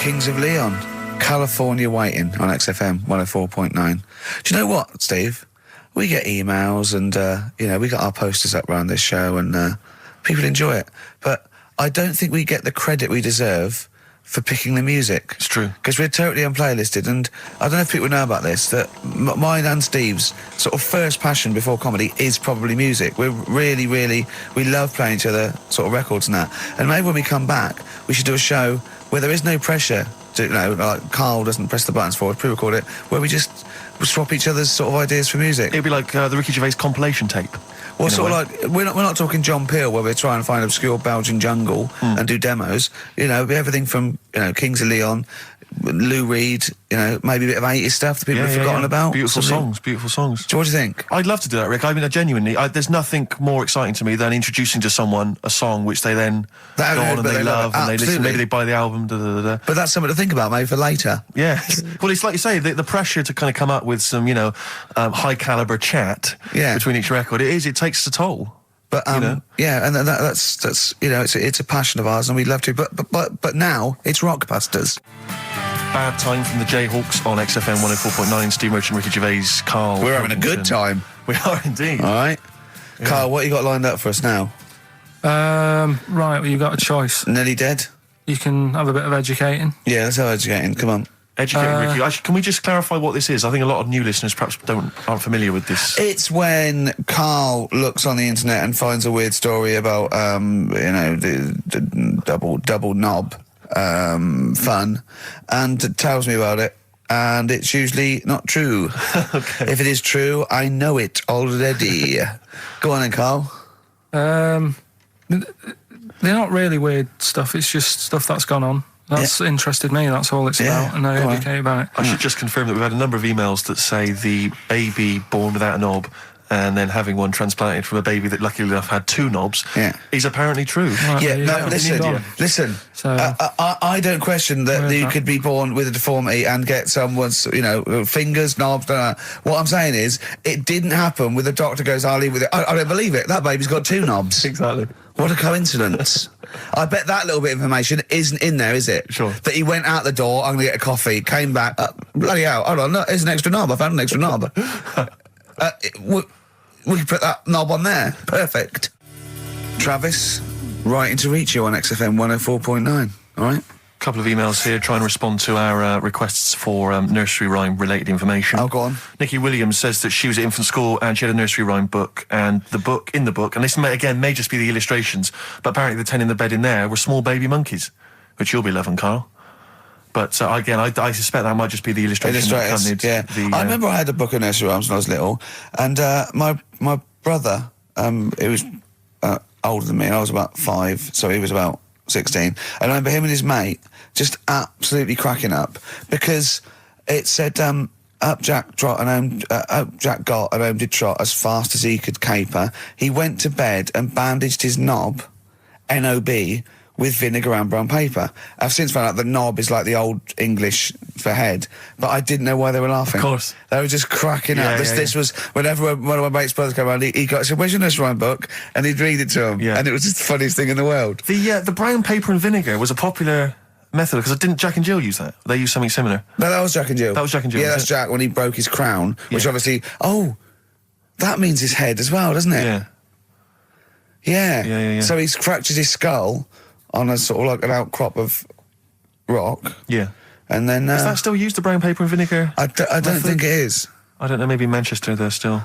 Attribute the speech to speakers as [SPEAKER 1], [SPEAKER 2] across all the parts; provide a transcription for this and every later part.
[SPEAKER 1] Kings of Leon, California Waiting on XFM 104.9. Do you know what, Steve? We get emails and, we got our posters up around this show and people enjoy it. But I don't think we get the credit we deserve for picking the music.
[SPEAKER 2] It's true.
[SPEAKER 1] Because we're totally unplaylisted, and I don't know if people know about this, that mine and Steve's sort of first passion before comedy is probably music. We're really, we love playing each other sort of records and that. And maybe when we come back, we should do a show where there is no pressure to, like Carl doesn't press the buttons for us, pre-record it, where we just swap each other's sort of ideas for music.
[SPEAKER 2] It'd be like the Ricky Gervais compilation tape.
[SPEAKER 1] Well, sort of like, we're not talking John Peel, where we're trying to find obscure Belgian jungle and do demos. It'd be everything from, Kings of Leon, Lou Reed, maybe a bit of 80s stuff that people have forgotten about.
[SPEAKER 2] Beautiful songs.
[SPEAKER 1] So what do you think?
[SPEAKER 2] I'd love to do that, Rick. I mean, genuinely, there's nothing more exciting to me than introducing to someone a song which they then go on and they love and they listen. Maybe they buy the album.
[SPEAKER 1] But that's something to think about, maybe for later.
[SPEAKER 2] Yeah. Well, it's like you say, the pressure to kind of come up with some, high caliber chat between each record. It takes a toll.
[SPEAKER 1] But and that's it's a passion of ours, and we'd love to. But now it's Rockbusters.
[SPEAKER 2] Bad Time from the Jayhawks on XFM 104.9. Steve Roach and Ricky Gervais. Karl.
[SPEAKER 1] We're having a good time.
[SPEAKER 2] We are indeed.
[SPEAKER 1] All right, yeah. Karl, what you got lined up for us now?
[SPEAKER 3] Right, well, you've got a choice.
[SPEAKER 1] Nearly Dead.
[SPEAKER 3] You can have a bit of educating.
[SPEAKER 1] Yeah, let's have educating. Come on.
[SPEAKER 2] Educating, Ricky. Actually, can we just clarify what this is? I think a lot of new listeners perhaps aren't familiar with this.
[SPEAKER 1] It's when Karl looks on the internet and finds a weird story about, the double knob fun, and tells me about it, and it's usually not true.
[SPEAKER 2] Okay.
[SPEAKER 1] If it is true, I know it already. Go on then, Karl.
[SPEAKER 3] They're not really weird stuff, it's just stuff that's gone on. That's interested me, that's all it's about, and I educate about it.
[SPEAKER 2] I should just confirm that we've had a number of emails that say the baby born without a knob and then having one transplanted from a baby that luckily enough had two knobs is apparently true.
[SPEAKER 1] Right, listen. So, I don't question that you could be born with a deformity and get someone's, fingers, knobs, What I'm saying is, it didn't happen with the doctor goes, I'll leave with it. I don't believe it. That baby's got two knobs.
[SPEAKER 2] Exactly.
[SPEAKER 1] What a coincidence. I bet that little bit of information isn't in there, is it?
[SPEAKER 2] Sure.
[SPEAKER 1] That he went out the door, I'm going to get a coffee, came back, bloody hell, hold on, no, here's an extra knob, I found an extra knob. We can put that knob on there. Perfect. Travis, writing to reach you on XFM 104.9, all right?
[SPEAKER 2] A couple of emails here trying to respond to our requests for nursery rhyme related information.
[SPEAKER 1] Oh, go on.
[SPEAKER 2] Nikki Williams says that she was at infant school and she had a nursery rhyme book, and in the book, and this may just be the illustrations, but apparently the 10 in the bed in there were small baby monkeys, which you'll be loving, Karl. But again, I suspect that might just be the illustration that accompanied
[SPEAKER 1] I remember I had a book of nursery rhymes when I was little, and my brother, he was older than me, I was about 5, so he was about 16, and I remember him and his mate just absolutely cracking up, because it said, up Jack got and home did trot as fast as he could caper. He went to bed and bandaged his knob, N-O-B, with vinegar and brown paper. I've since found out the knob is like the old English for head, but I didn't know why they were laughing.
[SPEAKER 2] Of course.
[SPEAKER 1] They were just cracking up. This was, whenever one of my mates' brothers came around, he said, where's your nursery rhyme book? And he'd read it to him. Yeah. And it was just the funniest thing in the world.
[SPEAKER 2] The brown paper and vinegar was a popular method, because didn't Jack and Jill use that? They used something similar.
[SPEAKER 1] No, that was Jack and Jill.
[SPEAKER 2] That was Jack and Jill.
[SPEAKER 1] Yeah, that's Jack when he broke his crown, which obviously, that means his head as well, doesn't it? Yeah. So he's fractured his skull on a sort of like an outcrop of rock. Yeah. And then...
[SPEAKER 2] is that still used, the brown paper and vinegar?
[SPEAKER 1] I don't think it is.
[SPEAKER 2] I don't know, maybe in Manchester they're still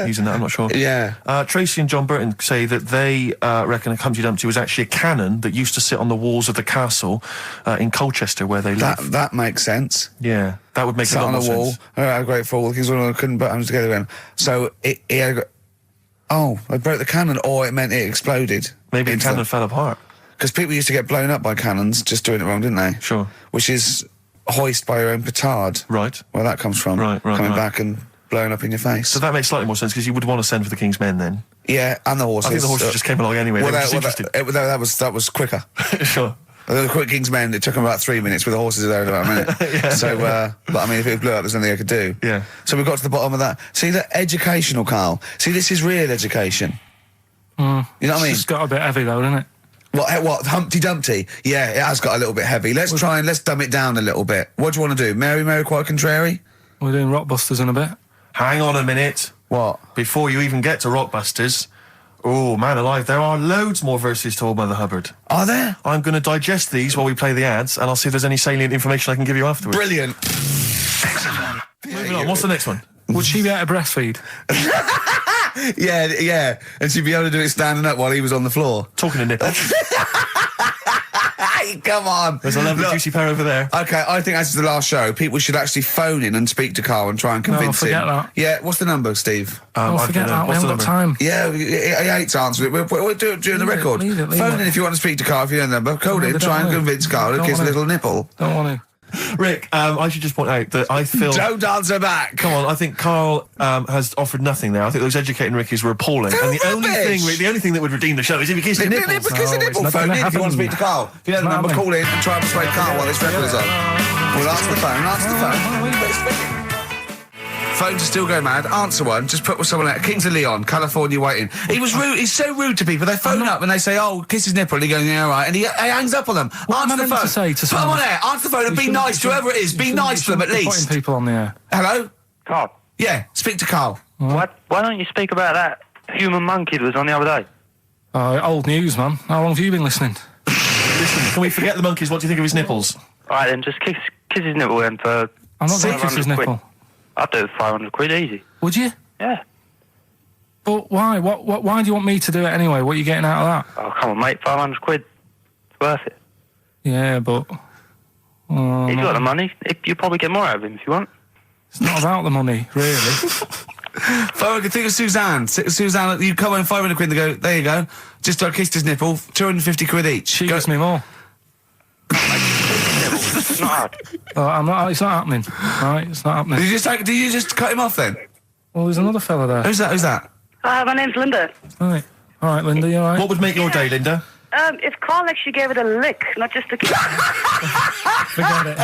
[SPEAKER 2] using that, I'm not sure.
[SPEAKER 1] Yeah.
[SPEAKER 2] Tracy and John Burton say that they reckon a Humpty Dumpty was actually a cannon that used to sit on the walls of the castle in Colchester where they live.
[SPEAKER 1] That makes sense.
[SPEAKER 2] Yeah, that would make a lot more sense.
[SPEAKER 1] Sat on a wall, had a great fall, the King's one couldn't put hands together again. So he had... they broke the cannon, or it meant it exploded.
[SPEAKER 2] Maybe the cannon fell apart.
[SPEAKER 1] Because people used to get blown up by cannons just doing it wrong, didn't they?
[SPEAKER 2] Sure.
[SPEAKER 1] Which is hoist by your own petard.
[SPEAKER 2] Right.
[SPEAKER 1] Where that comes from. Right. Coming back and blowing up in your face.
[SPEAKER 2] So that makes slightly more sense, because you would want to send for the King's Men then.
[SPEAKER 1] Yeah, and the horses.
[SPEAKER 2] I think the horses just came along anyway.
[SPEAKER 1] That was quicker.
[SPEAKER 2] Sure.
[SPEAKER 1] The quick King's Men, it took them about 3 minutes, with the horses there in about a minute. So, but I mean, if it blew up, there's nothing I could do.
[SPEAKER 2] Yeah.
[SPEAKER 1] So we got to the bottom of that. See, the educational, Karl. See, this is real education. You know what I mean?
[SPEAKER 3] It's got a bit heavy though, doesn't it?
[SPEAKER 1] What, Humpty Dumpty? Yeah, it has got a little bit heavy. Let's dumb it down a little bit. What do you want to do? Mary, quite contrary?
[SPEAKER 3] We're doing Rockbusters in a bit.
[SPEAKER 2] Hang on a minute.
[SPEAKER 1] What?
[SPEAKER 2] Before you even get to Rockbusters, oh, man alive, there are loads more verses to Old Mother Hubbard.
[SPEAKER 1] Are there?
[SPEAKER 2] I'm going to digest these while we play the ads, and I'll see if there's any salient information I can give you afterwards.
[SPEAKER 1] Brilliant.
[SPEAKER 2] Moving on, what's the next one?
[SPEAKER 3] Would she be able to breastfeed?
[SPEAKER 1] Yeah. And she'd be able to do it standing up while he was on the floor.
[SPEAKER 2] Talking of nipples.
[SPEAKER 1] Hey, come on.
[SPEAKER 2] There's a lovely juicy pair over there.
[SPEAKER 1] Okay, I think that's the last show. People should actually phone in and speak to Karl and try and convince him.
[SPEAKER 3] forget that.
[SPEAKER 1] Yeah, what's the number, Steve?
[SPEAKER 3] Forget that. We haven't got time.
[SPEAKER 1] Yeah, he hates answering it. We'll do it during the record.
[SPEAKER 3] Leave it.
[SPEAKER 1] Phone in if you want to speak to Karl, if you know the number. Call in, try and convince Karl to kiss a little nipple.
[SPEAKER 3] Don't want to.
[SPEAKER 2] Rick, I should just point out that I feel...
[SPEAKER 1] Don't answer back!
[SPEAKER 2] Come on, I think Karl has offered nothing there. I think those educating Rickies were appalling. And the only thing that would redeem the show is if he kissed the nipple.
[SPEAKER 1] Kiss the nipple. Phone in if you want to speak to Karl. If you know the number, call in and try and persuade Karl while this record is on. We'll answer the phone. Phones are still going mad. Answer one. Just put with someone else. Kings of Leon, California waiting. He was rude. He's so rude to people. They phone up and they say, "Oh, kiss his nipple." And he goes, "Yeah, all right." And he hangs up on them. Answer the phone.
[SPEAKER 3] To say to
[SPEAKER 1] put them on air. Answer the phone and be nice to whoever it is. Be nice to them at least.
[SPEAKER 3] Putting people on the air.
[SPEAKER 1] Hello.
[SPEAKER 4] Carl.
[SPEAKER 1] Yeah. Speak to Karl.
[SPEAKER 4] Why don't you speak about that human monkey that was on the other day?
[SPEAKER 3] Old news, man. How long have you been listening?
[SPEAKER 2] Listen, can we forget the monkeys? What do you think of his nipples?
[SPEAKER 4] All right, then just kiss his nipple then for...
[SPEAKER 3] I'm not going to kiss his nipple.
[SPEAKER 4] I'd do it for 500 quid easy.
[SPEAKER 3] Would you?
[SPEAKER 4] Yeah.
[SPEAKER 3] But why? Why do you want me to do it anyway? What are you getting out of that?
[SPEAKER 4] Oh, come on, mate. 500 quid. It's worth it.
[SPEAKER 3] Yeah, but...
[SPEAKER 4] He's got the money. You'll probably get more out of him if you want.
[SPEAKER 3] It's not about the money, really.
[SPEAKER 1] If I could think of Suzanne. Suzanne, you come home 500 quid and go, there you go. Just kissed his nipple, 250 quid each.
[SPEAKER 3] She gives me more.
[SPEAKER 4] It's not hard.
[SPEAKER 3] It's not happening. Right, it's not happening.
[SPEAKER 1] Did you just cut him off then?
[SPEAKER 3] Well, there's another fella there.
[SPEAKER 1] Who's that?
[SPEAKER 5] My name's Linda.
[SPEAKER 3] Right. All right, Linda, you all right?
[SPEAKER 2] What would make your day, Linda?
[SPEAKER 5] If Carl actually gave it a lick, not just a kiss.
[SPEAKER 3] Forget it.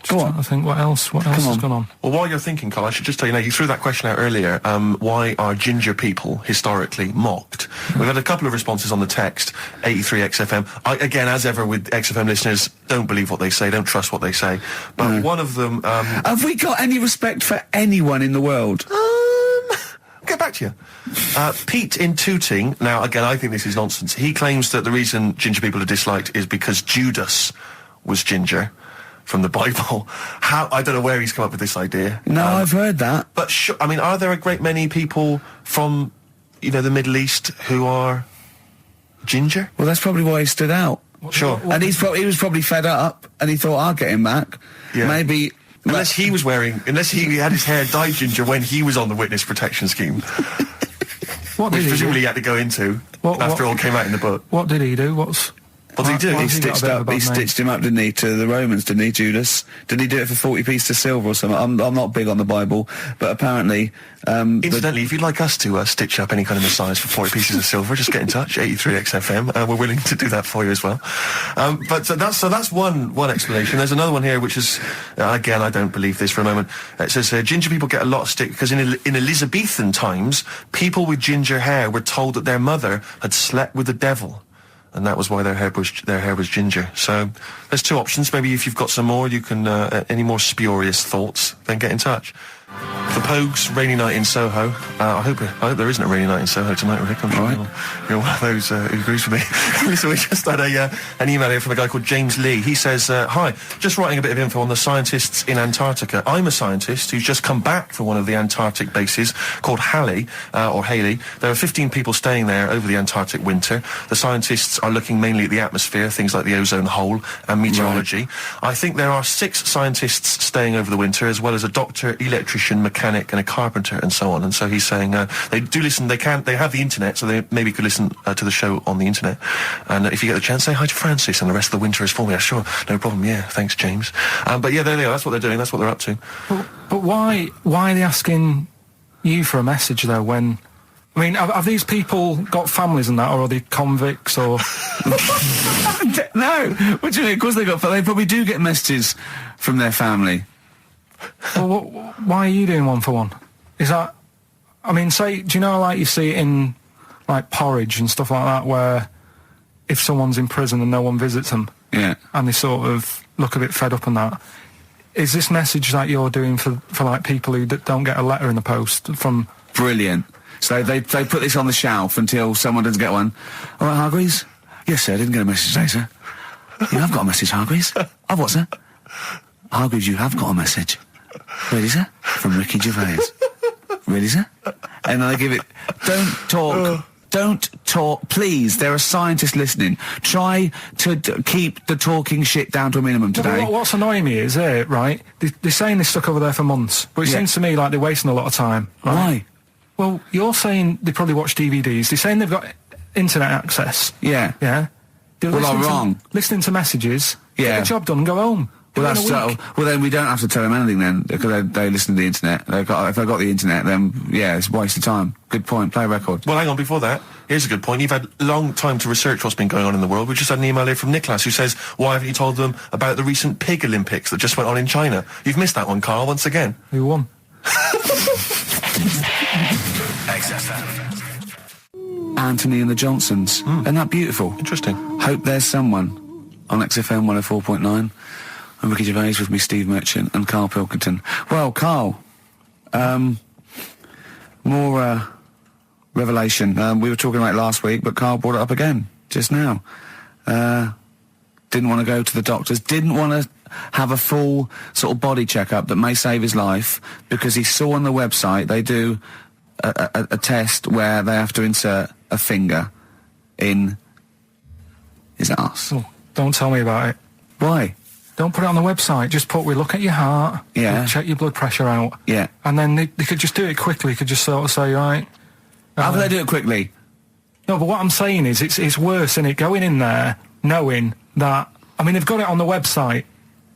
[SPEAKER 3] Go on. I think what else has gone on?
[SPEAKER 2] Well, while you're thinking, Carl, I should just tell you now, you threw that question out earlier, why are ginger people historically mocked? We've had a couple of responses on the text, 83XFM. Again, as ever with XFM listeners, don't believe what they say, don't trust what they say. But one of them...
[SPEAKER 1] Have we got any respect for anyone in the world?
[SPEAKER 2] Get back to you. Pete in Tooting, now, again, I think this is nonsense. He claims that the reason ginger people are disliked is because Judas was ginger. From the Bible. I don't know where he's come up with this idea.
[SPEAKER 1] No, I've heard that.
[SPEAKER 2] But are there a great many people from, the Middle East who are ginger?
[SPEAKER 1] Well, that's probably why he stood out.
[SPEAKER 2] Sure.
[SPEAKER 1] And he was probably fed up, and he thought, I'll get him back. Yeah. Maybe...
[SPEAKER 2] Unless he had his hair dyed ginger when he was on the witness protection scheme. Which presumably he had to go into after all came out in the book.
[SPEAKER 3] What did he do?
[SPEAKER 2] What did he do?
[SPEAKER 1] He stitched him up, didn't he, to the Romans, didn't he, Judas? Did he do it for 40 pieces of silver or something? I'm not big on the Bible, but apparently...
[SPEAKER 2] Incidentally, if you'd like us to stitch up any kind of Messiahs for 40 pieces of silver, just get in touch, 83XFM. We're willing to do that for you as well. So that's one explanation. There's another one here, which is, again, I don't believe this for a moment. It says, ginger people get a lot of stick because in Elizabethan times, people with ginger hair were told that their mother had slept with the devil. And that was why their hair was ginger. So there's two options. Maybe if you've got some more, you can any more spurious thoughts, then get in touch. The Pogues, Rainy Night in Soho. I hope there isn't a rainy night in Soho tonight, Rick. I'm sure you're one of those who agrees with me. So we just had an email here from a guy called James Lee. He says, hi, just writing a bit of info on the scientists in Antarctica. I'm a scientist who's just come back from one of the Antarctic bases called Haley. There are 15 people staying there over the Antarctic winter. The scientists are looking mainly at the atmosphere, things like the ozone hole and meteorology. Right. I think there are 6 scientists staying over the winter, as well as a doctor, electrician, mechanic and a carpenter and so on. And so he's saying they do listen, they have the internet, so they maybe could listen to the show on the internet. And if you get the chance, say hi to Francis and the rest of the winter is for me. Sure, no problem. Yeah, thanks, James. But yeah, there they are. That's what they're doing. That's what they're up to.
[SPEAKER 3] But why are they asking you for a message though? When I mean, have these people got families and that, or are they convicts or?
[SPEAKER 1] No, what do you mean? Of course they probably do get messages from their family.
[SPEAKER 3] Well, why are you doing one for one? Is that... I mean, do you know, like you see it in like porridge and stuff like that, where if someone's in prison and no one visits them, and they sort of look a bit fed up and that, is this message that you're doing for like people who don't get a letter in the post from...
[SPEAKER 1] Brilliant. So they put this on the shelf until someone doesn't get one. All right, Hargreaves? Yes, sir, I didn't get a message today, sir. You have got a message, Hargreaves. I've what, sir? Hargreaves, you have got a message. Really, sir? From Ricky Gervais. Really, sir? And then they give it... Don't talk, please. There are scientists listening. Try to keep the talking shit down to a minimum today.
[SPEAKER 3] What's annoying me is, right, they're saying this stuck over there for months, but it seems to me like they're wasting a lot of time. Right?
[SPEAKER 1] Why?
[SPEAKER 3] Well, you're saying they probably watch DVDs. They're saying they've got internet access.
[SPEAKER 1] Yeah.
[SPEAKER 3] Yeah?
[SPEAKER 1] Well, I'm wrong.
[SPEAKER 3] Listening to messages, get the job done and go home.
[SPEAKER 1] Well, well, then we don't have to tell them anything then, because they listen to the internet. If they've got the internet, then, it's a waste of time. Good point. Play a record.
[SPEAKER 2] Well, hang on, before that, here's a good point. You've had a long time to research what's been going on in the world. We just had an email here from Nicholas who says, why haven't you told them about the recent Pig Olympics that just went on in China? You've missed that one, Karl, once again.
[SPEAKER 3] Who won?
[SPEAKER 1] XFM. Anthony and the Johnsons. Isn't that beautiful?
[SPEAKER 2] Interesting. Hope
[SPEAKER 1] There's Someone on XFM 104.9. And Ricky Gervais with me, Steve Merchant, and Karl Pilkington. Well, Karl, more revelation. We were talking about it last week, but Karl brought it up again, just now. Didn't want to go to the doctors, didn't want to have a full sort of body checkup that may save his life, because he saw on the website they do a test where they have to insert a finger in his arse.
[SPEAKER 3] Oh, don't tell me about it.
[SPEAKER 1] Why?
[SPEAKER 3] Don't put it on the website. Just we look at your heart.
[SPEAKER 1] Yeah.
[SPEAKER 3] Check your blood pressure out.
[SPEAKER 1] Yeah.
[SPEAKER 3] And then they could just do it quickly. Could just sort of say, right.
[SPEAKER 1] How do they do it quickly?
[SPEAKER 3] No, but what I'm saying is, it's worse, isn't it? Going in there, knowing that. I mean, they've got it on the website,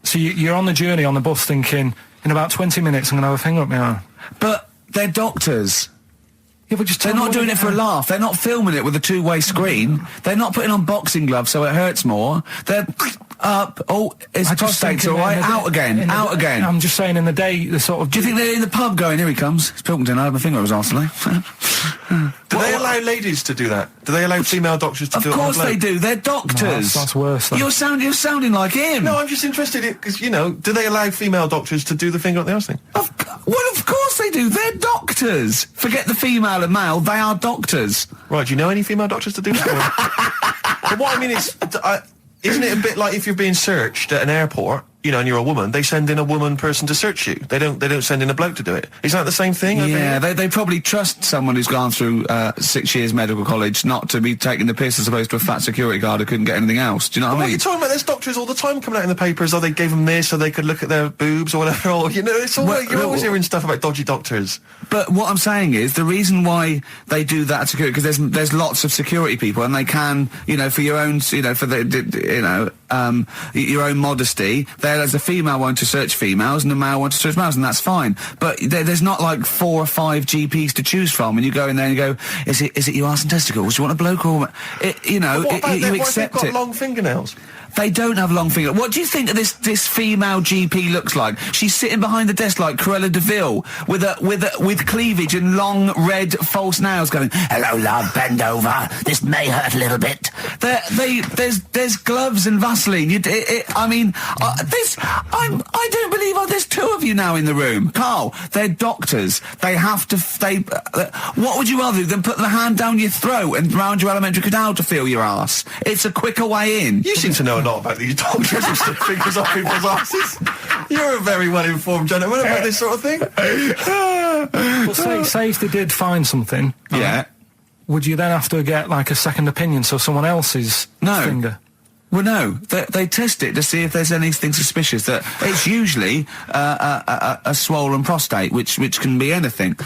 [SPEAKER 3] so you're on the journey on the bus, thinking in about 20 minutes I'm going to have a finger up my arm.
[SPEAKER 1] But they're doctors.
[SPEAKER 3] Yeah, but
[SPEAKER 1] they're not doing it for a laugh. They're not filming it with a two-way screen. They're not putting on boxing gloves so it hurts more. They're up. Oh, his prostate's all right. Out again. Out again.
[SPEAKER 3] I'm just saying, in the day, the sort of.
[SPEAKER 1] Do you think they're in the pub going, here he comes? It's Pilkington. I had my finger up his arse today.
[SPEAKER 2] Do they allow ladies to do that? Do they allow female doctors to do it? Of
[SPEAKER 1] course they do. They're doctors.
[SPEAKER 3] No, that's worse. Then.
[SPEAKER 1] You're sounding like him.
[SPEAKER 2] No, I'm just interested in, because, do they allow female doctors to do the finger up the arse thing?
[SPEAKER 1] Well, of course they do. They're doctors. Forget the female and male. They are doctors.
[SPEAKER 2] Right, do you know any female doctors to do that? But what I mean is, isn't it a bit like if you're being searched at an airport, and you're a woman, they send in a woman person to search you. They don't send in a bloke to do it. Is that the same thing?
[SPEAKER 1] Yeah, they probably trust someone who's gone through 6 years medical college not to be taking the piss as opposed to a fat security guard who couldn't get anything else. Do you know what I mean?
[SPEAKER 2] You're talking about there's doctors all the time coming out in the papers, they gave them this so they could look at their boobs or whatever, or, it's all, you're always hearing stuff about dodgy doctors.
[SPEAKER 1] But what I'm saying is, the reason why they do that security, because there's lots of security people, and they can, for your own, for the, your own modesty, there's a female one to search females and a male one to search males, and that's fine. But there's not like 4 or 5 GPs to choose from, and you go in there and you go, is it your arse and testicles? Do you want a bloke or... you accept
[SPEAKER 2] what if they've
[SPEAKER 1] it.
[SPEAKER 2] got long fingernails?
[SPEAKER 1] They don't have long fingers. What do you think this female GP looks like? She's sitting behind the desk like Cruella de Vil with cleavage and long red false nails, going, "Hello, love, bend over. This may hurt a little bit." There's gloves and Vaseline. I don't believe there's 2 of you now in the room, Karl. They're doctors. They have to. What would you rather do than put the hand down your throat and round your alimentary canal to feel your arse? It's a quicker way in.
[SPEAKER 2] You seem to know a lot about these doctors who stick fingers up people's asses. You're a very well-informed gentleman about this sort of thing.
[SPEAKER 3] Well, say if they did find something,
[SPEAKER 1] yeah,
[SPEAKER 3] would you then have to get like a second opinion, so someone else's finger?
[SPEAKER 1] Well, no. They test it to see if there's anything suspicious. That it's usually a swollen prostate, which can be anything.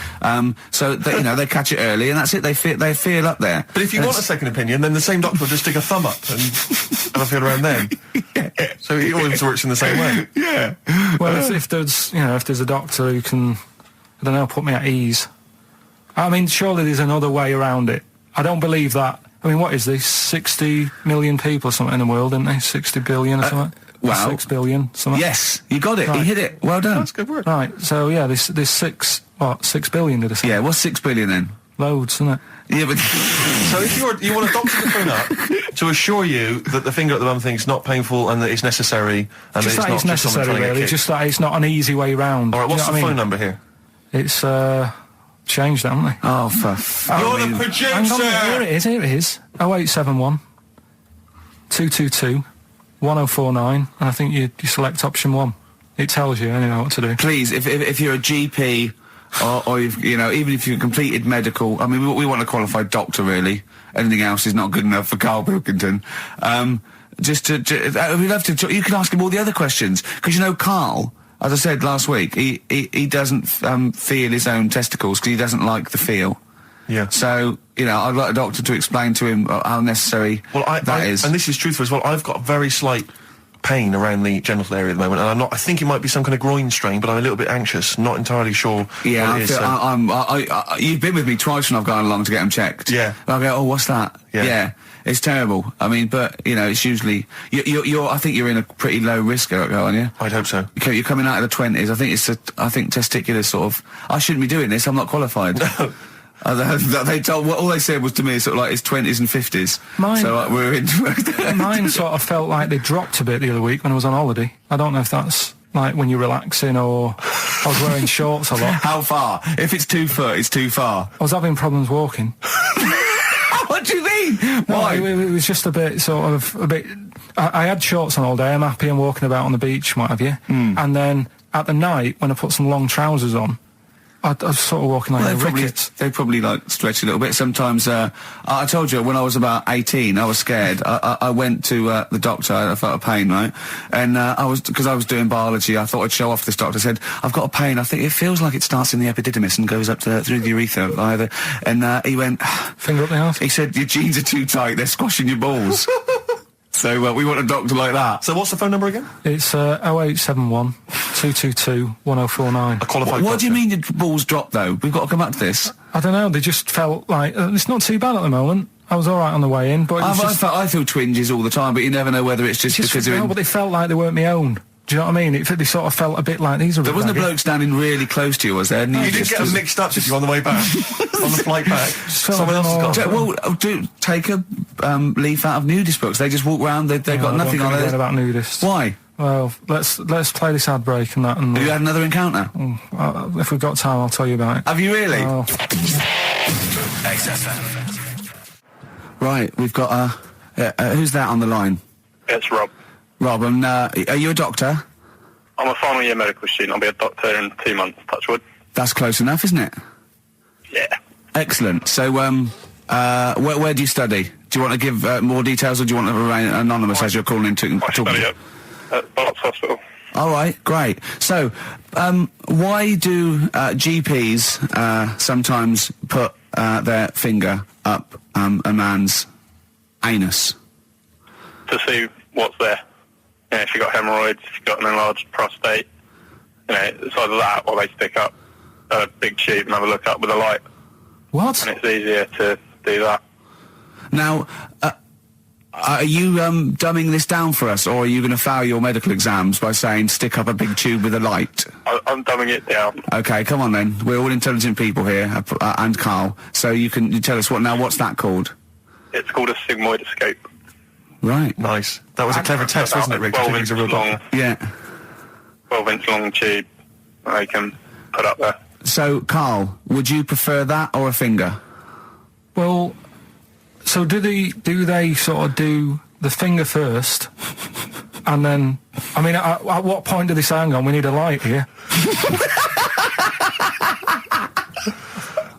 [SPEAKER 1] So they catch it early, and that's it. They feel up there.
[SPEAKER 2] But if you want a second opinion, then the same doctor will just stick a thumb up and have a feel around then. Yeah. So it always works in the same way.
[SPEAKER 1] Yeah.
[SPEAKER 3] Well, if there's a doctor who can, I don't know, put me at ease. I mean, surely there's another way around it. I don't believe that. I mean, what is this? 60 million people or something in the world, isn't they? 60 billion or something?
[SPEAKER 1] Well,
[SPEAKER 3] 6 billion, something?
[SPEAKER 1] Yes, you got it.
[SPEAKER 3] Right.
[SPEAKER 1] You hit it. Well done.
[SPEAKER 2] That's good work.
[SPEAKER 3] Right, so yeah, there's 6 billion, did I say?
[SPEAKER 1] Yeah, what's 6 billion then?
[SPEAKER 3] Loads, isn't it?
[SPEAKER 1] Yeah, but
[SPEAKER 2] So if you want a doctor to phone up to assure you that the finger at the bum thing's not painful and that it's necessary and
[SPEAKER 3] Just
[SPEAKER 2] that
[SPEAKER 3] that
[SPEAKER 2] it's
[SPEAKER 3] it's
[SPEAKER 2] not just someone
[SPEAKER 3] necessary,
[SPEAKER 2] trying to get
[SPEAKER 3] really.
[SPEAKER 2] kicked.
[SPEAKER 3] Just that it's not an easy way round.
[SPEAKER 2] All right, what's
[SPEAKER 3] You
[SPEAKER 2] the
[SPEAKER 3] know what I
[SPEAKER 2] phone
[SPEAKER 3] mean?
[SPEAKER 2] number here?
[SPEAKER 3] It's changed, haven't they?
[SPEAKER 1] oh,
[SPEAKER 2] You're the producer!
[SPEAKER 3] Hang on, here it is. 0871 222 1049, and I think you select option 1. It tells you anyway what to do.
[SPEAKER 1] please, if you're a GP or if, you know, even if you've completed medical, I mean, we want a qualified doctor, really. Anything else is not good enough for Karl Pilkington. We'd love to. You can ask him all the other questions because you know, Karl, as I said last week, he doesn't feel his own testicles because he doesn't like the feel.
[SPEAKER 2] Yeah.
[SPEAKER 1] So, you know, I'd like a doctor to explain to him how necessary that is.
[SPEAKER 2] And this is truthful as well. I've got very slight pain around the genital area at the moment, and I think it might be some kind of groin strain, but I'm a little bit anxious, not entirely sure
[SPEAKER 1] Yeah,
[SPEAKER 2] what it is.
[SPEAKER 1] you've been with me twice when I've gone along to get them checked.
[SPEAKER 2] Yeah.
[SPEAKER 1] And I go, oh, what's that?
[SPEAKER 2] Yeah.
[SPEAKER 1] It's terrible. I mean, but, you know, it's usually... You're I think you're in a pretty low risk, aren't you?
[SPEAKER 2] I'd hope so.
[SPEAKER 1] You're coming out of the 20s. I think testicular sort of... I shouldn't be doing this. I'm not qualified. All they said was to me sort of like it's 20s and 50s.
[SPEAKER 3] Mine-
[SPEAKER 1] So we're into...
[SPEAKER 3] Mine sort of felt like they dropped a bit the other week when I was on holiday. I don't know if that's like when you're relaxing or I was wearing shorts a lot.
[SPEAKER 1] How far? If it's 2 foot, it's too far.
[SPEAKER 3] I was having problems walking.
[SPEAKER 1] What do you mean?
[SPEAKER 3] No,
[SPEAKER 1] Why?
[SPEAKER 3] it was just a bit, I had shorts on all day, I'm happy and walking about on the beach, what have you. And then at the night, when I put some long trousers on, I was sort of walking like a rickets.
[SPEAKER 1] They probably like stretch a little bit. Sometimes, I told you when I was about 18, I was scared. I went to the doctor. I felt a pain, right? And because I was doing biology, I thought I'd show off this doctor. I said, I've got a pain. I think it feels like it starts in the epididymis and goes up through the urethra either. And he went,
[SPEAKER 3] Finger up the arse.
[SPEAKER 1] he said, your jeans are too tight. They're squashing your balls. So we want a doctor like that.
[SPEAKER 2] So what's the phone number again?
[SPEAKER 3] It's 0871 222 1049.
[SPEAKER 2] A qualified
[SPEAKER 1] What do you
[SPEAKER 2] doctor.
[SPEAKER 1] mean your balls drop though? We've got to come back to this.
[SPEAKER 3] I don't know, they just felt like, it's not too bad at the moment. I was alright on the way in, but it was just...
[SPEAKER 1] I feel twinges all the time, but you never know whether it's just because they're
[SPEAKER 3] no,
[SPEAKER 1] in...
[SPEAKER 3] but they felt like they weren't my own. Do you know what I mean? They sort of felt a bit like these are...
[SPEAKER 1] There wasn't a bloke standing really close to you, was there? And
[SPEAKER 2] You didn't get them mixed up, did you, on the way back? On the flight back?
[SPEAKER 3] felt
[SPEAKER 2] Someone
[SPEAKER 3] a bit
[SPEAKER 2] else has got
[SPEAKER 3] more-
[SPEAKER 1] Well, take a leaf out of nudist books. They just walk around. They've got nothing on
[SPEAKER 3] it.
[SPEAKER 1] it.
[SPEAKER 3] About nudists.
[SPEAKER 1] Why?
[SPEAKER 3] Well, let's play this ad break and that. And
[SPEAKER 1] Have you had another encounter?
[SPEAKER 3] if we've got time, I'll tell you about it.
[SPEAKER 1] Have you really?
[SPEAKER 3] Oh.
[SPEAKER 6] XFM.
[SPEAKER 1] Right, we've got who's that on the line?
[SPEAKER 7] It's Rob.
[SPEAKER 1] Rob, and are you a doctor?
[SPEAKER 7] I'm a final year medical student. I'll be a doctor in 2 months, touch wood.
[SPEAKER 1] That's close enough, isn't it?
[SPEAKER 7] Yeah.
[SPEAKER 1] Excellent. So, where do you study? Do you want to give more details, or do you want to remain anonymous as you're calling in to
[SPEAKER 7] I
[SPEAKER 1] talk?
[SPEAKER 7] study at Barts Hospital.
[SPEAKER 1] All right, great. So, why do GPs sometimes put their finger up a man's anus?
[SPEAKER 7] To see what's there. You know, if you've got hemorrhoids, if you've got an enlarged prostate, you know, it's either that or they stick up a big tube and have a look up with a light.
[SPEAKER 3] What?
[SPEAKER 7] And it's easier to do that.
[SPEAKER 1] Now, are you dumbing this down for us, or are you going to fail your medical exams by saying stick up a big tube with a light?
[SPEAKER 7] I'm dumbing it down.
[SPEAKER 1] Okay, come on then. We're all intelligent people here, and Karl. So you tell us what's that called?
[SPEAKER 7] It's called a sigmoidoscope.
[SPEAKER 1] Right.
[SPEAKER 2] Nice. That was a clever test, wasn't it, Rick? I
[SPEAKER 7] 12
[SPEAKER 2] think he's a real
[SPEAKER 7] inch long,
[SPEAKER 2] doctor.
[SPEAKER 1] Yeah.
[SPEAKER 7] 12-inch long tube that they can put up there.
[SPEAKER 1] So, Karl, would you prefer that or a finger?
[SPEAKER 3] Well, so do they sort of do the finger first, and then? I mean, at what point do they say, "Hang on, we need a light here"?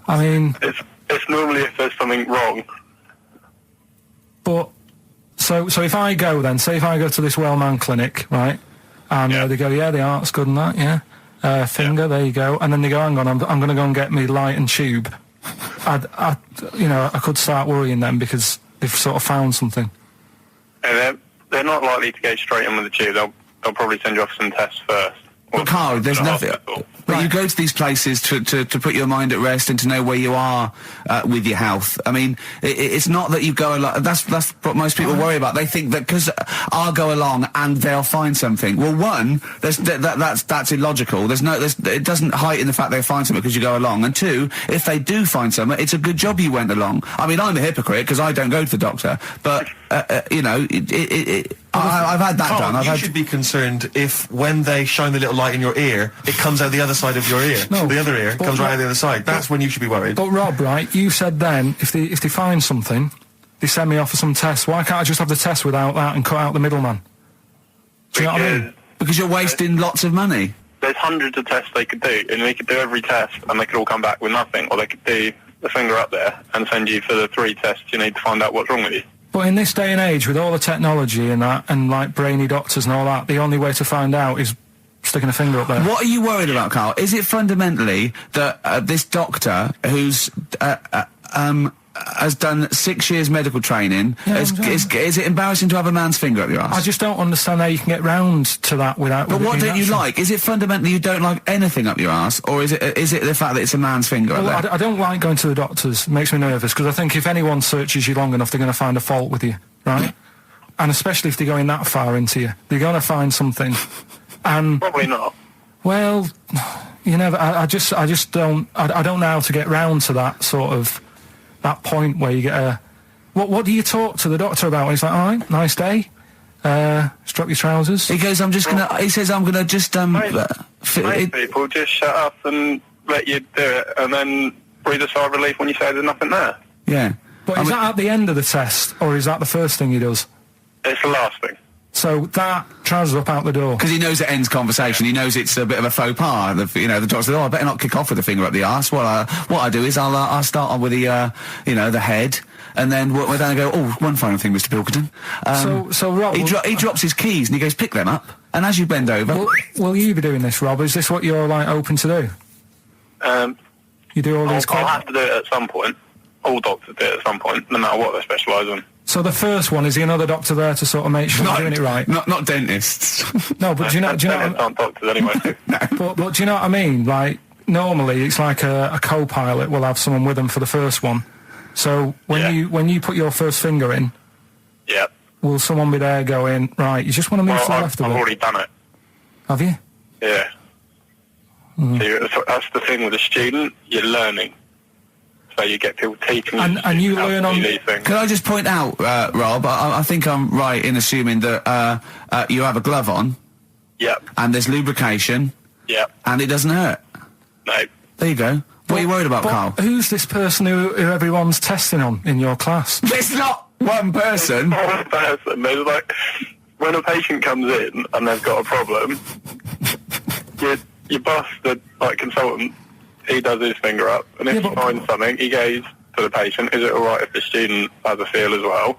[SPEAKER 3] I mean,
[SPEAKER 7] It's normally if there's something wrong.
[SPEAKER 3] but so if I go then, say if I go to this well-known clinic, right, and
[SPEAKER 7] Yeah.
[SPEAKER 3] they go, yeah, the art's good and that, yeah, finger, there you go, and then they go, hang on, I'm going to go and get me light and tube. I could start worrying then because they've sort of found something.
[SPEAKER 7] And they're not likely to go straight in with the tube. They'll probably send you off some tests first.
[SPEAKER 1] But Carl, there's
[SPEAKER 7] to the
[SPEAKER 1] nothing.
[SPEAKER 7] hospital.
[SPEAKER 1] But you go to these places to put your mind at rest and to know where you are with your health. I mean, it's not that you go along. That's what most people worry about. They think that because I'll go along and they'll find something. Well, one, that's illogical. It doesn't heighten the fact they'll find something because you go along. And two, if they do find something, it's a good job you went along. I mean, I'm a hypocrite because I don't go to the doctor, but you know, I've had that
[SPEAKER 2] Carl,
[SPEAKER 1] done.
[SPEAKER 2] you should be concerned if when they shine the little light in your ear, it comes out the other side of your ear.
[SPEAKER 3] No,
[SPEAKER 2] the other ear comes right out the other side. That's when you should be worried.
[SPEAKER 3] But Rob, right, you said then, if they find something, they send me off for some tests. Why can't I just have the test without that and cut out the middleman? Do you know what I mean?
[SPEAKER 1] Because you're wasting lots of money.
[SPEAKER 7] There's hundreds of tests they could do, and they could do every test, and they could all come back with nothing, or they could do the finger up there and send you for the 3 tests you need to find out what's wrong with you.
[SPEAKER 3] But in this day and age, with all the technology and that, and like brainy doctors and all that, the only way to find out is sticking a finger up there.
[SPEAKER 1] What are you worried about, Carl? Is it fundamentally that this doctor who's has done 6 years medical training, is it embarrassing to have a man's finger up your ass?
[SPEAKER 3] I just don't understand how you can get round to that without...
[SPEAKER 1] But what don't you like? Is it fundamentally you don't like anything up your ass, or is it the fact that it's a man's finger up
[SPEAKER 3] Well,
[SPEAKER 1] there?
[SPEAKER 3] I don't like going to the doctors. It makes me nervous, because I think if anyone searches you long enough, they're going to find a fault with you, right? And especially if they're going that far into you. They're going to find something. And...
[SPEAKER 7] Probably not.
[SPEAKER 3] Well, you never... I just don't... I don't know how to get round to that sort of... that point where you get a... What do you talk to the doctor about? And he's like, all right, nice day. Strap your trousers.
[SPEAKER 1] He goes, he says, I'm gonna just,
[SPEAKER 7] Most people just shut up and let you do it, and then breathe a sigh of relief when you say there's nothing there.
[SPEAKER 1] Yeah.
[SPEAKER 3] But is that at the end of the test, or is that the first thing he does?
[SPEAKER 7] It's the last thing.
[SPEAKER 3] So that trousers up out the door.
[SPEAKER 1] Because he knows it ends conversation. He knows it's a bit of a faux pas. The doctor says, "Oh, I better not kick off with the finger up the arse." What I do is I'll start on with the the head, and then we're then go. Oh, one final thing, Mr. Pilkington.
[SPEAKER 3] So Rob,
[SPEAKER 1] he drops his keys and he goes, "Pick them up." And as you bend over,
[SPEAKER 3] will you be doing this, Rob? Is this what you're like open to do? You do all these.
[SPEAKER 7] I'll have to do it at some point. All doctors do it at some point, no matter what they specialise in.
[SPEAKER 3] So the first one, is the another doctor there to sort of make sure you're doing it right?
[SPEAKER 1] Not dentists.
[SPEAKER 3] No, but do you know?
[SPEAKER 7] Dentists aren't doctors anyway.
[SPEAKER 3] But do you know what I mean? Like, normally it's like a co-pilot will have someone with them for the first one. So when you put your first finger in,
[SPEAKER 7] Yeah.
[SPEAKER 3] will someone be there going, right, you just want to move to the left
[SPEAKER 7] I've
[SPEAKER 3] of it?
[SPEAKER 7] already done it.
[SPEAKER 3] Have you?
[SPEAKER 7] Yeah. So that's the thing with a student, you're learning. So you get people teaching
[SPEAKER 3] And you
[SPEAKER 7] how to
[SPEAKER 3] learn
[SPEAKER 7] do
[SPEAKER 3] on...
[SPEAKER 7] these things.
[SPEAKER 1] Can I just point out, Rob? I think I'm right in assuming that you have a glove on,
[SPEAKER 7] Yep.
[SPEAKER 1] and there's lubrication,
[SPEAKER 7] Yep.
[SPEAKER 1] and it doesn't hurt.
[SPEAKER 7] No.
[SPEAKER 1] There you go. What are you worried about,
[SPEAKER 3] But
[SPEAKER 1] Carl?
[SPEAKER 3] who's this person who everyone's testing on in your class?
[SPEAKER 1] It's not one person.
[SPEAKER 7] One person. There's like, when a patient comes in and they've got a problem, your boss, the consultant, he does his finger up, and if
[SPEAKER 3] Yeah,
[SPEAKER 7] he
[SPEAKER 3] but-
[SPEAKER 7] finds something, he goes to the patient, is it alright if the student has a feel as well?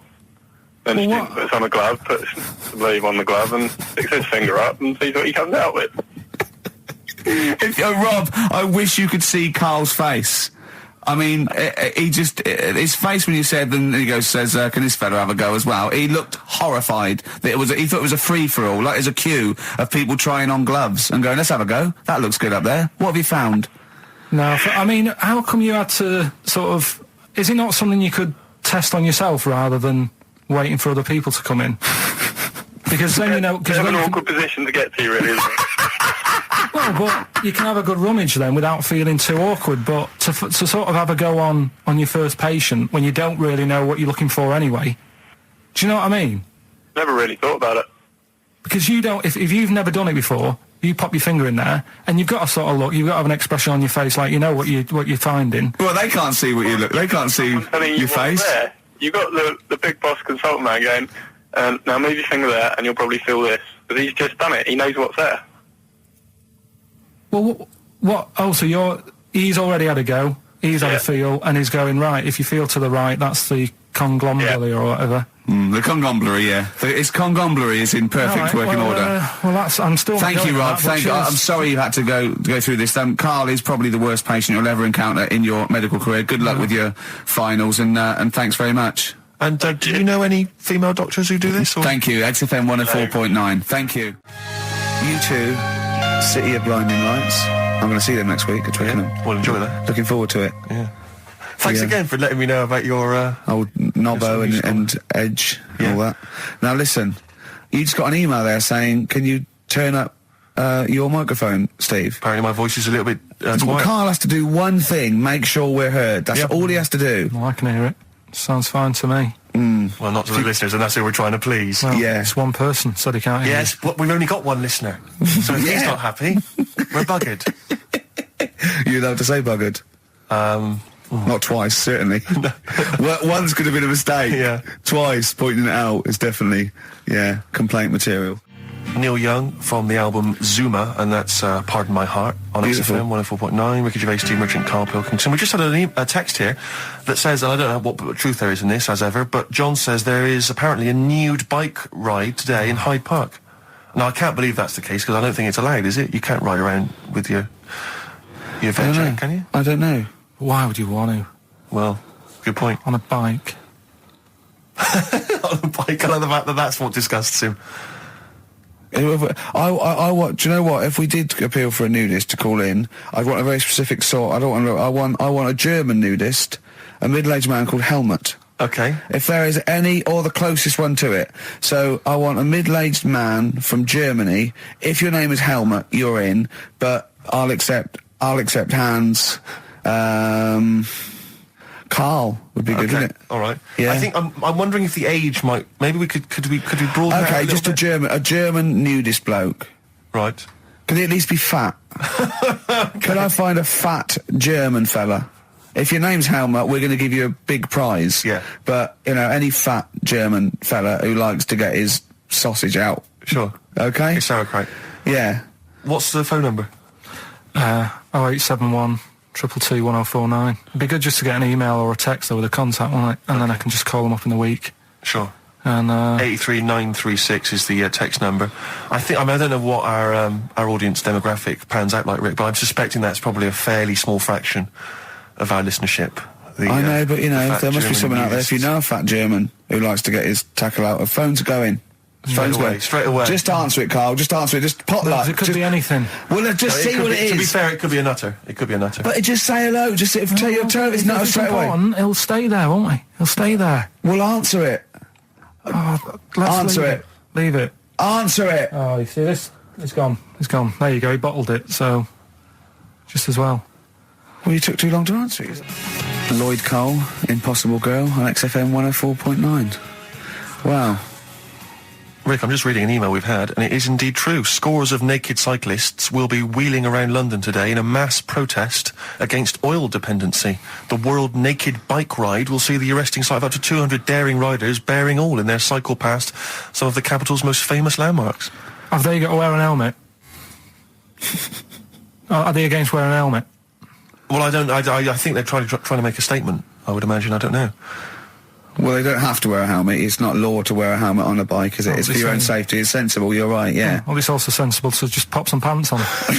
[SPEAKER 7] Then the
[SPEAKER 3] Well,
[SPEAKER 7] student puts on a glove, puts the leave on the glove, and sticks his finger up and sees what he comes out with.
[SPEAKER 1] Rob, I wish you could see Carl's face. I mean, his face when you said, and he says, can this fella have a go as well? He looked horrified. That he thought it was a free-for-all, like there's a queue of people trying on gloves and going, let's have a go. That looks good up there. What have you found?
[SPEAKER 3] No, I mean, how come you had to sort of... Is it not something you could test on yourself rather than waiting for other people to come in? Because then, you know...
[SPEAKER 7] It's an awkward position to get to, really, isn't it?
[SPEAKER 3] Well, but you can have a good rummage then without feeling too awkward, but to sort of have a go on your first patient when you don't really know what you're looking for anyway, do you know what I mean?
[SPEAKER 7] Never really thought about it.
[SPEAKER 3] Because you don't... If you've never done it before, you pop your finger in there, and you've got to sort of look, you've got to have an expression on your face like you know what you're finding.
[SPEAKER 1] Well, they can't see what you look. They can't see
[SPEAKER 7] Telling you
[SPEAKER 1] your
[SPEAKER 7] what's
[SPEAKER 1] face.
[SPEAKER 7] there. You got the big boss consultant man going, now move your finger there, and you'll probably feel this. Because he's just done it. He knows what's there.
[SPEAKER 3] Well, what? Oh, so he's already had a go. He's had a feel, and he's going, right, if you feel to the right, that's the conglomerate or whatever.
[SPEAKER 1] The conglomerate, yeah. Its conglomerate is in perfect working order.
[SPEAKER 3] Well, I'm still...
[SPEAKER 1] Thank you, Rob. Thank you. I'm sorry you had to go through this. Carl is probably the worst patient you'll ever encounter in your medical career. Good luck with your finals, and thanks very much.
[SPEAKER 2] And do you know any female doctors who do this? Or?
[SPEAKER 1] Thank you. XFM 104.9. Thank you. You too. City of Blinding Lights. I'm going to see them next week at Twickenham.
[SPEAKER 2] Yeah, well, enjoy that.
[SPEAKER 1] Looking forward to it.
[SPEAKER 2] Yeah. Thanks
[SPEAKER 1] Yeah.
[SPEAKER 2] again for letting me know about your...
[SPEAKER 1] Old Nobbo
[SPEAKER 2] Yes,
[SPEAKER 1] and Edge and
[SPEAKER 2] Yeah.
[SPEAKER 1] all that. Now listen, you just got an email there saying, can you turn up your microphone, Steve?
[SPEAKER 2] Apparently my voice is a little bit
[SPEAKER 1] Well,
[SPEAKER 2] quiet.
[SPEAKER 1] Carl has to do one thing, make sure we're heard. That's
[SPEAKER 2] Yep.
[SPEAKER 1] all he has to do.
[SPEAKER 3] Well, I can hear it. Sounds fine to me.
[SPEAKER 2] Well, not to the listeners, and that's who we're trying to please.
[SPEAKER 3] Well,
[SPEAKER 1] Yeah.
[SPEAKER 3] It's one person said he can't hear
[SPEAKER 2] Yes, but we've only got one listener. So if he's
[SPEAKER 1] Yeah.
[SPEAKER 2] not happy, we're buggered.
[SPEAKER 1] You're allowed to say buggered. Not twice, certainly. Once could have been a mistake.
[SPEAKER 2] Yeah.
[SPEAKER 1] Twice, pointing it out is definitely, complaint material.
[SPEAKER 2] Neil Young from the album Zuma, and that's Pardon My Heart on
[SPEAKER 1] Beautiful.
[SPEAKER 2] XFM 104.9. Ricky Gervais, Steve Merchant, Karl Pilkington. We just had a text here that says, and I don't know what truth there is in this, as ever, but John says there is apparently a nude bike ride today in Hyde Park. Now, I can't believe that's the case, because I don't think it's allowed, is it? You can't ride around with your
[SPEAKER 1] I don't
[SPEAKER 2] veg,
[SPEAKER 1] know.
[SPEAKER 2] can you?
[SPEAKER 1] I don't know.
[SPEAKER 3] Why would you want to?
[SPEAKER 2] Well, good point.
[SPEAKER 3] On a bike?
[SPEAKER 2] On a bike, I love the fact that that's what disgusts him.
[SPEAKER 1] I want. Do you know what? If we did appeal for a nudist to call in, I'd want a very specific sort. I don't want. I want a German nudist, a middle-aged man called Helmut.
[SPEAKER 2] Okay.
[SPEAKER 1] If there is any, or the closest one to it. So I want a middle-aged man from Germany. If your name is Helmut, you're in. But I'll accept Hans. Carl would be good,
[SPEAKER 2] Okay.
[SPEAKER 1] wouldn't it?
[SPEAKER 2] All right.
[SPEAKER 1] Yeah.
[SPEAKER 2] I think I'm wondering if the age might. Maybe we could we broaden it out
[SPEAKER 1] Okay,
[SPEAKER 2] a
[SPEAKER 1] just
[SPEAKER 2] little bit?
[SPEAKER 1] a German nudist bloke.
[SPEAKER 2] Right.
[SPEAKER 1] Could he at least be fat? Could I find a fat German fella? If your name's Helmut, we're going to give you a big prize.
[SPEAKER 2] Yeah.
[SPEAKER 1] But, any fat German fella who likes to get his sausage out.
[SPEAKER 2] Sure.
[SPEAKER 1] Okay?
[SPEAKER 2] It's sauerkraut.
[SPEAKER 1] Yeah.
[SPEAKER 2] What's the phone number?
[SPEAKER 3] 0871 222 1049. It'd be good just to get an email or a text with a contact on it, and then I can just call them up in the week.
[SPEAKER 2] Sure.
[SPEAKER 3] And
[SPEAKER 2] 83936 is the text number. I don't know what our audience demographic pans out like, Rick, but I'm suspecting that's probably a fairly small fraction of our listenership.
[SPEAKER 1] I know, but,
[SPEAKER 2] the fat
[SPEAKER 1] there must be
[SPEAKER 2] German
[SPEAKER 1] someone out there. If you
[SPEAKER 2] nudists.
[SPEAKER 1] know a fat German who likes to get his tackle out, phones are going. Phones
[SPEAKER 2] away,
[SPEAKER 1] going.
[SPEAKER 2] straight away.
[SPEAKER 1] Just answer it, Carl. Just answer it. Just potluck.
[SPEAKER 3] it could be anything.
[SPEAKER 1] Well, just
[SPEAKER 2] No,
[SPEAKER 1] see
[SPEAKER 2] could
[SPEAKER 1] what
[SPEAKER 2] be-
[SPEAKER 1] it
[SPEAKER 2] To be
[SPEAKER 1] is.
[SPEAKER 2] fair, it could be a nutter. It could be a nutter.
[SPEAKER 1] But just say hello. Just tell your turn. It's
[SPEAKER 3] If
[SPEAKER 1] not
[SPEAKER 3] it's
[SPEAKER 1] straight away.
[SPEAKER 3] important, he'll stay there, won't he? He'll stay there.
[SPEAKER 1] Well, answer it.
[SPEAKER 3] Let's
[SPEAKER 1] Answer
[SPEAKER 3] leave
[SPEAKER 1] it.
[SPEAKER 3] Leave it.
[SPEAKER 1] Answer it.
[SPEAKER 3] Oh, you see this? It's gone. It's gone. There you go. He bottled it, so just as well.
[SPEAKER 1] Well, you took too long to answer it. Lloyd Cole, Impossible Girl, on XFM 104.9. Wow.
[SPEAKER 2] Rick, I'm just reading an email we've had, and it is indeed true. Scores of naked cyclists will be wheeling around London today in a mass protest against oil dependency. The World Naked Bike Ride will see the arresting sight of up to 200 daring riders bearing all in their cycle past some of the capital's most famous landmarks.
[SPEAKER 3] Have they got to wear an helmet? Are they against wearing a helmet?
[SPEAKER 2] Well, I think they're trying to make a statement, I would imagine. I don't know.
[SPEAKER 1] Well, they don't have to wear a helmet. It's not law to wear a helmet on a bike, is it?
[SPEAKER 3] Oh,
[SPEAKER 1] It's for
[SPEAKER 3] it's
[SPEAKER 1] your own
[SPEAKER 3] saying-
[SPEAKER 1] safety. It's sensible. You're right, yeah.
[SPEAKER 3] Well, it's also sensible to just pop some pants on. Just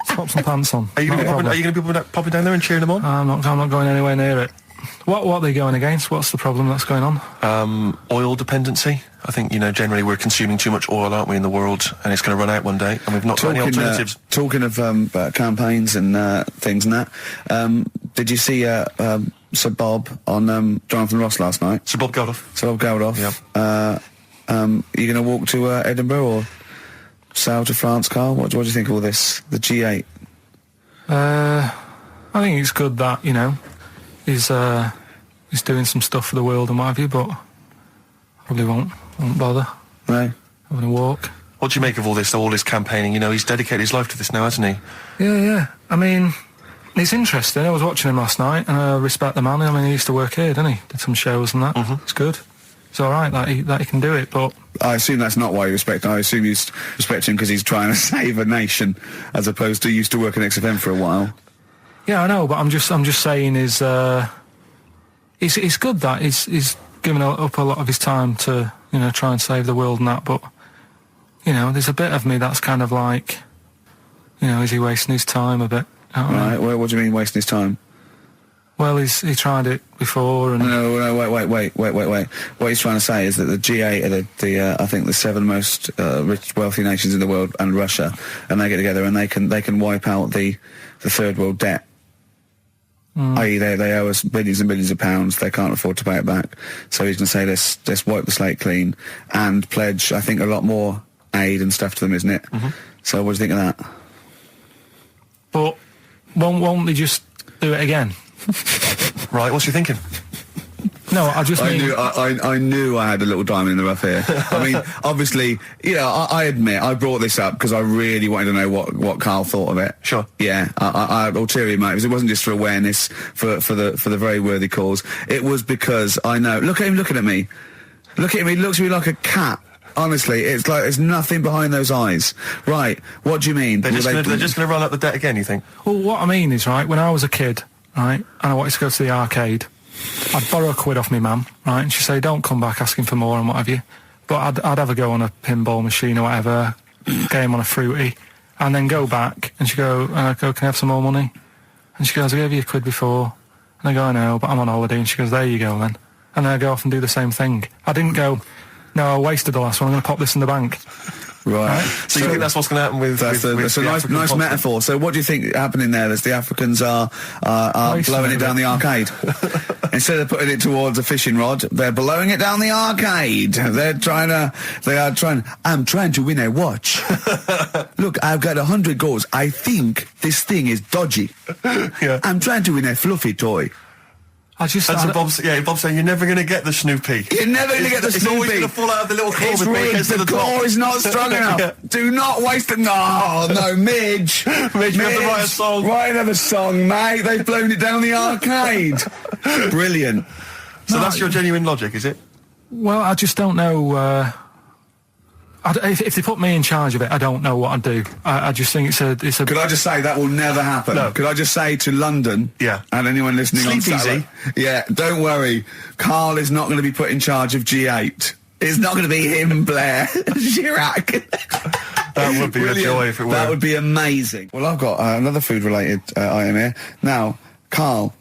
[SPEAKER 3] pop some pants on.
[SPEAKER 2] Are you
[SPEAKER 3] Not a
[SPEAKER 2] going
[SPEAKER 3] problem.
[SPEAKER 2] to be popping down there and cheering them on?
[SPEAKER 3] I'm not going anywhere near it. What are they going against? What's the problem that's going on?
[SPEAKER 2] Oil dependency. I think, generally we're consuming too much oil, aren't we, in the world, and it's going to run out one day, and we've not got any alternatives.
[SPEAKER 1] Talking of campaigns and things and that, did you see Sir Bob on Jonathan Ross last night?
[SPEAKER 2] Sir Bob Geldof.
[SPEAKER 1] Sir Bob Geldof.
[SPEAKER 2] Yep.
[SPEAKER 1] You going to walk to Edinburgh or sail to France, Carl? What do you think of all this? The G8?
[SPEAKER 3] I think it's good that, he's doing some stuff for the world and what have you, but probably won't bother
[SPEAKER 1] No?
[SPEAKER 3] having a walk.
[SPEAKER 2] What do you make of all this campaigning? He's dedicated his life to this now, hasn't he?
[SPEAKER 3] Yeah. I mean, it's interesting. I was watching him last night, and I respect the man. I mean, he used to work here, didn't he? Did some shows and that. It's good. It's all right that he can do it, but
[SPEAKER 1] I assume that's not why you respect him. I assume you respect him because he's trying to save a nation, as opposed to he used to work in XFM for a while.
[SPEAKER 3] yeah, I know. But I'm just saying is it's good that he's given up a lot of his time to try and save the world and that. But there's a bit of me that's kind of like, is he wasting his time a bit? I don't know.
[SPEAKER 1] Right? Well, what do you mean wasting his time?
[SPEAKER 3] Well, he tried it before, and
[SPEAKER 1] No, wait. What he's trying to say is that the G8 are I think the 7 most rich, wealthy nations in the world, and Russia, and they get together and they can wipe out the third world debt. I.e., they owe us billions and billions of pounds. They can't afford to pay it back. So he's going to say, let's wipe the slate clean and pledge, I think, a lot more aid and stuff to them, isn't it? So what do you think of that?
[SPEAKER 3] but won't they just do it again?
[SPEAKER 2] Right, what's you thinking?
[SPEAKER 3] No, I just mean...
[SPEAKER 1] I knew I had a little diamond in the rough here. I mean, obviously, I admit I brought this up because I really wanted to know what Karl thought of it.
[SPEAKER 2] Sure.
[SPEAKER 1] Yeah, I had ulterior motives. It wasn't just for awareness, for the very worthy cause. It was because I know. Look at him looking at me. Look at him. He looks at me like a cat. Honestly, it's like there's nothing behind those eyes. Right? What do you mean?
[SPEAKER 2] They're just going to run up the debt again, you think?
[SPEAKER 3] Well, what I mean is, right, when I was a kid, right, and I wanted to go to the arcade, I'd borrow a quid off my mum, right, and she'd say, don't come back asking for more and what have you. But I'd have a go on a pinball machine or whatever, game on a fruity, and then go back, and she'd go, can I have some more money? And she goes, I gave you a quid before. And I go, I know, but I'm on holiday. And she goes, there you go then. And then I go off and do the same thing. I didn't go, no, I wasted the last one, I'm going to pop this in the bank.
[SPEAKER 1] Right.
[SPEAKER 2] So you think that's what's going to happen with...
[SPEAKER 1] That's a nice metaphor. So what do you think happening there? Is the Africans are blowing it down the arcade? Instead of putting it towards a fishing rod, they're blowing it down the arcade. I'm trying to win a watch. Look, I've got 100 goals. I think this thing is dodgy.
[SPEAKER 2] Yeah.
[SPEAKER 1] I'm trying to win a fluffy toy.
[SPEAKER 2] That's what Bob's saying, you're never going to get the Snoopy.
[SPEAKER 1] You're never going to get the Snoopy.
[SPEAKER 2] It's always going to fall out of the little claw before it gets to the
[SPEAKER 1] claw
[SPEAKER 2] top.
[SPEAKER 1] is not strong enough.
[SPEAKER 2] Yeah.
[SPEAKER 1] Do not waste it. No, Midge.
[SPEAKER 2] Midge, you have to write a song.
[SPEAKER 1] Write another song, mate. They've blown it down the arcade. Brilliant.
[SPEAKER 2] So that's your genuine logic, is it?
[SPEAKER 3] Well, I just don't know... if they put me in charge of it, I don't know what I'd do. I just think it's a...
[SPEAKER 1] Could I just say that will never happen?
[SPEAKER 2] No.
[SPEAKER 1] Could I just say to London,
[SPEAKER 2] yeah,
[SPEAKER 1] and anyone listening
[SPEAKER 2] Sleep
[SPEAKER 1] on Saturday, yeah, don't worry, Karl is not going to be put in charge of G8. It's not going to be him, Blair, Chirac.
[SPEAKER 2] That would be a joy if it were.
[SPEAKER 1] That would be amazing. Well, I've got another food-related item here. Now, Karl,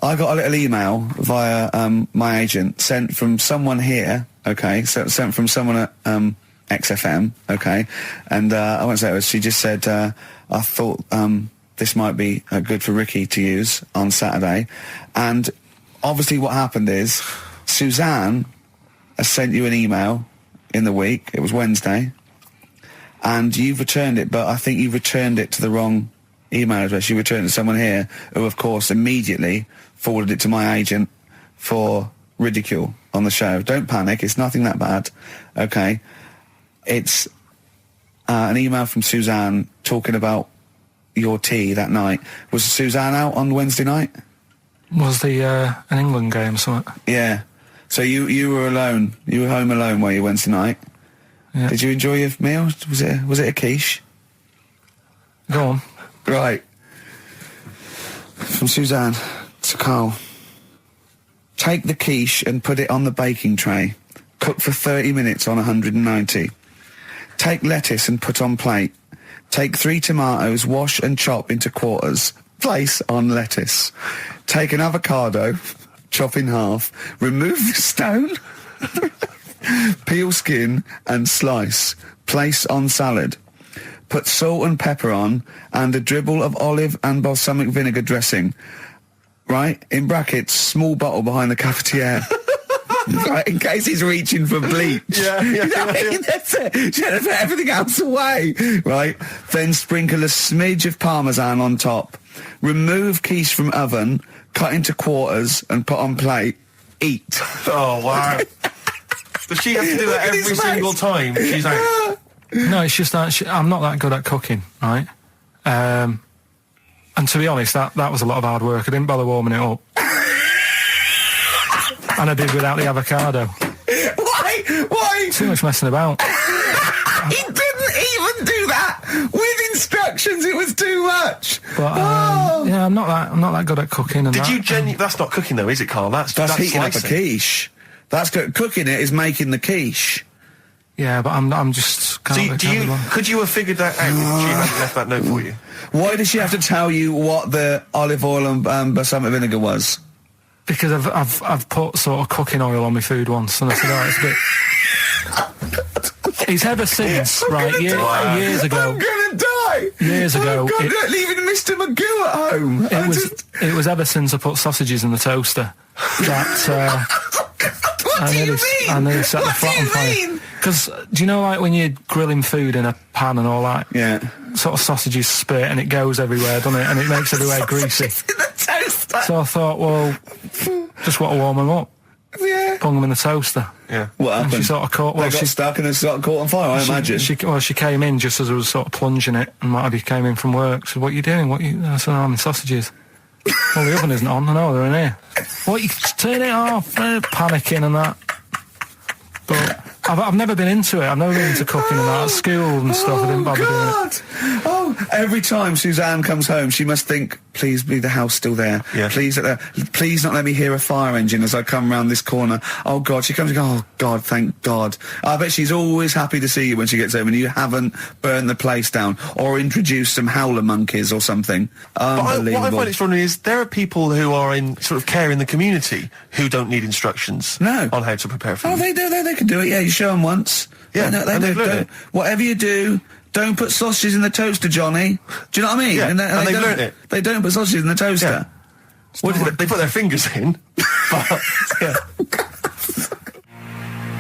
[SPEAKER 1] I got a little email via my agent sent from someone here, okay, so sent from someone at... XFM, okay, and I won't say it was. She just said, I thought this might be good for Ricky to use on Saturday, and obviously what happened is Suzanne has sent you an email in the week. It was Wednesday, and you've returned it, but I think you've returned it to the wrong email address. You returned it to someone here who, of course, immediately forwarded it to my agent for ridicule on the show. Don't panic; it's nothing that bad, okay. It's an email from Suzanne talking about your tea that night. Was Suzanne out on Wednesday night?
[SPEAKER 3] Was the an England game or something?
[SPEAKER 1] Yeah. So you were alone. You were home alone, were you, Wednesday night? Yeah. Did you enjoy your meal? Was it a quiche?
[SPEAKER 3] Go on.
[SPEAKER 1] Right. From Suzanne to Karl. Take the quiche and put it on the baking tray. Cook for 30 minutes on 190. Take lettuce and put on plate. Take 3 tomatoes, wash and chop into quarters. Place on lettuce. Take an avocado, chop in half. Remove the stone. Peel skin and slice. Place on salad. Put salt and pepper on and a dribble of olive and balsamic vinegar dressing. Right? In brackets, small bottle behind the cafetiere. Right, in case he's reaching for bleach.
[SPEAKER 2] Yeah.
[SPEAKER 1] That's it. Should have put everything else away. Right, then sprinkle a smidge of parmesan on top. Remove quiche from oven, cut into quarters and put on plate. Eat.
[SPEAKER 2] Oh, wow. Does she have to do that every single time she's out?
[SPEAKER 3] No, it's just that I'm not that good at cooking, right? And to be honest, that was a lot of hard work. I didn't bother warming it up. And I did without the avocado.
[SPEAKER 1] Why?
[SPEAKER 3] Too much messing about.
[SPEAKER 1] He didn't even do that with instructions. It was too much.
[SPEAKER 3] But yeah, I'm not that good at cooking. And
[SPEAKER 2] Did you That's not cooking though, is it, Karl? That's
[SPEAKER 1] heating up a
[SPEAKER 2] slicing.
[SPEAKER 1] quiche. That's cooking it is making the quiche.
[SPEAKER 3] Yeah, but I'm just Can't be bothered.
[SPEAKER 2] Could you have figured that out if she hadn't left that note for you?
[SPEAKER 1] Why does she have to tell you what the olive oil and balsamic vinegar was?
[SPEAKER 3] Because I've put sort of cooking oil on my food once, and I said, oh, it's a bit... It's ever since, years ago.
[SPEAKER 1] I'm gonna die!
[SPEAKER 3] Years ago...
[SPEAKER 1] God, leaving Mr. Magoo at home!
[SPEAKER 3] It was ever since I put sausages in the toaster that...
[SPEAKER 1] What do you mean?
[SPEAKER 3] I nearly set the flat on fire. Because, do you know, like, when you're grilling food in a pan and all that?
[SPEAKER 1] Yeah.
[SPEAKER 3] Sort of sausages spit and it goes everywhere, doesn't it? And it makes everywhere greasy.
[SPEAKER 1] In the toaster!
[SPEAKER 3] So I thought, well, just want to warm them up.
[SPEAKER 1] Yeah.
[SPEAKER 3] Bung them in the toaster.
[SPEAKER 2] Yeah.
[SPEAKER 1] What
[SPEAKER 3] And
[SPEAKER 1] happened?
[SPEAKER 3] she sort of caught...
[SPEAKER 1] They got stuck and they sort of caught on fire, I imagine.
[SPEAKER 3] She came in just as I was sort of plunging it, and Matty came in from work. She said, what are you doing? I said, I'm in sausages. Well, the oven isn't on. I know, they're in here. What, you turn it off? Panicking and that. But I've never been into it. I've never been into cooking and that. At school and stuff, I didn't bother doing it.
[SPEAKER 1] Oh, every time Suzanne comes home, she must think, please be the house still there.
[SPEAKER 2] Yeah.
[SPEAKER 1] Please not let me hear a fire engine as I come round this corner. Oh, God. She comes and goes, oh, God, thank God. I bet she's always happy to see you when she gets home and you haven't burned the place down or introduced some howler monkeys or something. Unbelievable.
[SPEAKER 2] What I find extraordinary is there are people who are in sort of care in the community who don't need instructions on how to prepare food.
[SPEAKER 1] Oh, they do. They can do it. Yeah, you show them once.
[SPEAKER 2] Yeah,
[SPEAKER 1] they
[SPEAKER 2] and they've learned
[SPEAKER 1] don't.
[SPEAKER 2] it.
[SPEAKER 1] Whatever you do, don't put sausages in the toaster, Johnny. Do you know what I mean?
[SPEAKER 2] Yeah, and they've
[SPEAKER 1] don't-
[SPEAKER 2] learnt it.
[SPEAKER 1] They don't put sausages in the toaster.
[SPEAKER 2] Yeah. They put their fingers in, but yeah.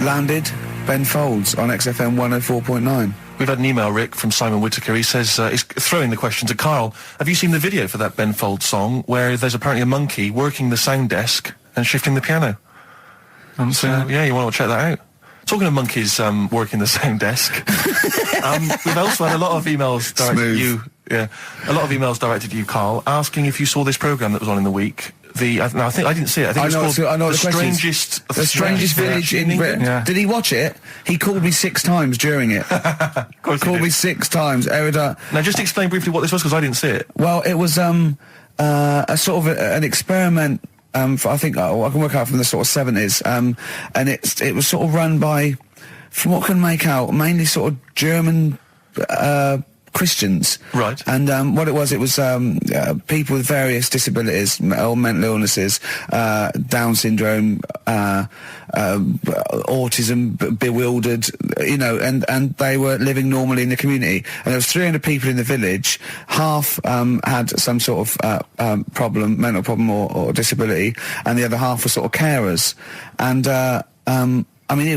[SPEAKER 1] Landed Ben Folds on XFM 104.9.
[SPEAKER 2] We've had an email, Rick, from Simon Whittaker. He says, he's throwing the question to Karl. Have you seen the video for that Ben Folds song where there's apparently a monkey working the sound desk and shifting the piano? So, yeah, you want to check that out. Talking of monkeys working the sound desk, we've also had a lot of emails directed to you. Yeah, a lot of emails directed to you, Karl, asking if you saw this programme that was on in the week. I didn't see it. I think it's called The Strangest
[SPEAKER 1] Village in Britain.
[SPEAKER 3] Yeah.
[SPEAKER 1] Did he watch it? He called me 6 times during it.
[SPEAKER 2] Of course he
[SPEAKER 1] Called
[SPEAKER 2] did.
[SPEAKER 1] me 6 times.
[SPEAKER 2] Now, just explain briefly what this was, because I didn't see it.
[SPEAKER 1] Well, it was a sort of an experiment. I think I can work out from the sort of 70s, and it was sort of run by, from what I can make out, mainly sort of German Christians.
[SPEAKER 2] Right.
[SPEAKER 1] And what it was people with various disabilities or mental illnesses, Down syndrome, autism, bewildered, and they were living normally in the community. And there was 300 people in the village. Half had some sort of problem, mental problem or disability, and the other half were sort of carers. And I mean, it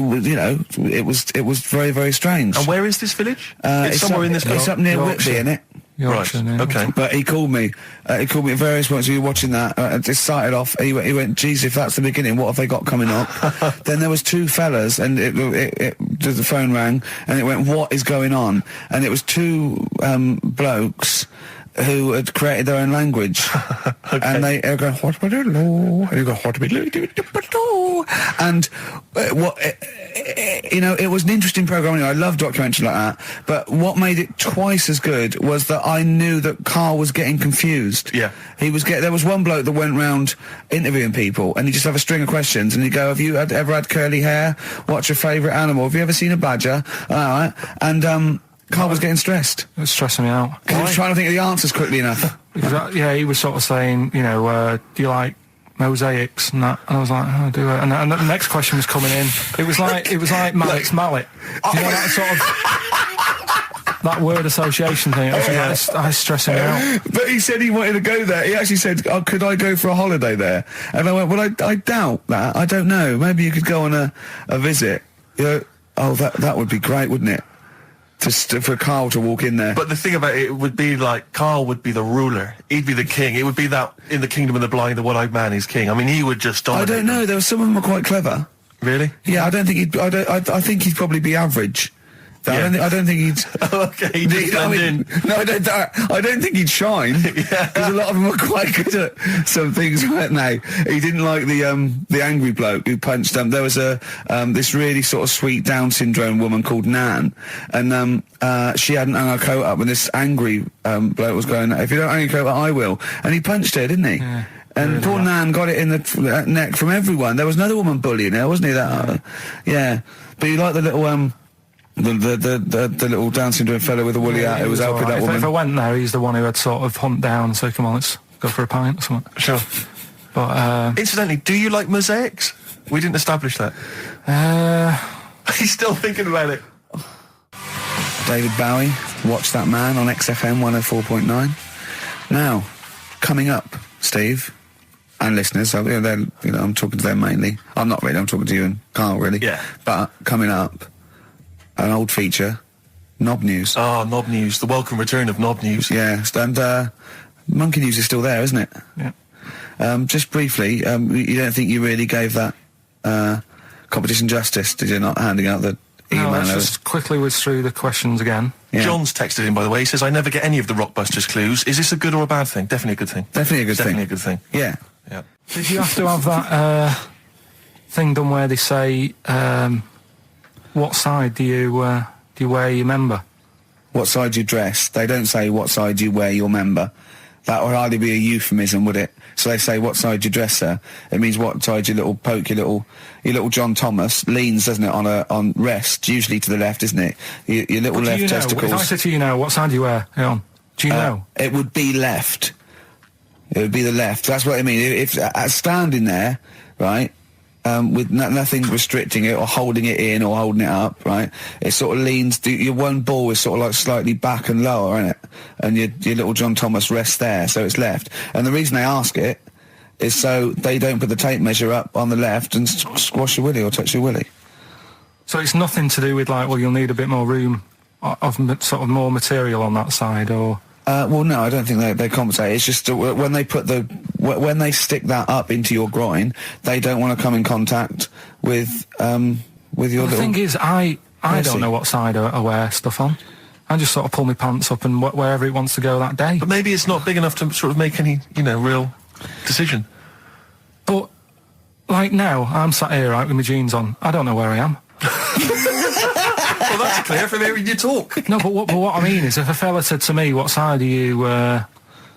[SPEAKER 1] was very, very strange.
[SPEAKER 2] And where is this village? It's somewhere in this.
[SPEAKER 1] It's up near Whitby, isn't it?
[SPEAKER 3] Yorkshire,
[SPEAKER 2] Right. Okay.
[SPEAKER 1] But he called me. He called me at various points. We were watching that. It just started off. He went, geez, if that's the beginning, what have they got coming up? Then there was 2 fellas, and the phone rang, and it went, what is going on? And it was 2 blokes who had created their own language.
[SPEAKER 2] Okay.
[SPEAKER 1] And they go, what and you go, and it was an interesting program. I love documentaries like that. But what made it twice as good was that I knew that Karl was getting confused.
[SPEAKER 2] Yeah.
[SPEAKER 1] There was one bloke that went round interviewing people, and he'd just have a string of questions, and he'd go, have you ever had curly hair? What's your favourite animal? Have you ever seen a badger? All right. And Karl was getting stressed.
[SPEAKER 3] It was stressing me out.
[SPEAKER 1] Because he was trying to think of the answers quickly enough.
[SPEAKER 3] He was sort of saying, do you like mosaics and that? And I was like, oh, do it. And the next question was coming in. It was like Mallet's mallet. Do you know that sort of that word association thing? I was stressing me out.
[SPEAKER 1] But he said he wanted to go there. He actually said, could I go for a holiday there? And I went, well, I doubt that. I don't know. Maybe you could go on a visit. That would be great, wouldn't it? For Karl to walk in there.
[SPEAKER 2] But the thing about it would be like Karl would be the ruler. He'd be the king. It would be that in the kingdom of the blind, the one-eyed man is king. I mean, he would just dominate.
[SPEAKER 1] I don't know. There were some of them were quite clever.
[SPEAKER 2] Really?
[SPEAKER 1] Yeah, I don't think he'd. I think he'd probably be average.
[SPEAKER 2] Yeah.
[SPEAKER 1] I don't think he'd.
[SPEAKER 2] Okay, he'd just blend in.
[SPEAKER 1] No, I don't think he'd shine.
[SPEAKER 2] Yeah.
[SPEAKER 1] Because a lot of them were quite good at some things, weren't they? He didn't like the angry bloke who punched them. There was this really sort of sweet Down syndrome woman called Nan, and she hadn't hung her coat up, and this angry bloke was going, if you don't hang your coat up, I will. And he punched her, didn't he? Yeah. And poor Nan got it in the neck from everyone. There was another woman bullying her, wasn't he? Yeah. But you like the little The little Down syndrome fellow with a woolly hat who was helping
[SPEAKER 3] alright.
[SPEAKER 1] that woman.
[SPEAKER 3] If I went there, he's the one who had sort of humped down and said, come on, let's go for a pint or something.
[SPEAKER 2] Sure.
[SPEAKER 3] But,
[SPEAKER 2] Incidentally, do you like mosaics? We didn't establish that. He's still thinking about it.
[SPEAKER 1] David Bowie, Watch That Man on XFM 104.9. Now, coming up, Steve, and listeners, so, I'm talking to them mainly. I'm not really, I'm talking to you and Carl, really.
[SPEAKER 2] Yeah.
[SPEAKER 1] But, coming up, an old feature, Knob News.
[SPEAKER 2] Oh, Knob News, the welcome return of Knob News.
[SPEAKER 1] Yeah, and Monkey News is still there, isn't it?
[SPEAKER 3] yeah.
[SPEAKER 1] Just briefly, you don't think you really gave that competition justice, did you, not handing out the email?
[SPEAKER 3] No, let's just quickly whiz through the questions again.
[SPEAKER 1] Yeah.
[SPEAKER 2] John's texted in, by the way. He says, I never get any of the Rockbusters clues. Is this a good or a bad thing? Definitely a good thing.
[SPEAKER 1] Definitely a good
[SPEAKER 2] Definitely
[SPEAKER 1] thing.
[SPEAKER 2] a good thing.
[SPEAKER 1] Yeah.
[SPEAKER 2] Yeah.
[SPEAKER 3] Did you have to have that thing done where they say, what side do you wear your member?
[SPEAKER 1] What side you dress. They don't say what side you wear your member. That would hardly be a euphemism, would it? So they say what side you dress, sir. It means what side your little John Thomas leans, doesn't it, on rest, usually to the left, isn't it? Your little
[SPEAKER 3] But do
[SPEAKER 1] left
[SPEAKER 3] you know,
[SPEAKER 1] testicles.
[SPEAKER 3] if I said to you now, what side do you wear it on? Do you know?
[SPEAKER 1] It would be left. It would be the left. That's what I mean. If standing there, right, with nothing restricting it or holding it in or holding it up, right, it sort of leans. Your one ball is sort of like slightly back and lower, isn't it? And your little John Thomas rests there, so it's left. And the reason they ask it is so they don't put the tape measure up on the left and squash your willy or touch your willy.
[SPEAKER 3] So it's nothing to do with like, well, you'll need a bit more room of sort of more material on that side, or...
[SPEAKER 1] Well, no, I don't think they compensate. It's just when they put when they stick that up into your groin, they don't want to come in contact with your little...
[SPEAKER 3] The thing is, I
[SPEAKER 1] Mercy.
[SPEAKER 3] don't know what side I wear stuff on. I just sort of pull my pants up and wherever it wants to go that day.
[SPEAKER 2] But maybe it's not big enough to sort of make any, real decision.
[SPEAKER 3] But, like now, I'm sat here, right, with my jeans on. I don't know where I am.
[SPEAKER 2] Well, that's clear from hearing you talk.
[SPEAKER 3] No, but what I mean is, if a fella said to me, what side are you,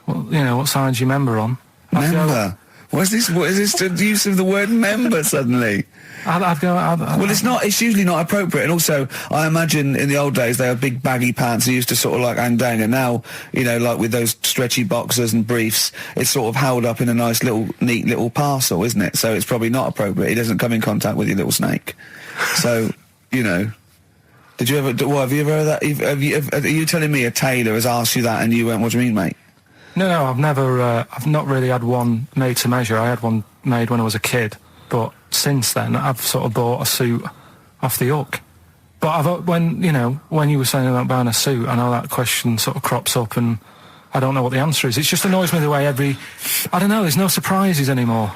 [SPEAKER 3] what side's your member on? I'd go-
[SPEAKER 1] Member? What is this the use of the word member suddenly?
[SPEAKER 3] I'd go...
[SPEAKER 1] Well, it's usually not appropriate. And also, I imagine in the old days they had big baggy pants that used to sort of like hang down. And now, like with those stretchy boxers and briefs, it's sort of held up in a nice neat little parcel, isn't it? So it's probably not appropriate. It doesn't come in contact with your little snake. So, did you ever, have you ever heard that? Are you telling me a tailor has asked you that and you went, what do you mean, mate?
[SPEAKER 3] No, I've never, I've not really had one made to measure. I had one made when I was a kid, but since then I've sort of bought a suit off the hook. But when you were saying about buying a suit, I know that question sort of crops up and I don't know what the answer is. It just annoys me the way I don't know, there's no surprises anymore.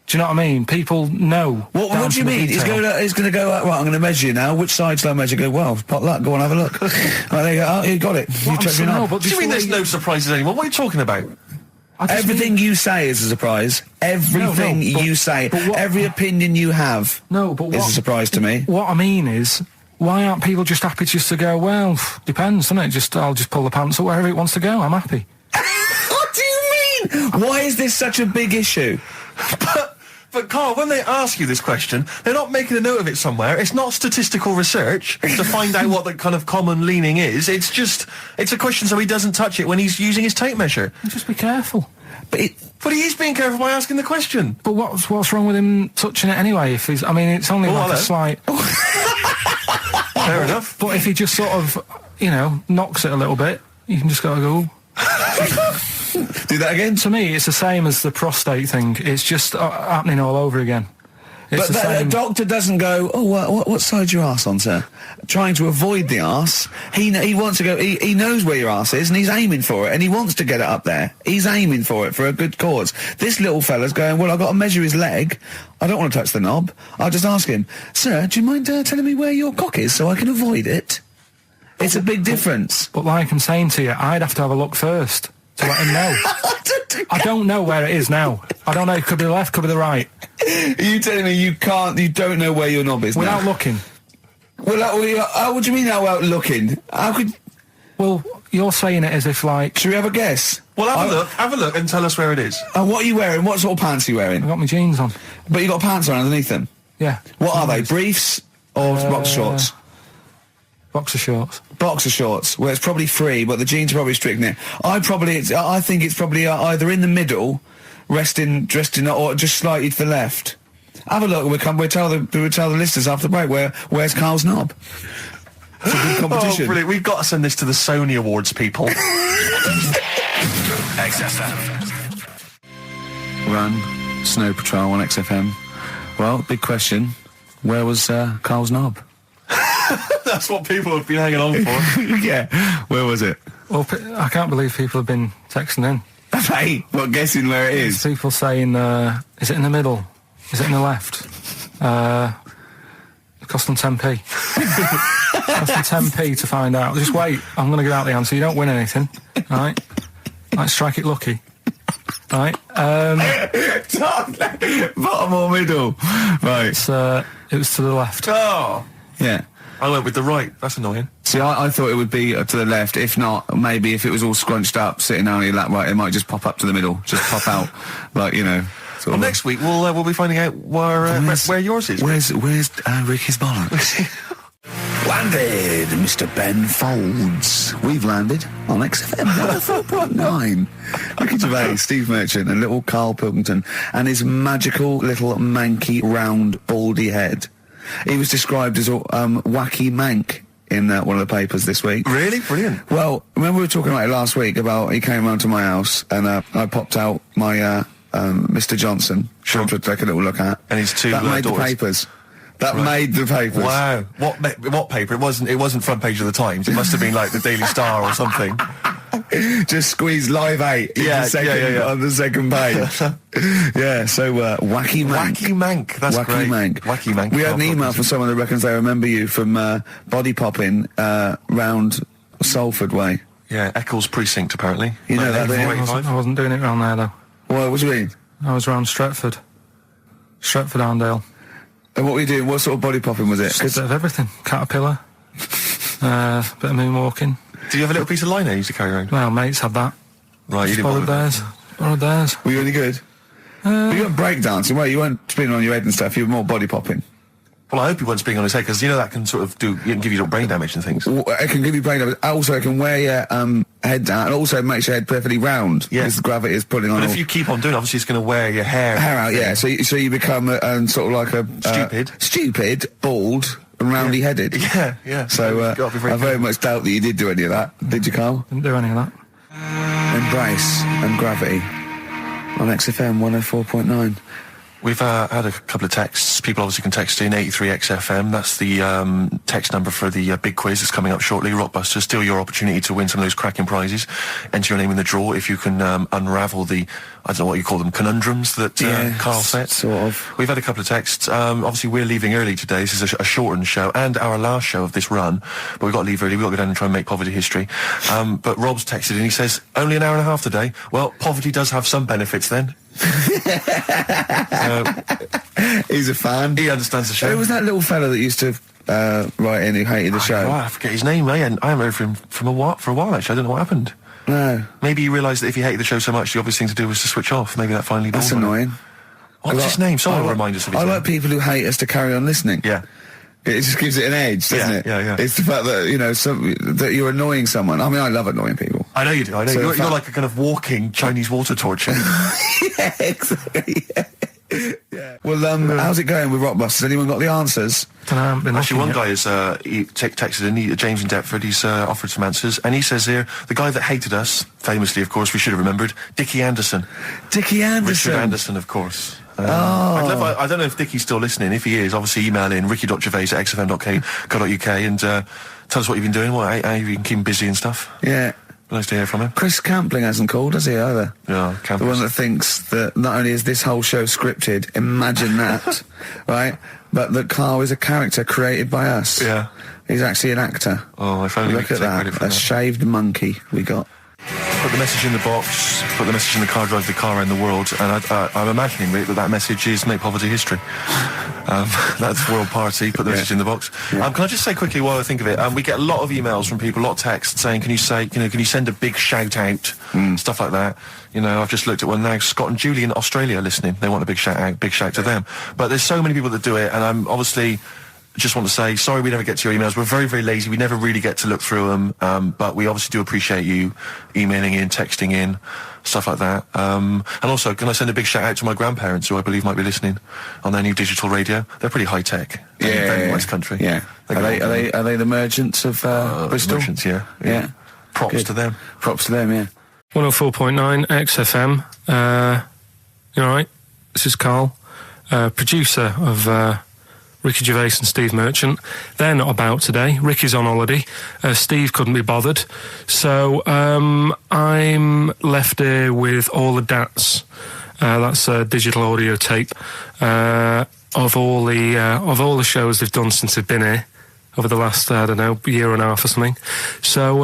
[SPEAKER 3] Do you know what I mean? People know.
[SPEAKER 1] What do you mean? He's going to go, right, I'm going to measure you now. Which side shall I measure? Go, well, pot luck, go on, have a look. Right, there you go. Oh, you got it. You checked me out.
[SPEAKER 2] What do you mean there's no surprises anymore? What are you talking about?
[SPEAKER 1] Everything you say is a surprise. Everything you say. Every opinion you have is a surprise to me.
[SPEAKER 3] What I mean is, why aren't people just happy just to go, well, depends, doesn't it? I'll just pull the pants up wherever it wants to go. I'm happy.
[SPEAKER 1] What do you mean? Why is this such a big issue?
[SPEAKER 2] But Carl, when they ask you this question, they're not making a note of it somewhere. It's not statistical research to find out what the kind of common leaning is. It's a question so he doesn't touch it when he's using his tape measure.
[SPEAKER 3] Just be careful.
[SPEAKER 2] But he is being careful by asking the question.
[SPEAKER 3] But what's wrong with him touching it anyway? If it's only like a slight...
[SPEAKER 2] Fair enough.
[SPEAKER 3] But if he just sort of, knocks it a little bit, you can just go...
[SPEAKER 1] Do that again?
[SPEAKER 3] To me, it's the same as the prostate thing. It's just happening all over again.
[SPEAKER 1] But the doctor doesn't go, oh, what side's your arse on, sir? Trying to avoid the arse. He wants to go, he knows where your arse is and he's aiming for it and he wants to get it up there. He's aiming for it for a good cause. This little fella's going, well, I've got to measure his leg. I don't want to touch the knob. I'll just ask him, sir, do you mind telling me where your cock is so I can avoid it? It's a big difference.
[SPEAKER 3] But like I'm saying to you, I'd have to have a look first to let him know. I don't know where it is now. I don't know. It could be the left, could be the right.
[SPEAKER 1] Are you telling me you don't know where your knob is
[SPEAKER 3] without
[SPEAKER 1] now?
[SPEAKER 3] looking?
[SPEAKER 1] Well, what do you mean without looking? How could...
[SPEAKER 3] Well, you're saying it as if like...
[SPEAKER 1] Should we have a guess?
[SPEAKER 2] Well, have a look and tell us where it is.
[SPEAKER 1] What are you wearing? What sort of pants are you wearing?
[SPEAKER 3] I've got my jeans on.
[SPEAKER 1] But you got pants on underneath them?
[SPEAKER 3] Yeah.
[SPEAKER 1] What are they? Briefs or box shorts?
[SPEAKER 3] Boxer shorts.
[SPEAKER 1] Boxer shorts, where it's probably free, but the jeans are probably restricting it. I think it's probably either in the middle, dressed in, or just slightly to the left. Have a look. We'll tell the listeners after the break where's Karl's knob. It's a good competition.
[SPEAKER 2] Oh, brilliant! We've got to send this to the Sony Awards people.
[SPEAKER 6] XFM.
[SPEAKER 1] Run, Snow Patrol on XFM. Well, big question. Where was Karl's knob?
[SPEAKER 2] That's what people have been hanging on for.
[SPEAKER 1] Yeah. Where was it?
[SPEAKER 3] Well, I can't believe people have been texting in.
[SPEAKER 1] Hey, what, guessing where it is?
[SPEAKER 3] People saying, is it in the middle? Is it in the left? It cost them 10p. It cost them 10p to find out. Just wait, I'm going to get out the answer. You don't win anything, right? Like, strike it lucky. Right?
[SPEAKER 1] Bottom or middle? Right.
[SPEAKER 3] It was to the left.
[SPEAKER 1] Oh! Yeah.
[SPEAKER 2] I went with the right. That's annoying.
[SPEAKER 1] See, I thought it would be to the left. If not, maybe if it was all scrunched up, sitting on your lap right, it might just pop up to the middle. Just pop out, like, you know.
[SPEAKER 2] Well, next week we'll be finding out where yours is.
[SPEAKER 1] Where's Ricky's bollocks? Landed, Mr. Ben Folds. We've landed on XFM 104.9. Ricky Gervais, Steve Merchant, and little Karl Pilkington, and his magical little manky, round, baldy head. He was described as a wacky mank in one of the papers this week.
[SPEAKER 2] Really? Brilliant.
[SPEAKER 1] Well, remember we were talking about it last week about he came round to my house and I popped out my Mr. Johnson,
[SPEAKER 2] Sure.
[SPEAKER 1] to take a little look at.
[SPEAKER 2] And his two
[SPEAKER 1] that made
[SPEAKER 2] daughters.
[SPEAKER 1] the papers. That made the papers.
[SPEAKER 2] Wow. What paper? It wasn't front page of the Times. It must have been like the Daily Star or something.
[SPEAKER 1] Just squeeze Live 8
[SPEAKER 2] Yeah,
[SPEAKER 1] on the second page. Yeah, so Wacky Mank.
[SPEAKER 2] Wacky Mank. That's
[SPEAKER 1] Wacky
[SPEAKER 2] great.
[SPEAKER 1] Mank.
[SPEAKER 2] Wacky Mank.
[SPEAKER 1] We had an email from someone that reckons they remember you from body popping round Salford Way.
[SPEAKER 2] Yeah, Eccles Precinct, apparently.
[SPEAKER 1] You know that, don't you?
[SPEAKER 3] I wasn't doing it round there, though.
[SPEAKER 1] What do you mean?
[SPEAKER 3] I was round Stretford. Stretford-Arndale.
[SPEAKER 1] And what were you doing? What sort of body popping was it?
[SPEAKER 3] Just a bit of everything. Caterpillar. Bit of moonwalking.
[SPEAKER 2] Do you have a little piece of line you used to carry around?
[SPEAKER 3] Well, mates had that.
[SPEAKER 2] Right, you didn't
[SPEAKER 3] Borrowed
[SPEAKER 2] bother.
[SPEAKER 3] theirs. Borrowed theirs.
[SPEAKER 1] Were you any good? But you weren't breakdancing, well, you weren't spinning on your head and stuff, you were more body popping.
[SPEAKER 2] Well, I hope he wasn't spinning on his head, because you know that can sort of give you little brain damage and things.
[SPEAKER 1] It can give you brain damage. Also, it can wear your head down, and also makes your head perfectly round.
[SPEAKER 2] Yeah.
[SPEAKER 1] Because the gravity is pulling on.
[SPEAKER 2] But if you keep on doing it, obviously it's going to wear your hair
[SPEAKER 1] out, yeah. So you become sort of like a stupid, bald, and roundy-headed.
[SPEAKER 2] Yeah.
[SPEAKER 1] So
[SPEAKER 2] You've got to be very
[SPEAKER 1] I very much doubt that you did do any of that. Did you, Karl?
[SPEAKER 3] Didn't do any of that.
[SPEAKER 1] Embrace and Gravity on XFM 104.9.
[SPEAKER 2] We've had a couple of texts. People obviously can text in 83XFM. That's the text number for the big quiz that's coming up shortly. Rockbusters, still your opportunity to win some of those cracking prizes. Enter your name in the draw if you can unravel the, I don't know what you call them, conundrums that Karl set.
[SPEAKER 1] Sort of.
[SPEAKER 2] We've had a couple of texts. Obviously, we're leaving early today. This is a shortened show and our last show of this run. But we've got to leave early. We've got to go down and try and make poverty history. But Rob's texted and he says, only an hour and a half today. Well, poverty does have some benefits then.
[SPEAKER 1] He's a fan.
[SPEAKER 2] He understands the show.
[SPEAKER 1] Who was that little fella that used to write in who hated the show?
[SPEAKER 2] Oh, I forget his name. I haven't heard from him for a while, actually. I don't know what happened.
[SPEAKER 1] No.
[SPEAKER 2] Maybe he realised that if he hated the show so much, the obvious thing to do was to switch off. Maybe that finally dawned
[SPEAKER 1] That's
[SPEAKER 2] on him.
[SPEAKER 1] annoying.
[SPEAKER 2] What's his name? Someone will remind us of his
[SPEAKER 1] I
[SPEAKER 2] name.
[SPEAKER 1] like people who hate us to carry on listening.
[SPEAKER 2] Yeah.
[SPEAKER 1] It just gives it an edge, doesn't it?
[SPEAKER 2] Yeah.
[SPEAKER 1] It's the fact that, that you're annoying someone. I mean, I love annoying people.
[SPEAKER 2] I know you do. I know.
[SPEAKER 1] So
[SPEAKER 2] You're like a kind of walking Chinese water torture.
[SPEAKER 1] Yeah, exactly. Yeah. Well, how's it going with Rockbusters? Anyone got the answers?
[SPEAKER 2] Actually, one guy has texted in, James in Deptford, he's offered some answers, and he says here, the guy that hated us, famously, of course, we should have remembered, Dickie Anderson.
[SPEAKER 1] Dickie Anderson?
[SPEAKER 2] Richard Anderson, of course. I don't know if Dickie's still listening. If he is, obviously email in ricky.gervais@xfm.co.uk and tell us what you've been doing, how you've been keeping busy and stuff.
[SPEAKER 1] Yeah.
[SPEAKER 2] Nice to hear from him.
[SPEAKER 1] Chris Campling hasn't called, has he, either?
[SPEAKER 2] Yeah,
[SPEAKER 1] The one that thinks that not only is this whole show scripted, imagine that, right, but that Karl is a character created by us.
[SPEAKER 2] Yeah.
[SPEAKER 1] He's actually an actor.
[SPEAKER 2] Oh, if only we
[SPEAKER 1] Look
[SPEAKER 2] could
[SPEAKER 1] at
[SPEAKER 2] take credit
[SPEAKER 1] that,
[SPEAKER 2] for
[SPEAKER 1] a
[SPEAKER 2] that.
[SPEAKER 1] shaved monkey we got.
[SPEAKER 2] Put the message in the box, put the message in the car, drive the car around the world, and I'm imagining that message is make poverty history. That's World Party, put the message in the box.
[SPEAKER 1] Yeah.
[SPEAKER 2] Can I just say quickly while I think of it, we get a lot of emails from people, a lot of texts saying, can you send a big shout out, stuff like that. I've just looked at one now, Scott and Julie in Australia listening, they want a big shout out, big shout to them. But there's so many people that do it, and I'm obviously just want to say, sorry we never get to your emails. We're very, very lazy. We never really get to look through them. But we obviously do appreciate you emailing in, texting in, stuff like that. And also, can I send a big shout out to my grandparents, who I believe might be listening on their new digital radio? They're pretty high tech. Very nice country.
[SPEAKER 1] Yeah. Are they the merchants of Bristol?
[SPEAKER 2] Merchants, yeah. Props
[SPEAKER 1] Good.
[SPEAKER 2] to them.
[SPEAKER 1] Props to them, yeah.
[SPEAKER 3] 104.9 XFM. You all right? This is Karl, producer of Ricky Gervais and Steve Merchant. They're not about today. Ricky's on holiday. Steve couldn't be bothered. So I'm left here with all the DATs. That's a digital audio tape of all the shows they've done since they've been here over the last, I don't know, year and a half or something. So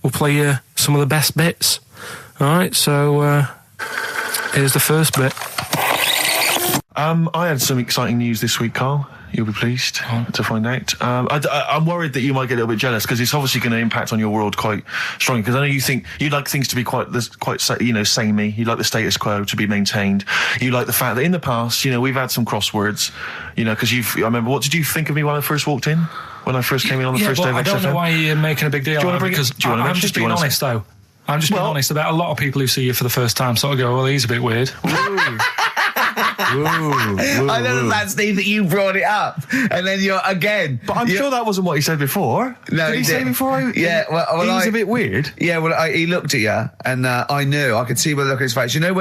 [SPEAKER 3] we'll play you some of the best bits. All right, so here's the first bit.
[SPEAKER 2] I had some exciting news this week, Karl. You'll be pleased to find out. I'm worried that you might get a little bit jealous, because it's obviously going to impact on your world quite strongly. Because I know you think you'd like things to be quite samey. You like the status quo to be maintained. You like the fact that in the past, we've had some crosswords. Because I remember, what did you think of me when I first walked in? When I first came in on the first day of XFM?
[SPEAKER 3] I don't know why you're making a big deal out of it, because I'm just being honest, though. I'm just being honest about a lot of people who see you for the first time sort of go, well, he's a bit weird.
[SPEAKER 1] I know that, Steve, that you brought it up, and then you're again.
[SPEAKER 2] But I'm sure that wasn't what he said before.
[SPEAKER 1] No,
[SPEAKER 2] did he say before?
[SPEAKER 1] Yeah, well,
[SPEAKER 2] he's a bit weird.
[SPEAKER 1] Yeah, well, he looked at you, and I knew, I could see by the look on his face. You know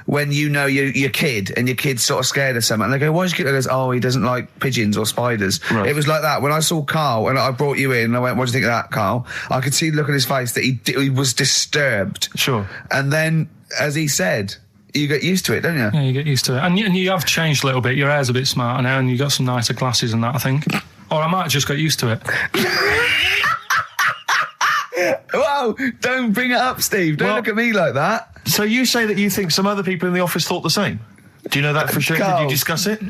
[SPEAKER 1] when you know your kid, and your kid's sort of scared of something, and they go, "Why's your kid?" He goes, "Oh, he doesn't like pigeons or spiders."
[SPEAKER 2] Right.
[SPEAKER 1] It was like that when I saw Karl, and I brought you in, and I went, "What do you think of that, Karl?" I could see the look on his face that he was disturbed.
[SPEAKER 2] Sure.
[SPEAKER 1] And then, as he said, you get used to it, don't you?
[SPEAKER 3] Yeah, you get used to it. And you have changed a little bit. Your hair's a bit smarter now, and you got some nicer glasses and that, I think. Or I might have just got used to it.
[SPEAKER 1] Whoa, don't bring it up, Steve. Don't look at me like that.
[SPEAKER 2] So you say that you think some other people in the office thought the same? Do you know that for sure?
[SPEAKER 1] Karl.
[SPEAKER 2] Did you discuss it?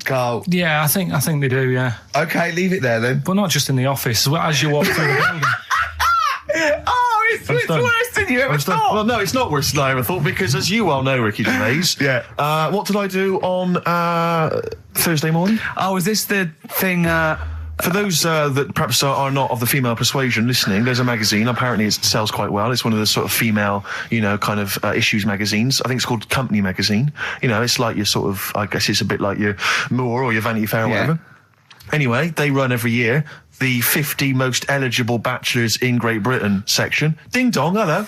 [SPEAKER 1] Karl.
[SPEAKER 3] Yeah, I think they do, yeah.
[SPEAKER 1] Okay, leave it there then.
[SPEAKER 3] But not just in the office, as you walk through the building.
[SPEAKER 1] Oh, it's worse than you ever thought.
[SPEAKER 2] Well, no, it's not worse than I ever thought, because as you well know, Ricky Gervais, what did I do on Thursday morning?
[SPEAKER 1] Oh, is this the thing...
[SPEAKER 2] For those that perhaps are not of the female persuasion listening, there's a magazine. Apparently it sells quite well. It's one of the sort of female, kind of issues magazines. I think it's called Company Magazine. It's like your sort of, I guess it's a bit like your Moore or your Vanity Fair or whatever. Anyway, they run every year the 50 most eligible bachelors in Great Britain section. Ding dong, hello.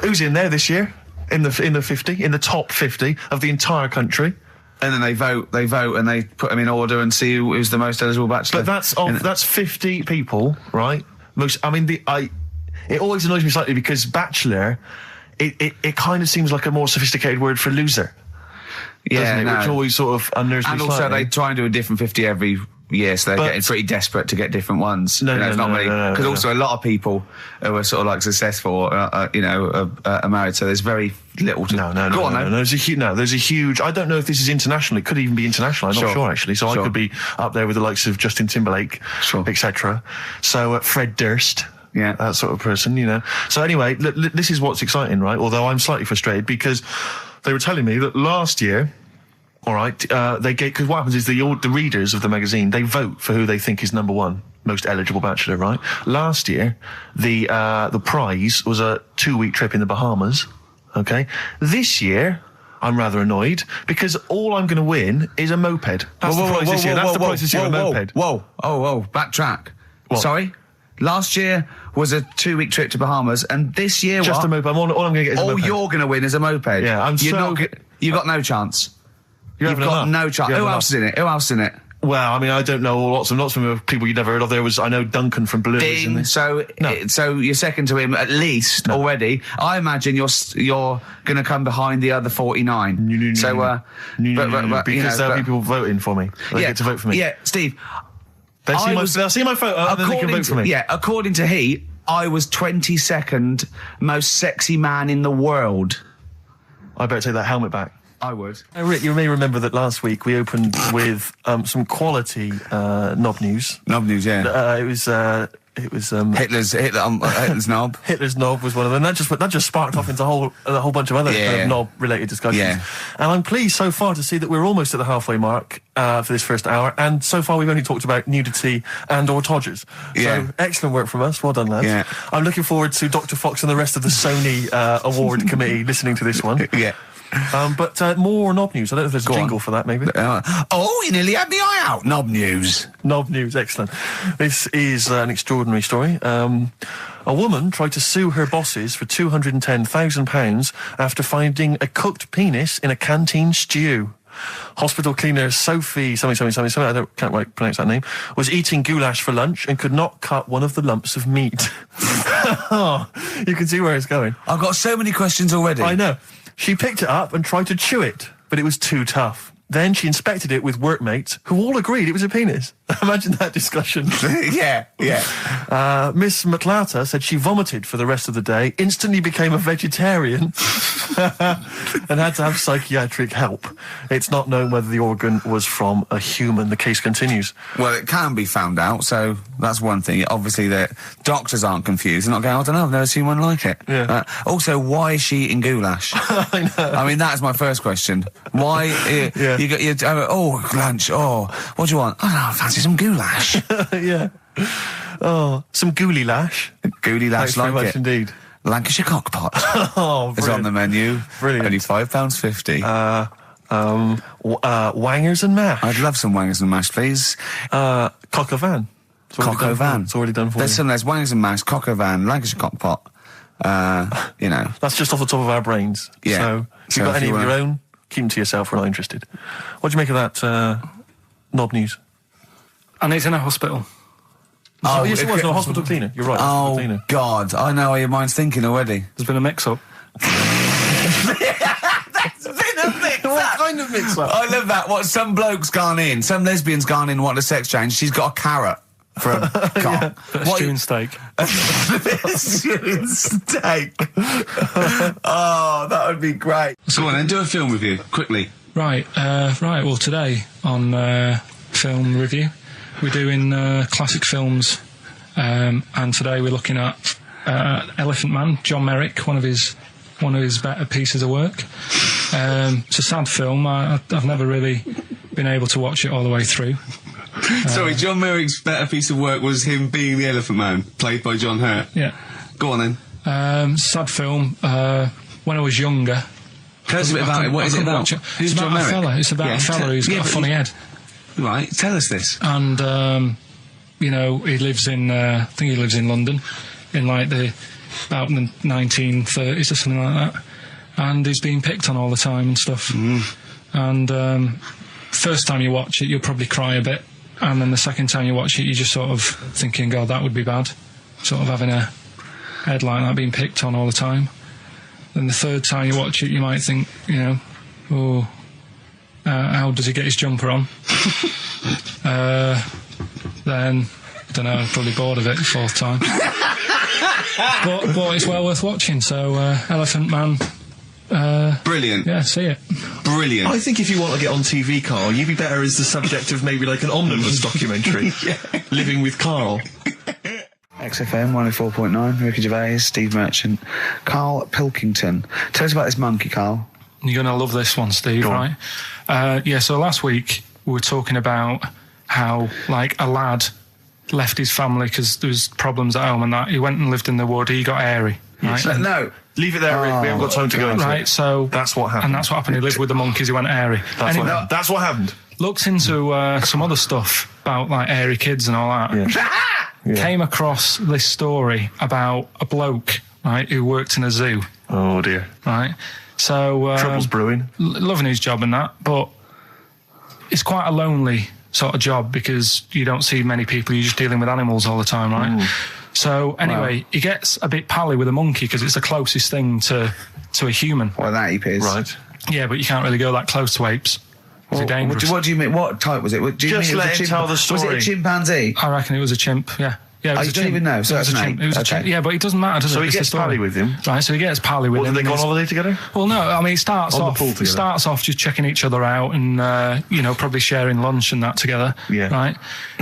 [SPEAKER 2] Who's in there this year? In the 50, in the top 50 of the entire country.
[SPEAKER 1] And then they vote, and they put them in order and see who's the most eligible bachelor.
[SPEAKER 2] But that's 50 people, right? It always annoys me slightly, because bachelor, it kind of seems like a more sophisticated word for loser.
[SPEAKER 1] Yeah,
[SPEAKER 2] doesn't it? Which always sort of unnerves me
[SPEAKER 1] slightly. And also they try and do a different 50 every year, so they're getting pretty desperate to get different ones.
[SPEAKER 2] No,
[SPEAKER 1] because also a lot of people who are sort of like successful, are married, so there's very little to...
[SPEAKER 2] No. There's a huge... I don't know if this is international. It could even be international. I'm not sure, actually. So I could be up there with the likes of Justin Timberlake, etc. So Fred Durst...
[SPEAKER 1] Yeah,
[SPEAKER 2] that sort of person, So anyway, this is what's exciting, right? Although I'm slightly frustrated, because they were telling me that last year... All right, because what happens is the readers of the magazine, they vote for who they think is number one most eligible bachelor, right? Last year, the prize was a 2-week trip in the Bahamas. Okay, this year I'm rather annoyed, because all I'm going to win is a moped. That's the prize this year. That's the prize this year, a moped.
[SPEAKER 1] Whoa, backtrack.
[SPEAKER 2] What?
[SPEAKER 1] Sorry. Last year was a 2-week trip to Bahamas, and this year
[SPEAKER 2] just a moped. All I'm going to get is a moped.
[SPEAKER 1] All you're going to win is a moped.
[SPEAKER 2] Yeah,
[SPEAKER 1] you got no chance.
[SPEAKER 2] You've
[SPEAKER 1] got no chance. Who else is in it?
[SPEAKER 2] Well, I mean, I don't know lots of people you'd never heard of. I know Duncan from Blue.
[SPEAKER 1] Ding. So you're second to him at least already. I imagine you're going to come behind the other 49.
[SPEAKER 2] Because there are people voting for me. They get to vote for me.
[SPEAKER 1] Yeah, Steve.
[SPEAKER 2] They'll see my photo and then they can vote for me.
[SPEAKER 1] Yeah, according to Heat, I was 22nd most sexy man in the world.
[SPEAKER 2] I better take that helmet back.
[SPEAKER 1] I would.
[SPEAKER 2] Rick, you may remember that last week we opened with some quality knob news.
[SPEAKER 1] Knob news, yeah.
[SPEAKER 2] It It was
[SPEAKER 1] Hitler's knob.
[SPEAKER 2] Hitler's knob was one of them. That just sparked off into a whole bunch of other kind of knob-related discussions.
[SPEAKER 1] Yeah.
[SPEAKER 2] And I'm pleased so far to see that we're almost at the halfway mark for this first hour. And so far we've only talked about nudity and/or todgers.
[SPEAKER 1] Yeah.
[SPEAKER 2] So excellent work from us. Well done, lads.
[SPEAKER 1] Yeah.
[SPEAKER 2] I'm looking forward to Dr. Fox and the rest of the Sony award committee listening to this one.
[SPEAKER 1] Yeah.
[SPEAKER 2] But more knob news. I don't know if there's a jingle for that, maybe.
[SPEAKER 1] You nearly had the eye out. Knob news.
[SPEAKER 2] Knob news, excellent. This is an extraordinary story. A woman tried to sue her bosses for £210,000 after finding a cooked penis in a canteen stew. Hospital cleaner Sophie something, I can't quite pronounce that name, was eating goulash for lunch and could not cut one of the lumps of meat. You can see where it's going.
[SPEAKER 1] I've got so many questions already.
[SPEAKER 2] I know. She picked it up and tried to chew it, but it was too tough. Then she inspected it with workmates, who all agreed it was a penis. Imagine that discussion.
[SPEAKER 1] Yeah.
[SPEAKER 2] Miss McLata said she vomited for the rest of the day, instantly became a vegetarian, and had to have psychiatric help. It's not known whether the organ was from a human. The case continues.
[SPEAKER 1] Well, it can be found out, so that's one thing. Obviously, the doctors aren't confused. They're not going, I don't know, I've never seen one like it.
[SPEAKER 2] Yeah.
[SPEAKER 1] Also, why is she eating goulash?
[SPEAKER 2] I know.
[SPEAKER 1] I mean, that's my first question. Why?
[SPEAKER 2] Yeah.
[SPEAKER 1] Lunch. What do you want? I don't know, I fancy some goulash.
[SPEAKER 2] Yeah. Oh, some gooly lash.
[SPEAKER 1] Gooly lash,
[SPEAKER 2] Thanks very
[SPEAKER 1] like
[SPEAKER 2] much
[SPEAKER 1] it.
[SPEAKER 2] indeed.
[SPEAKER 1] Lancashire cockpot
[SPEAKER 2] Oh,
[SPEAKER 1] is on the menu.
[SPEAKER 2] Brilliant.
[SPEAKER 1] Only £5.50.
[SPEAKER 2] Wangers and mash.
[SPEAKER 1] I'd love some wangers and mash, please.
[SPEAKER 2] Cock o' van.
[SPEAKER 1] Cock o' van.
[SPEAKER 2] It's already done for
[SPEAKER 1] There's
[SPEAKER 2] you.
[SPEAKER 1] some. There's wangers and mash, cock o' van, Lancashire cockpot.
[SPEAKER 2] That's just off the top of our brains.
[SPEAKER 1] Yeah.
[SPEAKER 2] So if
[SPEAKER 1] So
[SPEAKER 2] you've got
[SPEAKER 1] if
[SPEAKER 2] any
[SPEAKER 1] you
[SPEAKER 2] of your
[SPEAKER 1] wanna-
[SPEAKER 2] own, keep them to yourself. We're not interested. What do you make of that knob news?
[SPEAKER 3] And it's in a hospital.
[SPEAKER 2] Oh, yes, it was. No, hospital cleaner. You're right. Hospital
[SPEAKER 1] Oh,
[SPEAKER 2] cleaner.
[SPEAKER 1] God. I know how your mind's thinking already.
[SPEAKER 3] There's been a mix-up.
[SPEAKER 2] What kind of mix-up?
[SPEAKER 1] I love that. What, some bloke's gone in, some lesbian's gone in, want a sex change. She's got a carrot for a cock.
[SPEAKER 3] Bit of stew and steak.
[SPEAKER 1] Stewing steak. Oh, that would be great. So on then, do a film review, quickly.
[SPEAKER 3] Right. Well, today on film review, we're doing classic films, and today we're looking at Elephant Man, John Merrick, one of his better pieces of work. It's a sad film. I've never really been able to watch it all the way through.
[SPEAKER 6] Sorry, John Merrick's better piece of work was him being the Elephant Man, played by John Hurt.
[SPEAKER 3] Yeah.
[SPEAKER 6] Go on then.
[SPEAKER 3] Sad film. When I was younger.
[SPEAKER 6] Tell us a bit about it. What is it about? Who's
[SPEAKER 3] It's
[SPEAKER 6] John
[SPEAKER 3] about a
[SPEAKER 6] Merrick?
[SPEAKER 3] fella. It's about a fella who's got a funny head.
[SPEAKER 6] Right, tell us this.
[SPEAKER 3] And, he lives in, I think he lives in London, in like about the 1930s or something like that. And he's being picked on all the time and stuff. And first time you watch it, you'll probably cry a bit. And then the second time you watch it, you're just sort of thinking, God, that would be bad. Sort of having a head like that being picked on all the time. Then the third time you watch it, you might think, how does he get his jumper on? Then, I don't know, I'm probably bored of it the fourth time. but it's well worth watching, so Elephant Man.
[SPEAKER 6] Brilliant.
[SPEAKER 3] Yeah, see it.
[SPEAKER 6] Brilliant.
[SPEAKER 2] I think if you want to get on TV, Carl, you'd be better as the subject of maybe like an omnibus documentary. Living with Carl.
[SPEAKER 1] XFM 104.9, Ricky Gervais, Steve Merchant, Karl Pilkington. Tell us about this monkey, Carl.
[SPEAKER 3] You're going to love this one, Steve, right? So last week we were talking about how, like, a lad left his family because there was problems at home and that. He went and lived in the wood. He got airy. Right?
[SPEAKER 1] No.
[SPEAKER 2] Leave it there, Rick. We haven't got time to go into
[SPEAKER 3] Right,
[SPEAKER 2] it.
[SPEAKER 3] so...
[SPEAKER 2] That's what happened.
[SPEAKER 3] And that's what happened. He lived with the monkeys. He went airy.
[SPEAKER 2] That's what happened.
[SPEAKER 3] Looked into some other stuff about, like, airy kids and all that.
[SPEAKER 2] Yeah.
[SPEAKER 3] Came across this story about a bloke, right, who worked in a zoo.
[SPEAKER 2] Oh, dear.
[SPEAKER 3] Right? So...
[SPEAKER 2] Trouble's brewing.
[SPEAKER 3] Loving his job and that, but it's quite a lonely sort of job because you don't see many people. You're just dealing with animals all the time, right? So anyway, he gets a bit pally with a monkey because it's the closest thing to a human.
[SPEAKER 1] Well, that ape is.
[SPEAKER 2] Right.
[SPEAKER 3] Yeah, but you can't really go that close to apes. They're dangerous.
[SPEAKER 1] What do you mean? What type was it? Do you
[SPEAKER 2] Just
[SPEAKER 1] mean it was
[SPEAKER 2] let
[SPEAKER 1] a
[SPEAKER 2] him tell the
[SPEAKER 1] Was it
[SPEAKER 2] story.
[SPEAKER 1] a chimpanzee?
[SPEAKER 3] I reckon it was a chimp, yeah. Yeah, it was
[SPEAKER 1] you
[SPEAKER 3] a
[SPEAKER 1] don't
[SPEAKER 3] chimp.
[SPEAKER 1] even know, so
[SPEAKER 3] It was
[SPEAKER 1] that's
[SPEAKER 3] a
[SPEAKER 1] an
[SPEAKER 3] chimp.
[SPEAKER 1] ape.
[SPEAKER 3] It was a
[SPEAKER 1] Okay.
[SPEAKER 3] chimp. Yeah, but he doesn't matter, does
[SPEAKER 2] So
[SPEAKER 3] it?
[SPEAKER 2] he
[SPEAKER 3] It's the
[SPEAKER 2] gets
[SPEAKER 3] story.
[SPEAKER 2] pally with him.
[SPEAKER 3] Right, so he gets pally with
[SPEAKER 2] What,
[SPEAKER 3] him.
[SPEAKER 2] did they go on
[SPEAKER 3] and
[SPEAKER 2] holiday together?
[SPEAKER 3] Well, no, I mean, he starts
[SPEAKER 2] On the
[SPEAKER 3] off.
[SPEAKER 2] pool
[SPEAKER 3] He
[SPEAKER 2] together.
[SPEAKER 3] starts off just checking each other out and probably sharing lunch and that together.
[SPEAKER 2] Yeah.
[SPEAKER 3] Right.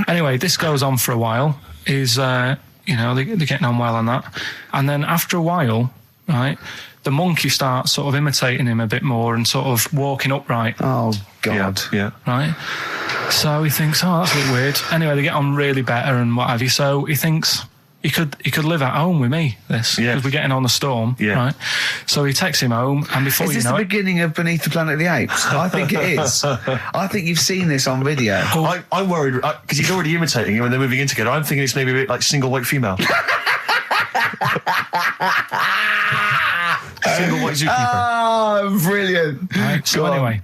[SPEAKER 3] Anyway, this goes on for a while. He's you know, they're getting on well on that. And then after a while, right, the monkey starts sort of imitating him a bit more and sort of walking upright.
[SPEAKER 1] Oh, God.
[SPEAKER 2] Yeah.
[SPEAKER 3] Right? So he thinks, oh, that's a bit weird. Anyway, they get on really better and what have you. So he thinks he could live at home with me, this, because we're getting on the storm, right? So he takes him home, and before
[SPEAKER 1] you know... Is this the beginning of Beneath the Planet of the Apes? I think it is. I think you've seen this on video.
[SPEAKER 2] I'm worried, because he's already imitating him and they're moving in together. I'm thinking it's maybe a bit like Single White Female. Single White Zookeeper.
[SPEAKER 1] Oh, brilliant.
[SPEAKER 3] Right, so anyway...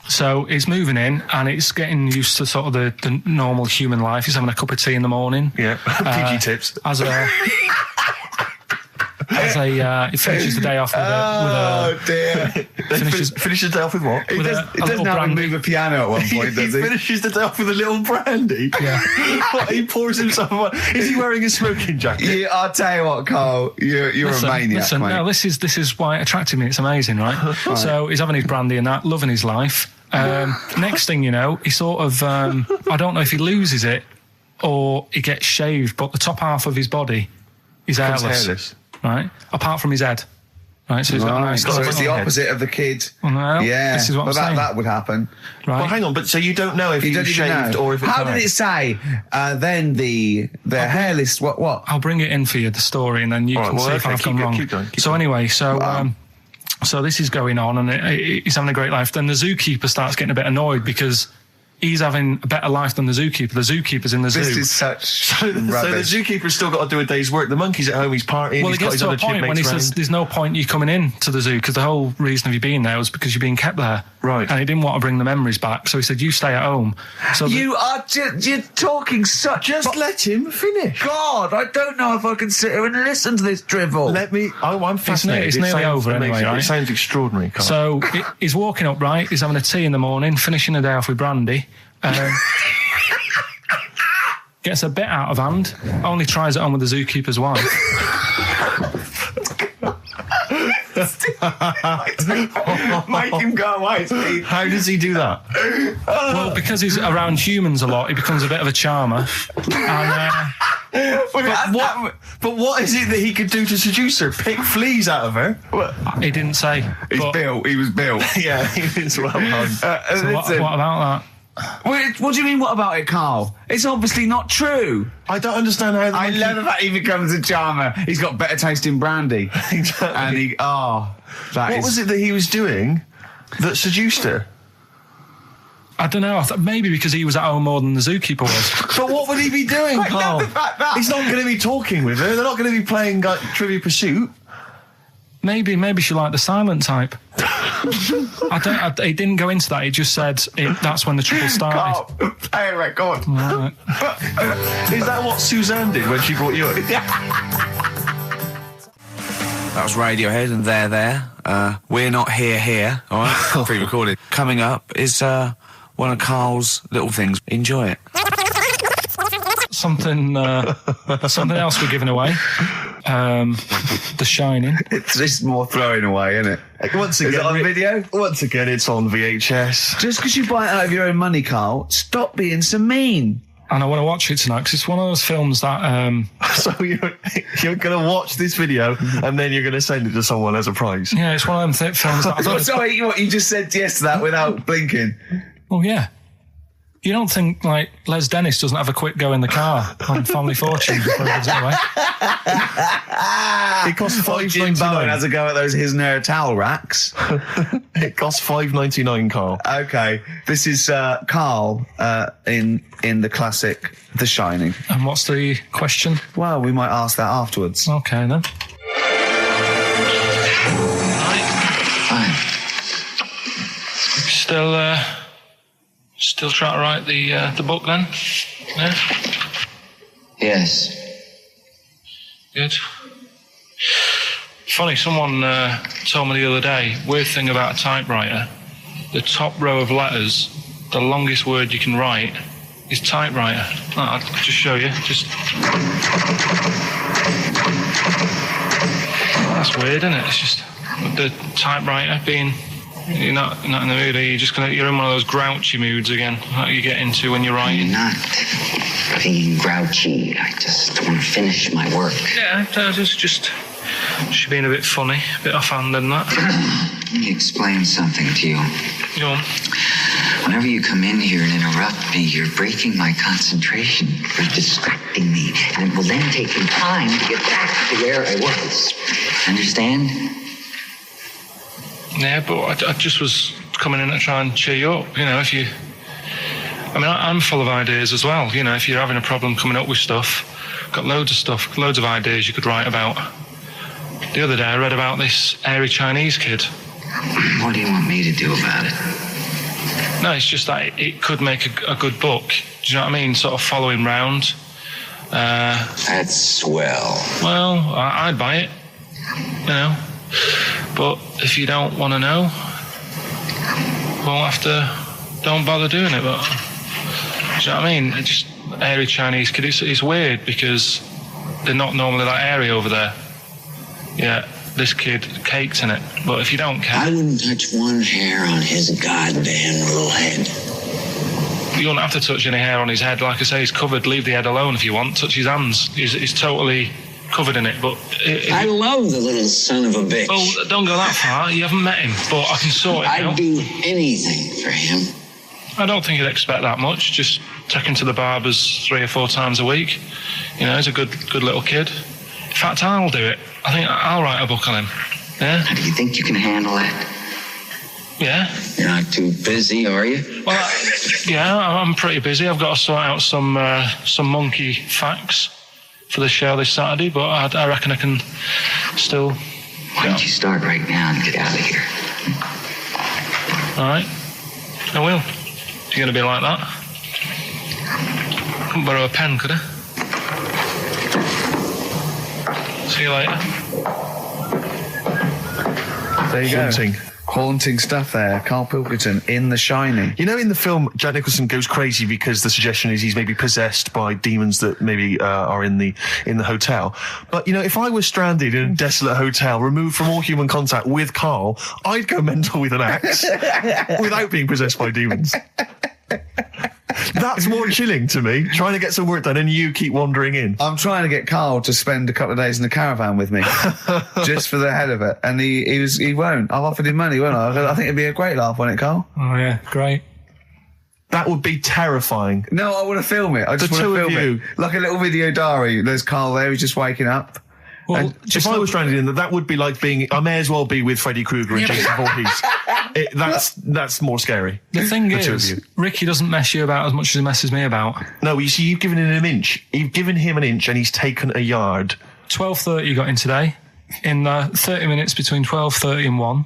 [SPEAKER 3] So he's moving in, and it's getting used to sort of the normal human life. He's having a cup of tea in the morning.
[SPEAKER 2] Yeah, PG tips.
[SPEAKER 3] He finishes the day off with a...
[SPEAKER 1] Oh, dear.
[SPEAKER 2] Finishes the day off with what?
[SPEAKER 1] He doesn't have to move a piano at one point, does he?
[SPEAKER 2] He finishes the day off with a little brandy?
[SPEAKER 3] Yeah.
[SPEAKER 2] He pours himself one. Is he wearing a smoking jacket?
[SPEAKER 1] Yeah, I'll tell you what, Carl, you're a maniac, mate.
[SPEAKER 3] No, this is why it attracted me. It's amazing, right? So he's having his brandy and that, loving his life. Next thing you know, he sort of... I don't know if he loses it or he gets shaved, but the top half of his body is hairless. Right, apart from his head. Right, so he's got a nice.
[SPEAKER 1] So it's the opposite of the kid.
[SPEAKER 3] Well, no,
[SPEAKER 1] yeah,
[SPEAKER 3] this is what I'm saying.
[SPEAKER 1] That would happen.
[SPEAKER 3] Right.
[SPEAKER 2] Well, hang on, but so you don't know if he's shaved or if it's
[SPEAKER 1] How did it say? Then the hairless. What?
[SPEAKER 3] I'll bring it in for you, the story, and then you can see if I've gone wrong.
[SPEAKER 2] Keep going.
[SPEAKER 3] So anyway, so this is going on, and he's having a great life. Then the zookeeper starts getting a bit annoyed because he's having a better life than the zookeeper. The zookeeper's in the zoo.
[SPEAKER 1] This is such
[SPEAKER 2] So the zookeeper's still got to do a day's work. The monkey's at home, he's partying,
[SPEAKER 3] well,
[SPEAKER 2] he's got his other
[SPEAKER 3] point when he says there's no point you coming in to the zoo because the whole reason of you being there was because you're being kept there.
[SPEAKER 2] Right.
[SPEAKER 3] And he didn't want to bring the memories back, so he said, you stay at home. So
[SPEAKER 1] you're talking such...
[SPEAKER 2] Just let him finish.
[SPEAKER 1] God, I don't know if I can sit here and listen to this drivel.
[SPEAKER 2] I'm fascinated.
[SPEAKER 3] It's nearly over anyway, right?
[SPEAKER 2] It sounds extraordinary, Carl.
[SPEAKER 3] So he's walking upright, he's having a tea in the morning, finishing the day off with brandy. Gets a bit out of hand, only tries it on with the zookeeper's wife.
[SPEAKER 1] Make him go away, Steve.
[SPEAKER 2] How does he do that?
[SPEAKER 3] Well, because he's around humans a lot, he becomes a bit of a charmer. And,
[SPEAKER 2] but what is it that he could do to seduce her? Pick fleas out of her?
[SPEAKER 3] he didn't say.
[SPEAKER 1] He was built.
[SPEAKER 2] Yeah, he was well done.
[SPEAKER 3] So what about that?
[SPEAKER 1] What do you mean, what about it, Carl? It's obviously not true.
[SPEAKER 2] I don't understand how...
[SPEAKER 1] I love the fact he becomes a charmer. He's got better taste in brandy.
[SPEAKER 2] Exactly.
[SPEAKER 1] And what
[SPEAKER 2] was it that he was doing that seduced her?
[SPEAKER 3] I don't know. I thought maybe because he was at home more than the zookeeper was.
[SPEAKER 2] But what would he be doing, Carl? He's not going to be talking with her. They're not going to be playing like, Trivia Pursuit.
[SPEAKER 3] Maybe she liked the silent type. He didn't go into that. He just said that's when the trouble started.
[SPEAKER 1] Carl, play a record.
[SPEAKER 3] Right.
[SPEAKER 2] Is that what Suzanne did when she brought you up?
[SPEAKER 1] That was Radiohead and They're There. We're Not Here, all right? Pre-recorded. Coming up is one of Carl's little things. Enjoy it.
[SPEAKER 3] Something else we're giving away. The Shining.
[SPEAKER 1] It's more throwing away, isn't it?
[SPEAKER 2] Once again,
[SPEAKER 1] is it on video?
[SPEAKER 2] Once again, it's on VHS.
[SPEAKER 1] Just because you buy it out of your own money, Carl, stop being so mean.
[SPEAKER 3] And I want to watch it tonight because it's one of those films that...
[SPEAKER 2] So you're going to watch this video and then you're going to send it to someone as a prize?
[SPEAKER 3] Yeah, it's one of them films that...
[SPEAKER 1] Sorry, what, you just said yes to that without blinking?
[SPEAKER 3] Oh, yeah. You don't think, like, Les Dennis doesn't have a quick go in the car on Family Fortune before he gives it away?
[SPEAKER 2] It costs
[SPEAKER 1] Jim Bowen
[SPEAKER 2] $5.99.
[SPEAKER 1] has a go at those His and Her towel racks.
[SPEAKER 2] It costs $5.99, Carl.
[SPEAKER 1] Okay, this is Carl in the classic The Shining.
[SPEAKER 3] And what's the question?
[SPEAKER 1] Well, we might ask that afterwards.
[SPEAKER 3] Okay, then. Still trying to write the book then? Yeah?
[SPEAKER 8] Yes.
[SPEAKER 3] Good. Funny, someone told me the other day, weird thing about a typewriter, the top row of letters, the longest word you can write is typewriter. I'll just show you. That's weird, isn't it? It's just the typewriter being... You're not in the mood, are you? You're in one of those grouchy moods again, like you get into when you're writing.
[SPEAKER 8] I'm not. being grouchy. I just want to finish my work.
[SPEAKER 3] Yeah, I was just she's being a bit funny, a bit offhand and that.
[SPEAKER 8] Let me explain something to you.
[SPEAKER 3] Go on.
[SPEAKER 8] Whenever you come in here and interrupt me, you're breaking my concentration. You're distracting me. And it will then take me time to get back to where I was. Understand?
[SPEAKER 3] Yeah, but I just was coming in to try and cheer you up. You know, if you... I mean, I'm full of ideas as well. You know, if you're having a problem coming up with stuff, got loads of stuff, loads of ideas you could write about. The other day I read about this airy Chinese kid.
[SPEAKER 8] What do you want me to do about it?
[SPEAKER 3] No, it's just that it could make a good book. Do you know what I mean? Sort of following round.
[SPEAKER 8] That's swell.
[SPEAKER 3] Well, I'd buy it. You know. But if you don't want to know, we'll have to... Don't bother doing it, but... Do you know what I mean? It's just airy Chinese kid. It's weird because they're not normally that airy over there. Yeah, this kid caked in it. But if you don't care...
[SPEAKER 8] I wouldn't touch one hair on his goddamn little head.
[SPEAKER 3] You don't have to touch any hair on his head. Like I say, he's covered. Leave the head alone if you want. Touch his hands. He's totally covered in it. But
[SPEAKER 8] I love the little son of a bitch.
[SPEAKER 3] Well, don't go that far. You haven't met him. But I can sort it out.
[SPEAKER 8] I'd do anything for him.
[SPEAKER 3] I don't think you'd expect that much. Just take him to the barbers 3 or 4 times a week. You know, he's a good little kid. In fact, I'll do it. I think I'll write a book on him. Yeah?
[SPEAKER 8] Do you think you can handle that?
[SPEAKER 3] Yeah.
[SPEAKER 8] You're not too busy, are you?
[SPEAKER 3] Well, yeah, I'm pretty busy. I've got to sort out some monkey facts for the show this Saturday, but I reckon I can still...
[SPEAKER 8] Why don't you start right now and get out of here?
[SPEAKER 3] All right. I will. If you're going to be like that. Couldn't borrow a pen, could I? See you later.
[SPEAKER 1] There you
[SPEAKER 2] Haunting.
[SPEAKER 1] go. Haunting stuff there. Karl Pilkington in The Shining.
[SPEAKER 2] You know, in the film, Jack Nicholson goes crazy because the suggestion is he's maybe possessed by demons that maybe are in the hotel. But, you know, if I was stranded in a desolate hotel, removed from all human contact with Karl, I'd go mental with an axe without being possessed by demons. That's more chilling to me, trying to get some work done and you keep wandering in.
[SPEAKER 1] I'm trying to get Karl to spend a couple of days in the caravan with me, just for the head of it. And he won't. I've offered him money, won't I? I think it'd be a great laugh, won't it, Karl?
[SPEAKER 3] Oh, yeah, great.
[SPEAKER 2] That would be terrifying.
[SPEAKER 1] No, I want to film it. I just want to film it. Like a little video diary. There's Karl there, he's just waking up.
[SPEAKER 3] Well,
[SPEAKER 2] if I was stranded in that would be like being... I may as well be with Freddy Krueger and Jason Voorhees. That's more scary.
[SPEAKER 3] The thing is, Ricky doesn't mess you about as much as he messes me about.
[SPEAKER 2] No, you see, you've given him an inch. You've given him an inch and he's taken a yard.
[SPEAKER 3] 12:30 you got in today. In 30 minutes between 12:30 and 1.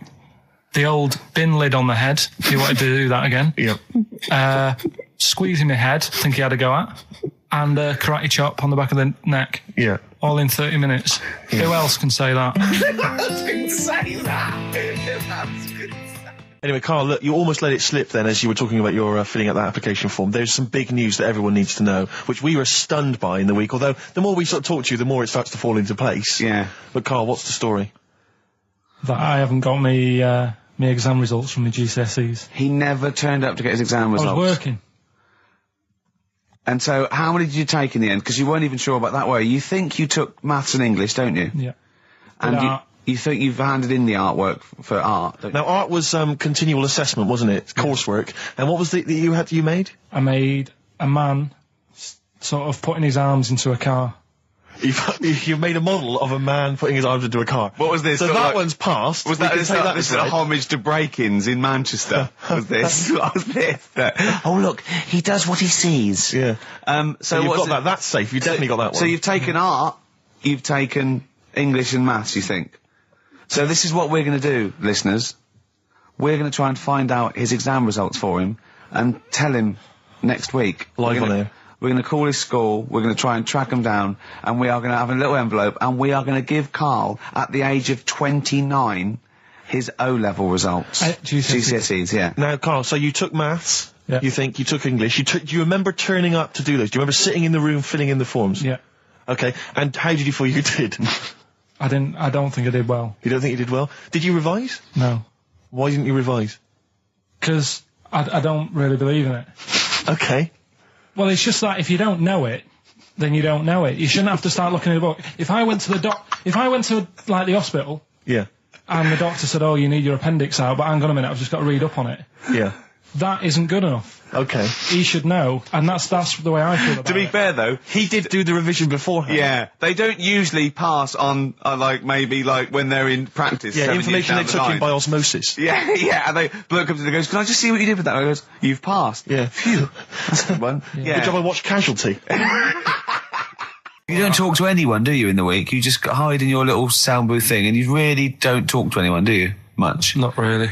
[SPEAKER 3] The old bin lid on the head. He wanted to do that again.
[SPEAKER 2] Yep.
[SPEAKER 3] Squeezing my head, think he had a go at. And a karate chop on the back of the neck.
[SPEAKER 2] Yeah.
[SPEAKER 3] All in 30 minutes. Yeah. Who else can say that?
[SPEAKER 2] Anyway, Karl, look, you almost let it slip then as you were talking about your filling out that application form. There's some big news that everyone needs to know, which we were stunned by in the week, although the more we sort of talk to you, the more it starts to fall into place.
[SPEAKER 1] Yeah.
[SPEAKER 2] But, Karl, what's the story?
[SPEAKER 3] That I haven't got my exam results from my GCSEs.
[SPEAKER 1] He never turned up to get his exam results.
[SPEAKER 3] I was working.
[SPEAKER 1] And so, how many did you take in the end? Because you weren't even sure about that, were you? You think you took maths and English, don't you?
[SPEAKER 3] Yeah.
[SPEAKER 1] And you think you've handed in the artwork for art, don't you?
[SPEAKER 2] Now, art was continual assessment, wasn't it? Coursework. And what was the you made?
[SPEAKER 3] I made a man sort of putting his arms into a car.
[SPEAKER 2] You've made a model of a man putting his arms into a car.
[SPEAKER 1] What was this?
[SPEAKER 2] So that one's passed.
[SPEAKER 1] Was that this is a homage to break-ins in Manchester? Was this? What was this? Oh, look, he does what he sees.
[SPEAKER 2] Yeah.
[SPEAKER 1] So
[SPEAKER 2] you've got that. That's safe. You've definitely got that one.
[SPEAKER 1] So you've taken art, you've taken English and maths, you think? So this is what we're going to do, listeners. We're going to try and find out his exam results for him and tell him next week.
[SPEAKER 2] Live on air.
[SPEAKER 1] We're going to call his school, we're going to try and track him down, and we are going to have a little envelope, and we are going to give Karl, at the age of 29, his O-level results. GCSEs, yeah.
[SPEAKER 2] Now, Karl, so you took maths,
[SPEAKER 3] yeah.
[SPEAKER 2] You think, you took English, do you remember turning up to do those? Do you remember sitting in the room filling in the forms?
[SPEAKER 3] Yeah.
[SPEAKER 2] Okay, and how did you feel you did?
[SPEAKER 3] I don't think I did well.
[SPEAKER 2] You don't think you did well? Did you revise?
[SPEAKER 3] No.
[SPEAKER 2] Why didn't you revise?
[SPEAKER 3] Because I don't really believe in it.
[SPEAKER 2] Okay.
[SPEAKER 3] Well, it's just that if you don't know it, then you don't know it. You shouldn't have to start looking at a book. If I went to like the hospital,
[SPEAKER 2] Yeah.
[SPEAKER 3] and the doctor said, "Oh, you need your appendix out," but hang on a minute, I've just got to read up on it.
[SPEAKER 2] Yeah.
[SPEAKER 3] That isn't good enough.
[SPEAKER 2] Okay.
[SPEAKER 3] He should know, and that's the way I feel about it.
[SPEAKER 6] To be fair, though,
[SPEAKER 2] He did do the revision beforehand.
[SPEAKER 6] yeah, they don't usually pass on, like, maybe, like, when they're in practice.
[SPEAKER 2] Yeah,
[SPEAKER 6] 7 years
[SPEAKER 2] information
[SPEAKER 6] down
[SPEAKER 2] they
[SPEAKER 6] the
[SPEAKER 2] took in
[SPEAKER 6] line.
[SPEAKER 2] by osmosis.
[SPEAKER 6] Yeah, yeah, and bloke comes in and goes, "Can I just see what you did with that?" And I goes, "You've passed."
[SPEAKER 2] Yeah. Phew.
[SPEAKER 6] That's a good one. Yeah.
[SPEAKER 2] Good job I watched Casualty.
[SPEAKER 1] You don't talk to anyone, do you, in the week? You just hide in your little sound booth thing, and you really don't talk to anyone, do you? Much?
[SPEAKER 3] Not really.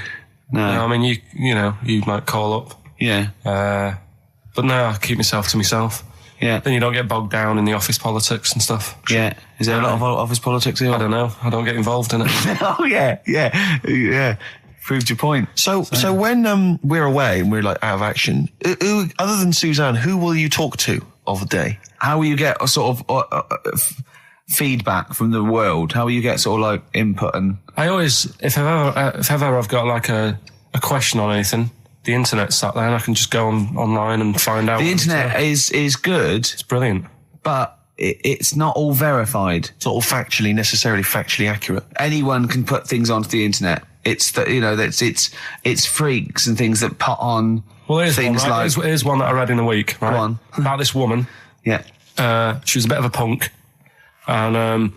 [SPEAKER 1] No.
[SPEAKER 3] I mean, you might call up.
[SPEAKER 1] Yeah.
[SPEAKER 3] But no, I keep myself to myself.
[SPEAKER 1] Yeah.
[SPEAKER 3] Then you don't get bogged down in the office politics and stuff.
[SPEAKER 1] Yeah. Is there a lot of office politics here?
[SPEAKER 3] I don't know. I don't get involved in it.
[SPEAKER 1] Oh, yeah. Proved your point.
[SPEAKER 2] So when we're away and we're like out of action, who, other than Suzanne, who will you talk to of the day?
[SPEAKER 1] How will you get a sort of feedback from the world? How will you get sort of like input and...
[SPEAKER 3] I always, if ever I've got like a question on anything, the internet's sat there and I can just go online and find out.
[SPEAKER 1] The internet is good.
[SPEAKER 3] It's brilliant.
[SPEAKER 1] But it's not all verified.
[SPEAKER 2] It's not all necessarily factually accurate.
[SPEAKER 1] Anyone can put things onto the internet. It's it's freaks and things that put on
[SPEAKER 3] Well,
[SPEAKER 1] things
[SPEAKER 3] one, right?
[SPEAKER 1] like...
[SPEAKER 3] Here's one that I read in a week, right?
[SPEAKER 1] Go on.
[SPEAKER 3] About this woman.
[SPEAKER 1] Yeah.
[SPEAKER 3] She was a bit of a punk. And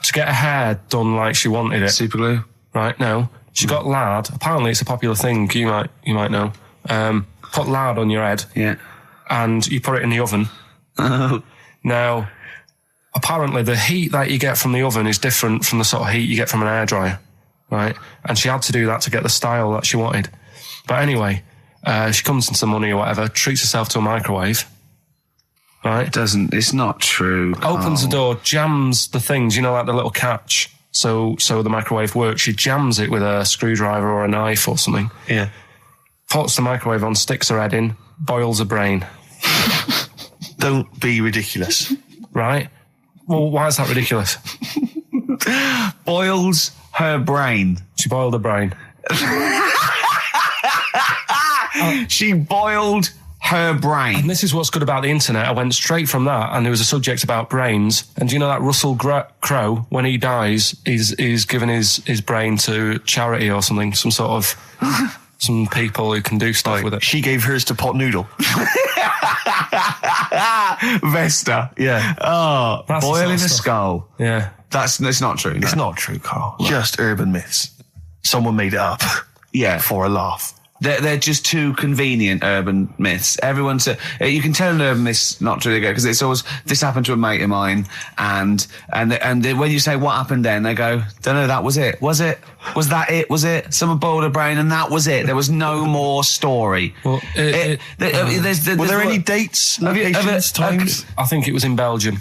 [SPEAKER 3] to get her hair done like she wanted it.
[SPEAKER 1] Super glue.
[SPEAKER 3] Right, no. She got lard. Apparently it's a popular thing, you might know. Put lard on your head.
[SPEAKER 1] Yeah.
[SPEAKER 3] And you put it in the oven. Now, apparently the heat that you get from the oven is different from the sort of heat you get from an hairdryer. Right? And she had to do that to get the style that she wanted. But anyway, she comes into money or whatever, treats herself to a microwave. Right?
[SPEAKER 1] It's not true.
[SPEAKER 3] Opens the door, jams the things, like the little catch. So the microwave works. She jams it with a screwdriver or a knife or something.
[SPEAKER 2] Yeah.
[SPEAKER 3] Puts the microwave on, sticks her head in, boils her brain.
[SPEAKER 2] Don't be ridiculous.
[SPEAKER 3] Right? Well, why is that ridiculous?
[SPEAKER 1] Boils her brain.
[SPEAKER 3] She boiled her brain.
[SPEAKER 1] She boiled her brain.
[SPEAKER 3] And this is what's good about the internet. I went straight from that, and there was a subject about brains. And do you know that Russell Crowe, when he dies, is giving his brain to charity or something, some sort of some people who can do stuff with it.
[SPEAKER 2] She gave hers to Pot Noodle.
[SPEAKER 1] Vesta.
[SPEAKER 2] Yeah.
[SPEAKER 1] Oh,
[SPEAKER 3] That's the
[SPEAKER 1] boiling
[SPEAKER 3] sort of
[SPEAKER 1] a
[SPEAKER 3] stuff.
[SPEAKER 1] skull.
[SPEAKER 3] Yeah.
[SPEAKER 1] It's not true. No.
[SPEAKER 2] It's not true, Carl. Just urban myths. Someone made it up.
[SPEAKER 1] Yeah.
[SPEAKER 2] For a laugh.
[SPEAKER 1] They're just too convenient urban myths. Everyone's you can tell an urban myth's not true because it's always this happened to a mate of mine, and when you say what happened then, they go, don't know, that was it. Was it? Was that it? Was it? Someone boiled a brain and that was it. There was no more story.
[SPEAKER 3] Well,
[SPEAKER 2] Were there any dates, locations, times?
[SPEAKER 3] I think it was in Belgium.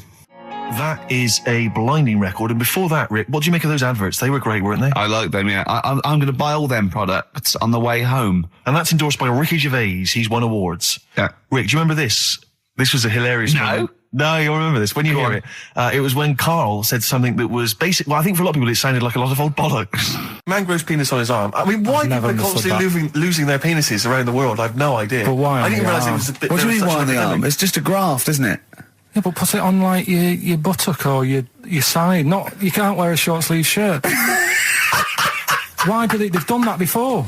[SPEAKER 2] That is a blinding record. And before that, Rick, what do you make of those adverts? They were great, weren't they?
[SPEAKER 1] I like them, yeah. I'm going to buy all them products on the way home.
[SPEAKER 2] And that's endorsed by Ricky Gervais. He's won awards.
[SPEAKER 1] Yeah.
[SPEAKER 2] Rick, do you remember this? This was a hilarious moment. No, you'll remember this when you hear it. It was when Karl said something that was basic. Well, I think for a lot of people it sounded like a lot of old bollocks. Man grows penis on his arm. I mean, why people are constantly losing their penises around the world? I have no idea.
[SPEAKER 3] But why?
[SPEAKER 2] I didn't realise it was a bit.
[SPEAKER 1] What do you mean why on the
[SPEAKER 2] epidemic.
[SPEAKER 1] arm? It's just a graft, isn't it?
[SPEAKER 3] Yeah, but put it on like your buttock or your side. You can't wear a short sleeve shirt. Why did they've done that before?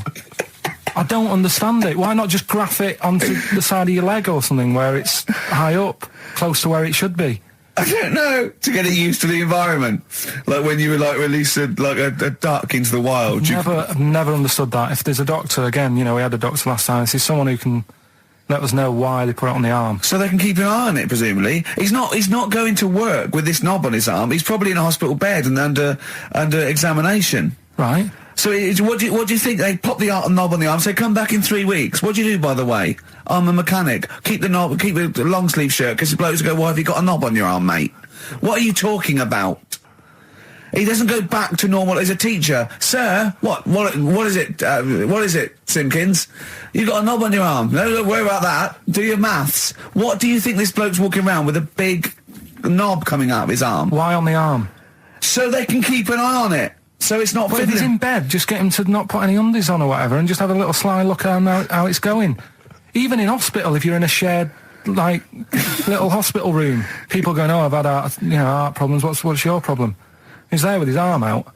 [SPEAKER 3] I don't understand it. Why not just graph it onto the side of your leg or something where it's high up, close to where it should be?
[SPEAKER 1] I don't know. To get it used to the environment. Like when you were like released a duck into the wild.
[SPEAKER 3] I've never understood that. If there's a doctor, again, we had a doctor last time, there's someone who can let us know why they put it on the arm.
[SPEAKER 1] So they can keep an eye on it, presumably. He's not going to work with this knob on his arm. He's probably in a hospital bed and under examination.
[SPEAKER 3] Right.
[SPEAKER 1] So what do you think? They pop the knob on the arm, say, come back in 3 weeks. What do you do, by the way? I'm a mechanic. Keep the long sleeve shirt, because the blokes go, why have you got a knob on your arm, mate? What are you talking about? He doesn't go back to normal as a teacher. Sir, what is it? What is it, Simpkins? You got a knob on your arm. No, don't worry about that. Do your maths. What do you think this bloke's walking around with a big knob coming out of his arm?
[SPEAKER 3] Why on the arm?
[SPEAKER 1] So they can keep an eye on it. So it's not...
[SPEAKER 3] But if he's in bed, just get him to not put any undies on or whatever and just have a little sly look at how it's going. Even in hospital, if you're in a shared like, little hospital room. People going, oh, I've had heart problems. What's your problem? He's there with his arm out.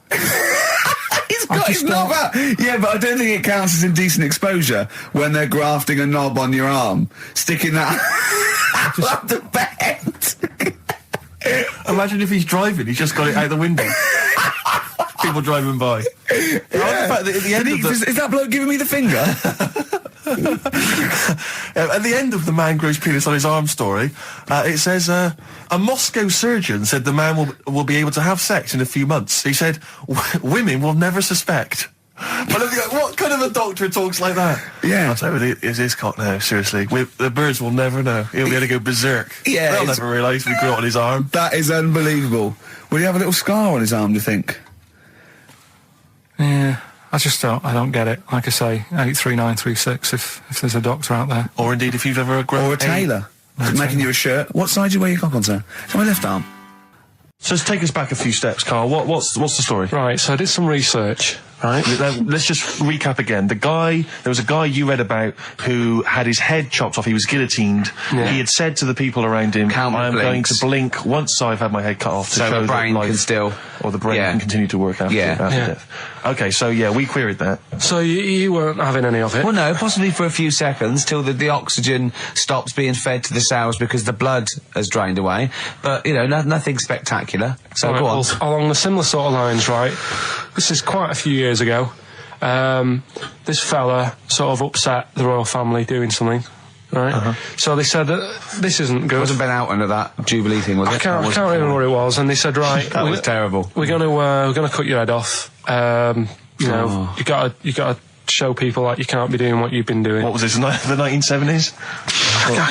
[SPEAKER 1] He's got his knob out. Yeah, but I don't think it counts as indecent exposure when they're grafting a knob on your arm, sticking that up the bed.
[SPEAKER 2] Imagine if he's driving, he's just got it out the window. People driving by.
[SPEAKER 1] Yeah.
[SPEAKER 2] The fact that at the end
[SPEAKER 1] Is that bloke giving me the finger?
[SPEAKER 2] At the end of the man grows penis on his arm story, it says, a Moscow surgeon said the man will be able to have sex in a few months. He said, women will never suspect. But what kind of a doctor talks like that?
[SPEAKER 1] Yeah.
[SPEAKER 2] I'll tell you, is his cock now, seriously. The birds will never know. He'll be able to go berserk.
[SPEAKER 1] Yeah,
[SPEAKER 2] They'll never realise we grew it on his arm.
[SPEAKER 1] That is unbelievable. Will he have a little scar on his arm, do you think?
[SPEAKER 3] Yeah, I don't get it. Like I say, 83936 if there's a doctor out there.
[SPEAKER 2] Or indeed, if you've ever grown
[SPEAKER 1] Or a tailor. Making you a shirt. What side do you wear your cock on, sir? It's on my left arm.
[SPEAKER 2] So let's take us back a few steps, Carl. What's the story?
[SPEAKER 3] Right, so I did some research, right?
[SPEAKER 2] Let's just recap again. There was a guy you read about who had his head chopped off. He was guillotined.
[SPEAKER 3] Yeah.
[SPEAKER 2] He had said to the people around him,
[SPEAKER 9] Count
[SPEAKER 2] I am
[SPEAKER 9] blinks.
[SPEAKER 2] going to blink once I've had my head cut off to
[SPEAKER 9] So
[SPEAKER 2] show
[SPEAKER 9] the brain
[SPEAKER 2] that life,
[SPEAKER 9] can still...
[SPEAKER 2] or the brain
[SPEAKER 9] Yeah.
[SPEAKER 2] can continue to work after death. Okay, so yeah, we queried that.
[SPEAKER 3] So you weren't having any of it?
[SPEAKER 9] Well, no, possibly for a few seconds till the oxygen stops being fed to the cells because the blood has drained away. But, nothing spectacular. So
[SPEAKER 3] Right,
[SPEAKER 9] go on.
[SPEAKER 3] well, along the similar sort of lines, right? This is quite a few years ago. This fella sort of upset the royal family doing something, right? So they said that this isn't good.
[SPEAKER 9] Wasn't Ben Out under that Jubilee thing, was it?
[SPEAKER 3] I can't remember what it was, and they said, right,
[SPEAKER 9] That was terrible.
[SPEAKER 3] we're gonna cut your head off. You gotta show people like you can't be doing what you've been doing.
[SPEAKER 2] What was this, the 1970s?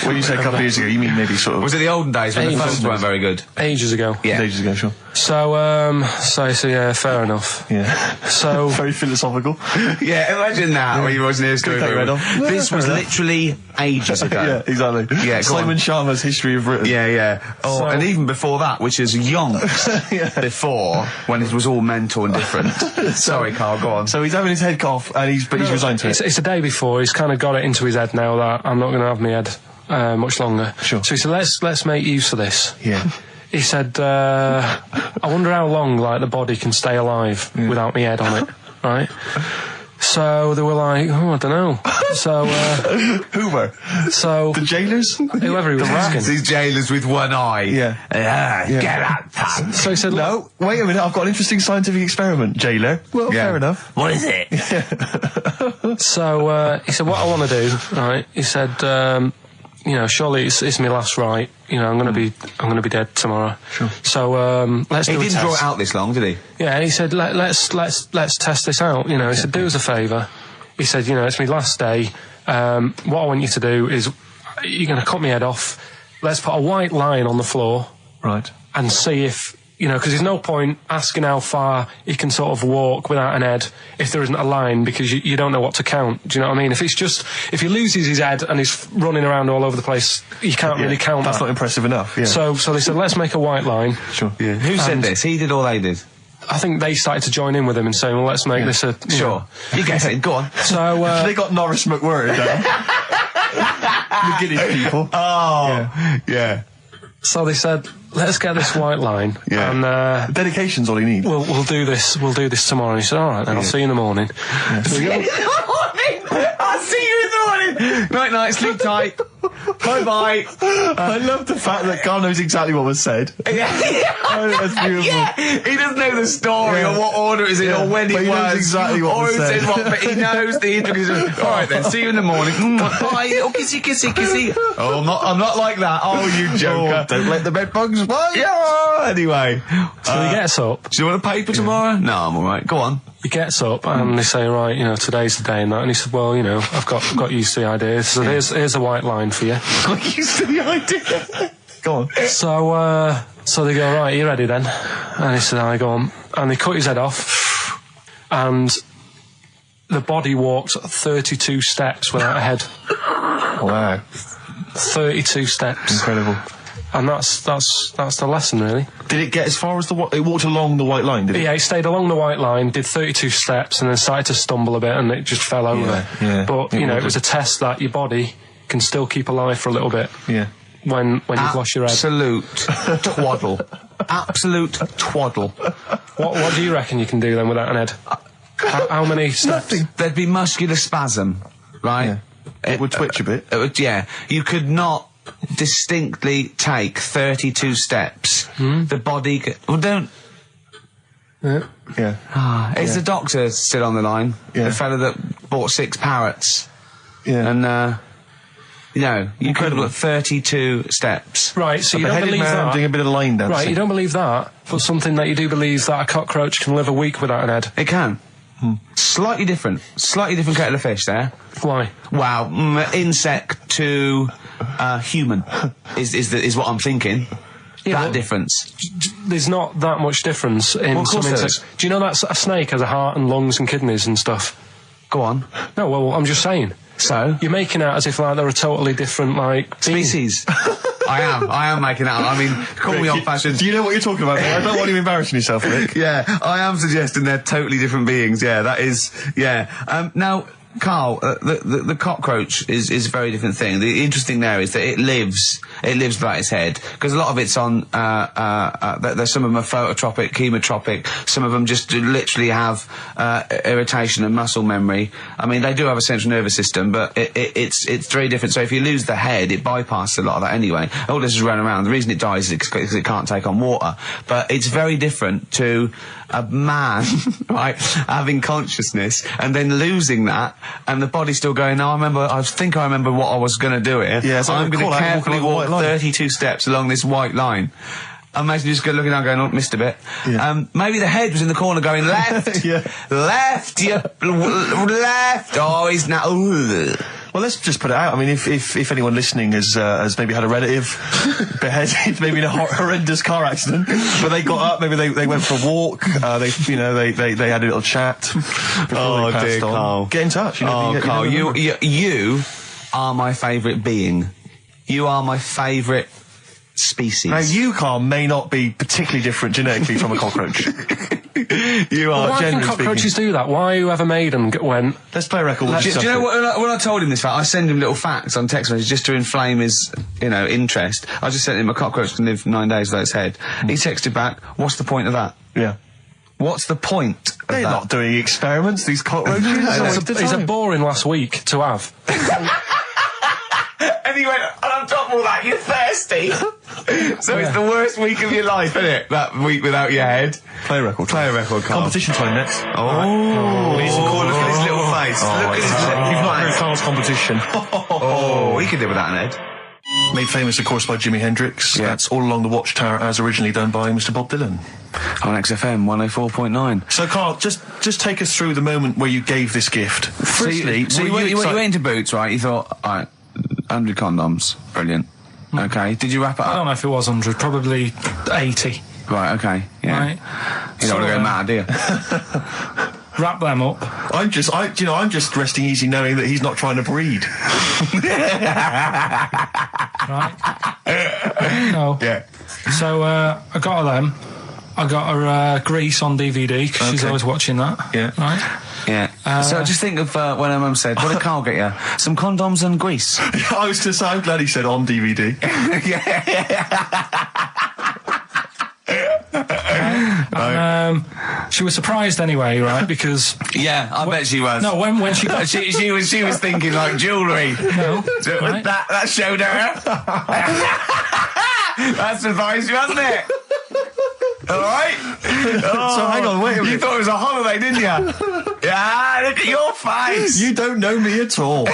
[SPEAKER 2] When you say a couple of years ago, you mean maybe sort of...
[SPEAKER 9] Was it the olden days when the
[SPEAKER 3] Ages.
[SPEAKER 9] phones weren't very good?
[SPEAKER 3] Ages ago.
[SPEAKER 9] Yeah.
[SPEAKER 2] Ages ago, sure.
[SPEAKER 3] So yeah, fair enough.
[SPEAKER 2] Yeah.
[SPEAKER 3] So
[SPEAKER 2] Very philosophical.
[SPEAKER 9] Yeah, imagine that when you was near
[SPEAKER 2] Cut your head off.
[SPEAKER 9] This was literally ages ago.
[SPEAKER 2] Yeah, exactly.
[SPEAKER 9] Yeah, go on.
[SPEAKER 2] Simon Sharma's History of Britain.
[SPEAKER 9] Yeah. Oh,
[SPEAKER 3] So-
[SPEAKER 9] and even before that, which is yonks before, when it was all mental and different. Sorry, Carl, go on.
[SPEAKER 2] So he's having his head cut off, and he's resigned to it.
[SPEAKER 3] it's the day before. He's kind of got it into his head now that I'm not going to have my head much longer.
[SPEAKER 2] Sure.
[SPEAKER 3] So he said, let's make use of this.
[SPEAKER 2] Yeah.
[SPEAKER 3] He said, I wonder how long like the body can stay alive without my head on it, right? So they were like, oh, I don't know. So
[SPEAKER 2] Who were?
[SPEAKER 3] so
[SPEAKER 2] The jailers?
[SPEAKER 3] whoever he was asking.
[SPEAKER 9] These jailers with one eye.
[SPEAKER 2] Yeah.
[SPEAKER 9] Get out, punk.
[SPEAKER 3] So he said,
[SPEAKER 2] No, wait a minute, I've got an interesting scientific experiment, jailer. Well,
[SPEAKER 9] Yeah.
[SPEAKER 2] fair enough.
[SPEAKER 9] What is it?
[SPEAKER 3] So he said, what I want to do, right? He said, surely it's my last right. I'm going to be dead tomorrow.
[SPEAKER 2] Sure.
[SPEAKER 3] So let's
[SPEAKER 9] He
[SPEAKER 3] do a
[SPEAKER 9] didn't
[SPEAKER 3] test.
[SPEAKER 9] draw it out this long, did he?
[SPEAKER 3] Yeah, and he said, let's test this out. He said, do us a favour. He said, it's my last day. What I want you to do is, you're going to cut my head off. Let's put a white line on the floor
[SPEAKER 2] Right.
[SPEAKER 3] and see if, because there's no point asking how far he can sort of walk without an head if there isn't a line, because you don't know what to count. Do you know what I mean? If he loses his head and he's running around all over the place, you can't really count
[SPEAKER 2] That's
[SPEAKER 3] that.
[SPEAKER 2] not impressive enough, yeah.
[SPEAKER 3] So they said, let's make a white line.
[SPEAKER 2] Sure.
[SPEAKER 9] Yeah. Who said
[SPEAKER 3] And-
[SPEAKER 9] this? He did or they did?
[SPEAKER 3] I think they started to join in with him and saying, well, let's make this a...
[SPEAKER 9] Sure. You get it. Go on.
[SPEAKER 3] So,
[SPEAKER 2] They got Norris McWhirter down. The Guinness people.
[SPEAKER 9] Oh. Yeah.
[SPEAKER 3] so they said, let's get this white line.
[SPEAKER 9] Yeah.
[SPEAKER 3] And
[SPEAKER 2] Dedication's all you need.
[SPEAKER 3] we'll do this tomorrow. And he said, all right, then I'll see you in the morning. So we go-
[SPEAKER 9] I'll see you in the morning. Night, sleep tight. Bye.
[SPEAKER 2] I love the fact that Carl knows exactly what was said. Oh, that's beautiful.
[SPEAKER 9] Yeah, he doesn't know the story or what order it is in or when
[SPEAKER 2] But
[SPEAKER 9] it
[SPEAKER 2] he knows
[SPEAKER 9] was.
[SPEAKER 2] exactly what
[SPEAKER 9] or
[SPEAKER 2] was
[SPEAKER 9] who
[SPEAKER 2] said.
[SPEAKER 9] said what, but he knows the intricacies. All right then, see you in the morning. Bye. Oh, kissy. Oh, I'm not like that. Oh, you joker.
[SPEAKER 2] Don't let the bed bugs fly.
[SPEAKER 9] Yeah. Anyway,
[SPEAKER 3] So he gets up.
[SPEAKER 9] do you want a paper tomorrow? No, I'm all right. Go on.
[SPEAKER 3] He gets up and they say, right, today's the day and that. And he said, well, I've got used to the idea. So here's a white line for you.
[SPEAKER 9] Got used to the idea.
[SPEAKER 2] Go on.
[SPEAKER 3] So they go, right, are you ready then? And he said, I go on. And they cut his head off. And the body walked 32 steps without a head.
[SPEAKER 2] Wow.
[SPEAKER 3] 32 steps.
[SPEAKER 2] Incredible.
[SPEAKER 3] And that's the lesson, really.
[SPEAKER 2] Did it get as far as it walked along the white line, did it?
[SPEAKER 3] Yeah, he stayed along the white line, did 32 steps, and then started to stumble a bit, and it just fell over.
[SPEAKER 2] Yeah.
[SPEAKER 3] But, it was a test that your body
[SPEAKER 10] can still keep alive for a little bit.
[SPEAKER 2] Yeah.
[SPEAKER 10] When you've lost your head.
[SPEAKER 9] Absolute twaddle. Absolute twaddle.
[SPEAKER 10] What do you reckon you can do then without an head? How many steps?
[SPEAKER 2] Nothing.
[SPEAKER 9] There'd be muscular spasm, right?
[SPEAKER 2] Yeah. It would twitch a bit.
[SPEAKER 9] It would, yeah. You could not distinctly take 32 steps. The body... Well, don't...
[SPEAKER 2] Yeah.
[SPEAKER 9] Is the doctor still on the line?
[SPEAKER 2] Yeah.
[SPEAKER 9] The fella that bought 6 parrots.
[SPEAKER 2] Yeah.
[SPEAKER 9] And, you know, you could
[SPEAKER 2] Incredible.
[SPEAKER 9] have got 32 steps.
[SPEAKER 10] Right, so
[SPEAKER 2] A
[SPEAKER 10] you don't
[SPEAKER 2] beheaded
[SPEAKER 10] believe
[SPEAKER 2] man
[SPEAKER 10] that.
[SPEAKER 2] doing a bit of line dancing.
[SPEAKER 10] Right, you don't believe that, but something that you do believe that a cockroach can live a week without an head.
[SPEAKER 9] It can. Slightly different kettle of fish there.
[SPEAKER 10] Why?
[SPEAKER 9] Wow, insect to human is what I'm thinking.
[SPEAKER 10] Yeah,
[SPEAKER 9] That difference.
[SPEAKER 10] There's not that much difference in
[SPEAKER 9] Well, of
[SPEAKER 10] some
[SPEAKER 9] course there
[SPEAKER 10] insects. Do you know that a snake has a heart and lungs and kidneys and stuff?
[SPEAKER 9] Go on.
[SPEAKER 10] No, well, I'm just saying.
[SPEAKER 9] So?
[SPEAKER 10] You're making out as if like they're a totally different like
[SPEAKER 9] Species. I am making that up. I mean, call me old-fashioned.
[SPEAKER 2] Do you know what you're talking about, mate? I don't want you embarrassing yourself, Rick.
[SPEAKER 6] Yeah, I am suggesting they're totally different beings. Yeah, that is. Yeah.
[SPEAKER 9] Now, Karl, the cockroach is a very different thing. The interesting there is that it lives without its head, because a lot of it's on, there's some of them are phototropic, chemotropic, some of them just literally have, irritation and muscle memory. I mean, they do have a central nervous system, but it's very different. So if you lose the head, it bypasses a lot of that anyway. All this is running around. The reason it dies is because it can't take on water. But it's very different to a man, right, having consciousness and then losing that, and the body still going, no, I think I remember what I was going to do here.
[SPEAKER 2] Yeah, so
[SPEAKER 9] I'm going to carefully walk 32 steps along this white line. Imagine you just looking down going, oh, missed a bit.
[SPEAKER 2] Yeah.
[SPEAKER 9] Maybe the head was in the corner going, left, left, left. Oh, he's now...
[SPEAKER 2] Well, let's just put it out. I mean, if anyone listening has maybe had a relative beheaded, maybe in a horrendous car accident, but they got up, maybe they went for a walk, they had a little chat before they passed on.
[SPEAKER 9] Carl.
[SPEAKER 2] Get in touch.
[SPEAKER 9] Carl, you are my favourite being. You are my favourite species.
[SPEAKER 2] Now, you, Carl, may not be particularly different genetically from a cockroach. You are,
[SPEAKER 10] why can
[SPEAKER 2] generally
[SPEAKER 10] cockroaches
[SPEAKER 2] speaking.
[SPEAKER 10] do that? Why whoever made them went...
[SPEAKER 2] Let's play a record.
[SPEAKER 9] Do you know what, when I told him this fact, I send him little facts on text messages just to inflame his, interest. I just sent him a cockroach can live 9 days without its head. He texted back, what's the point of that?
[SPEAKER 2] Yeah.
[SPEAKER 9] What's the point of
[SPEAKER 2] They're
[SPEAKER 9] that?
[SPEAKER 2] not doing experiments, these cockroaches.
[SPEAKER 10] He's a boring last week to have.
[SPEAKER 9] And he went, and on top of all that, you're thirsty. So it's the worst week of your life, isn't it? That week without your head.
[SPEAKER 2] Play a record.
[SPEAKER 9] Play a record, Carl.
[SPEAKER 2] Competition time next.
[SPEAKER 9] Look at his little face. Look at his little
[SPEAKER 2] You've not heard
[SPEAKER 9] face.
[SPEAKER 2] Carl's competition.
[SPEAKER 9] Oh, he could live without an head.
[SPEAKER 2] Made famous, of course, by Jimi Hendrix.
[SPEAKER 9] Yeah.
[SPEAKER 2] That's All Along the Watchtower, as originally done by Mr. Bob Dylan.
[SPEAKER 9] On XFM 104.9.
[SPEAKER 2] So, Carl, just take us through the moment where you gave this gift. Firstly,
[SPEAKER 9] So you went into Boots, right? You thought, alright, 100 condoms. Brilliant. Okay. Did you wrap it
[SPEAKER 3] I don't
[SPEAKER 9] up?
[SPEAKER 3] know if it was 100, probably 80.
[SPEAKER 9] Right, okay. Yeah.
[SPEAKER 3] Right.
[SPEAKER 9] You don't want to go mad, do you?
[SPEAKER 3] Wrap them up.
[SPEAKER 2] I'm just resting easy knowing that he's not trying to breed.
[SPEAKER 3] Right? No.
[SPEAKER 9] Yeah.
[SPEAKER 3] So I got her them. I got her Grease on DVD because she's
[SPEAKER 2] Okay.
[SPEAKER 3] always watching that.
[SPEAKER 2] Yeah.
[SPEAKER 3] Right?
[SPEAKER 9] Yeah. So just think of when her mum said, what did Carl get you? Some condoms and grease.
[SPEAKER 2] I was just, I'm glad he said on DVD.
[SPEAKER 3] And, she was surprised anyway, right? Because
[SPEAKER 9] Yeah, I bet she was.
[SPEAKER 3] no, when she got
[SPEAKER 9] she was thinking like jewellery.
[SPEAKER 3] no, right?
[SPEAKER 9] That showed her. That surprised you, hasn't it? All right.
[SPEAKER 2] So hang on, wait a minute.
[SPEAKER 9] You thought it was a holiday, didn't you? Yeah, look at your face.
[SPEAKER 2] You don't know me at all.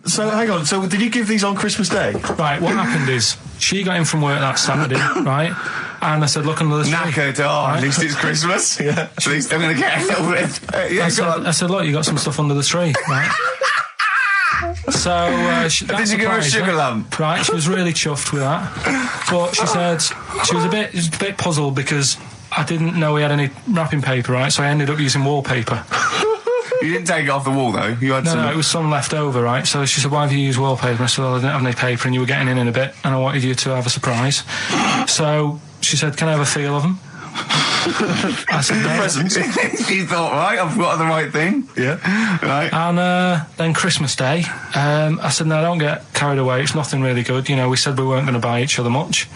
[SPEAKER 2] So hang on. So did you give these on Christmas Day?
[SPEAKER 3] Right, what happened is she got in from work that Saturday, right? And I said, look under the tree.
[SPEAKER 9] Knackered. Oh, at least it's Christmas. Yeah. At least I'm going to get a little bit. Yeah,
[SPEAKER 3] I said, look, you got some stuff under the tree, right? So
[SPEAKER 9] Did you give her a sugar lump?
[SPEAKER 3] Right, she was really chuffed with that. But she said she was a bit puzzled because I didn't know we had any wrapping paper, right? So I ended up using wallpaper.
[SPEAKER 9] You didn't take it off the wall, though. You had some...
[SPEAKER 3] No, it was some left over, right? So she said, why have you used wallpaper? I said, well, I didn't have any paper and you were getting in a bit and I wanted you to have a surprise. So she said, can I have a feel of them? I said, no.
[SPEAKER 2] Presents.
[SPEAKER 9] You thought, right, I've got the right thing.
[SPEAKER 2] Yeah.
[SPEAKER 9] Right.
[SPEAKER 3] And then Christmas Day, I said, no, don't get carried away. It's nothing really good. You know, we said we weren't going to buy each other much.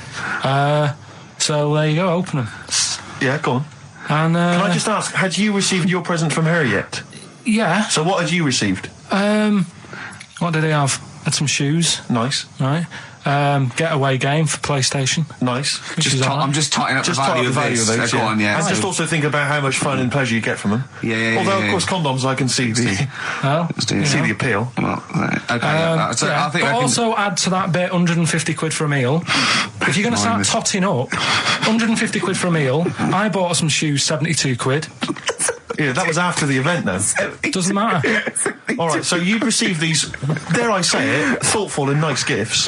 [SPEAKER 3] So there you go, open them.
[SPEAKER 2] Yeah, go on.
[SPEAKER 3] And
[SPEAKER 2] Can I just ask, had you received your present from her yet?
[SPEAKER 3] yeah.
[SPEAKER 2] So what had you received?
[SPEAKER 3] What did he have? Had some shoes,
[SPEAKER 2] Nice.
[SPEAKER 3] right? Getaway game for PlayStation.
[SPEAKER 2] Nice.
[SPEAKER 3] Which is all right.
[SPEAKER 9] I'm just totting up
[SPEAKER 2] Just
[SPEAKER 9] the
[SPEAKER 2] tie
[SPEAKER 9] value
[SPEAKER 2] up the value
[SPEAKER 9] of
[SPEAKER 2] of
[SPEAKER 9] this.
[SPEAKER 2] those,
[SPEAKER 9] Go on, yeah.
[SPEAKER 2] And
[SPEAKER 9] So-
[SPEAKER 2] just also think about how much fun and pleasure you get from them.
[SPEAKER 9] Yeah.
[SPEAKER 2] Although, of course, condoms, I can see the
[SPEAKER 3] Well,
[SPEAKER 9] do it.
[SPEAKER 2] see the appeal.
[SPEAKER 9] Well, okay, yeah. So
[SPEAKER 3] yeah,
[SPEAKER 9] I think
[SPEAKER 3] but
[SPEAKER 9] I can...
[SPEAKER 3] also add to that bit 150 quid for a meal. If you're going to start
[SPEAKER 9] Minus.
[SPEAKER 3] totting up, 150 quid for a meal. I bought some shoes, 72 quid.
[SPEAKER 2] Yeah, that was after the event, though.
[SPEAKER 3] Doesn't matter.
[SPEAKER 2] All right, so you've received these, dare I say it, thoughtful and nice gifts.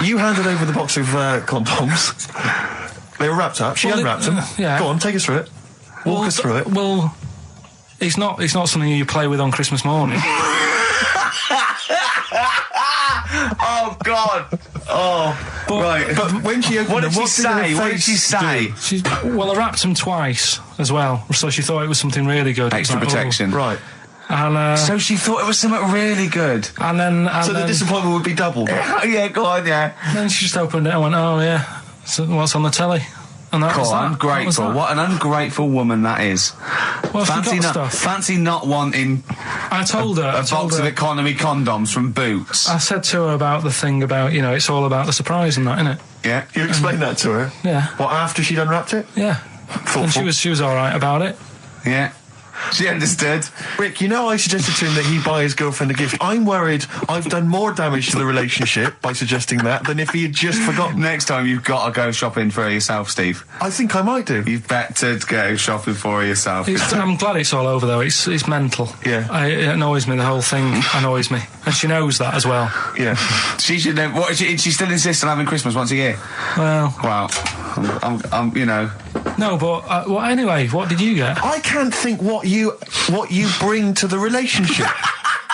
[SPEAKER 2] You handed over the box of condoms. They were wrapped up. She
[SPEAKER 3] Well,
[SPEAKER 2] unwrapped them.
[SPEAKER 3] yeah.
[SPEAKER 2] Go on, take us through it. Walk us through it.
[SPEAKER 3] Well, it's not something you play with on Christmas morning.
[SPEAKER 9] Oh, God. Oh, right.
[SPEAKER 2] But when she opened
[SPEAKER 9] What
[SPEAKER 2] them,
[SPEAKER 9] did she say? What did she say?
[SPEAKER 3] Well, I wrapped them twice as well, so she thought it was something really good. It was
[SPEAKER 9] Extra
[SPEAKER 3] like,
[SPEAKER 9] protection.
[SPEAKER 2] Right.
[SPEAKER 3] And
[SPEAKER 9] So she thought it was something really good.
[SPEAKER 2] So the disappointment would be doubled.
[SPEAKER 9] Yeah, go on, yeah.
[SPEAKER 3] then she just opened it and went, oh yeah, so what's on the telly? And that was
[SPEAKER 9] God,
[SPEAKER 3] that. That was
[SPEAKER 9] ungrateful.
[SPEAKER 3] that.
[SPEAKER 9] What an ungrateful woman that is.
[SPEAKER 3] Well, she
[SPEAKER 9] Fancy
[SPEAKER 3] got
[SPEAKER 9] not,
[SPEAKER 3] stuff.
[SPEAKER 9] fancy not wanting
[SPEAKER 3] I told her.
[SPEAKER 9] a box of economy condoms from Boots.
[SPEAKER 3] I said to her about the thing about, you know, it's all about the surprise and that, innit?
[SPEAKER 9] Yeah.
[SPEAKER 2] You explained that to her?
[SPEAKER 3] Yeah.
[SPEAKER 2] What, after she'd unwrapped it?
[SPEAKER 3] Yeah.
[SPEAKER 2] Thoughtful.
[SPEAKER 3] And she was all right about it.
[SPEAKER 9] Yeah. She understood.
[SPEAKER 2] Rick, you know I suggested to him that he buy his girlfriend a gift. I'm worried I've done more damage to the relationship by suggesting that than if he had just forgotten.
[SPEAKER 9] Next time you've got to go shopping for her yourself, Steve.
[SPEAKER 2] I think I might do.
[SPEAKER 9] You've better go shopping for her yourself.
[SPEAKER 3] I'm glad it's all over though. It's mental.
[SPEAKER 2] Yeah.
[SPEAKER 3] It annoys me. The whole thing annoys me, and she knows that as well.
[SPEAKER 2] Yeah.
[SPEAKER 9] She should know. What, she still insists on having Christmas once a year?
[SPEAKER 3] Well,
[SPEAKER 9] Wow. I'm you know.
[SPEAKER 3] no, but well, anyway, what did you get?
[SPEAKER 2] I can't think what you bring to the relationship,